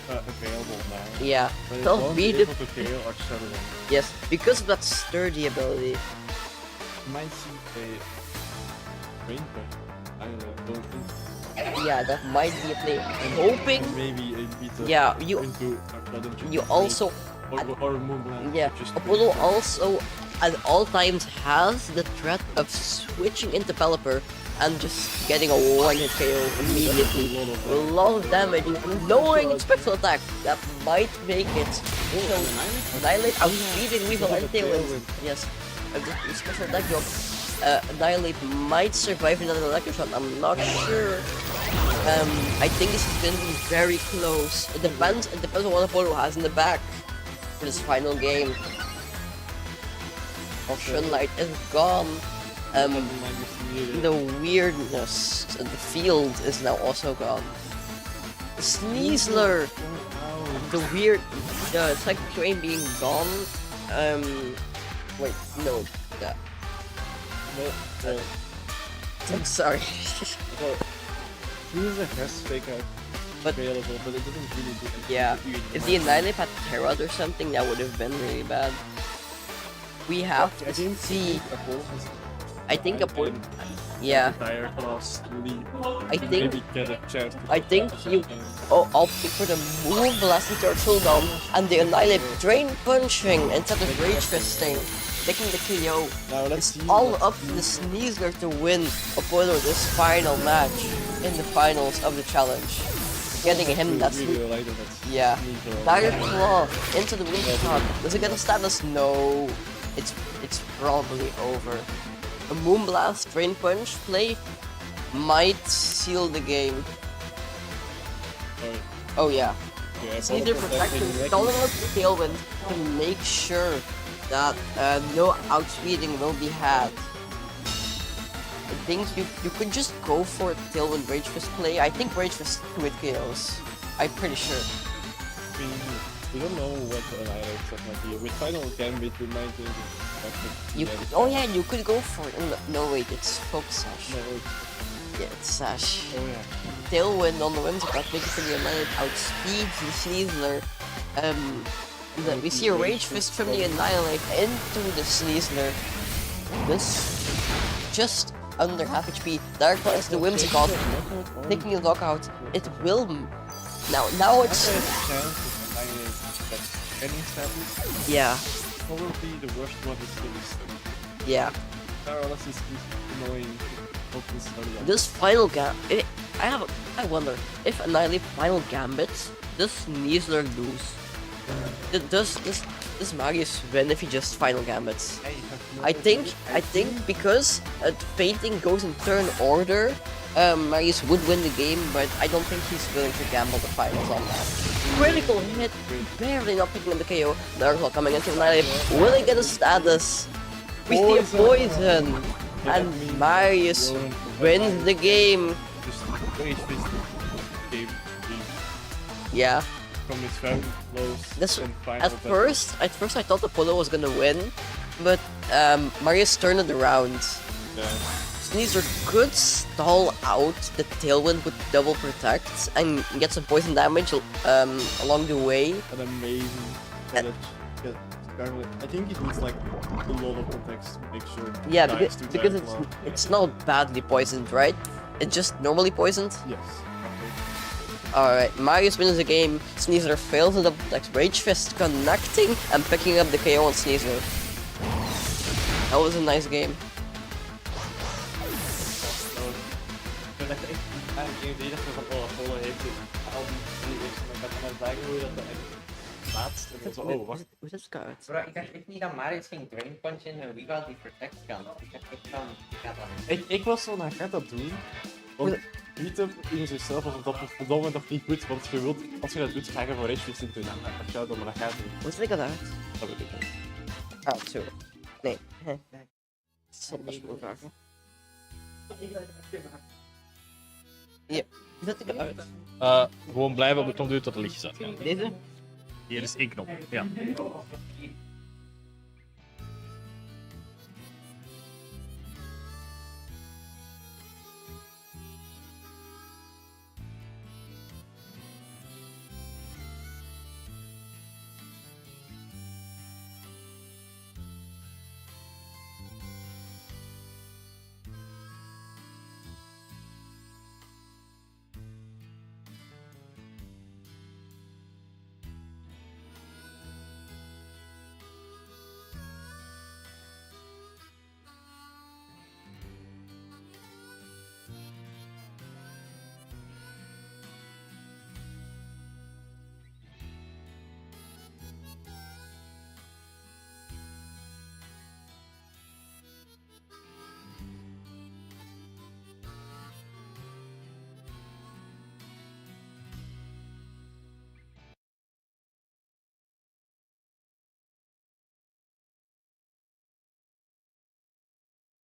available now. Yeah, But it self won't be beat able it. to KO Archulodon. Yes, because of that sturdy ability. You might see a rain punch. I don't think. Yeah, that might be a play. I'm hoping. Maybe a beat up Yeah, you into Archulodon. you also or Moonblast. yeah. Just Apollo also at all times has the threat of switching into Pelipper and just getting a one-hit KO immediately. A lot of damage, lowering its special attack. That might make it. So, Annihilate outspeeding Weavile and Tailwind. Yes, the special attack drop. Annihilate might survive another electric shot. I'm not sure. I think this is going to be very close. It depends on what Apollo has in the back for this final game. Sunlight is gone. The weirdness of the field is now also gone. The Sneasler, the psychic train being gone. Wait, no, that. I'm sorry. Sneasler has fake out But- available, but it doesn't really do anything. Yeah, to you if anymore. the Annihilate had Terrod or something, that would have been really bad. We have I to think see. Apollo has I think a point. and Yeah, entire class to leave. I think. Maybe get a chance to I think you. Oh, I'll pick for the Moonblast into our cooldown and the Annihilate Drain Punching instead of Rage Fisting, taking the KO. Now let's It's see. all up to the Sneasler to win Apollo this final match in the finals of the challenge. Getting him that really like that. yeah. Sneasler. Dagger Claw into the wind shot. Does it get a status? No. It's probably over. A Moonblast Drain Punch play might seal the game. Oh yeah. Yeah, Sneasler Apollo protection, protecting stalling out the Tailwind to make sure that no outspeeding will be had. I think you could just go for Tailwind Rage Fist play. I think Rage Fist with KOs. I'm pretty sure. We don't know what the Annihilate stuff might be. With Final Gambit, we might be able You oh yeah, you could go for it. No wait, it's Focus Sash. No, Yeah, it's Sash. oh yeah. Tailwind on the whimsical, making for the Annihilate outspeeds the Sneasler. And then we see a Rage Fist from the Annihilate into the Sneasler. This just under half HP. Dark Claw is the whimsical, taking the knockout. It will now it's Any status? yeah. Probably the worst one is really Yeah. Paralysis is annoying. This final I wonder if Annihilate final gambit, does Sneasler lose? Does this Marius win if he just final gambits? I think because fainting goes in turn order, Marius would win the game, but I don't think he's willing to gamble the finals on that. Critical hit, barely not picking up the KO. Nargle coming into Annihilate. Will he get a status? We see a poison, and Marius wins the game. Just Rage Fist game Yeah. from his very close This and final at first I thought Apollo was gonna win, but Marius turned it around. Yeah. Sneasler could stall out the Tailwind with double protect and get some poison damage along the way. An amazing challenge. I think it needs like a lot of context to make sure. it Yeah, dies to because that one. it's not badly poisoned, right? It's just normally poisoned. Yes. Alright, Marius wins the game. Sneasler fails in the next Rage Fist, connecting and picking up the KO on Sneasler. That was a nice game. En ik ging die dachten van, oh, Apollo heeft het. Al die eerste, maar ik had dan zeggen hoe je dat echt laatst. En dan zo, oh, wacht. Hoe is het kaart? Bro, ik dacht echt niet dat Marius ging Drain Punchen en wie wel die protect kan. Ik dacht echt van, ik ga dat niet. Ik was zo, nou, gaat dat doen? Want beat-up in zichzelf was op dat moment nog niet goed, want je wilt, als je dat doet, ga je voor rage in doen. Dat gaat dan, maar dat gaat niet. Hoe ziet dat uit? Dat weet ik niet. Ah, zo. Nee. Zonder spoorvragen. Ja, hoe ziet het eruit? Gewoon blijven op de knop duwen tot de lichtjes uitgaan. Deze? Hier is één knop. Ja.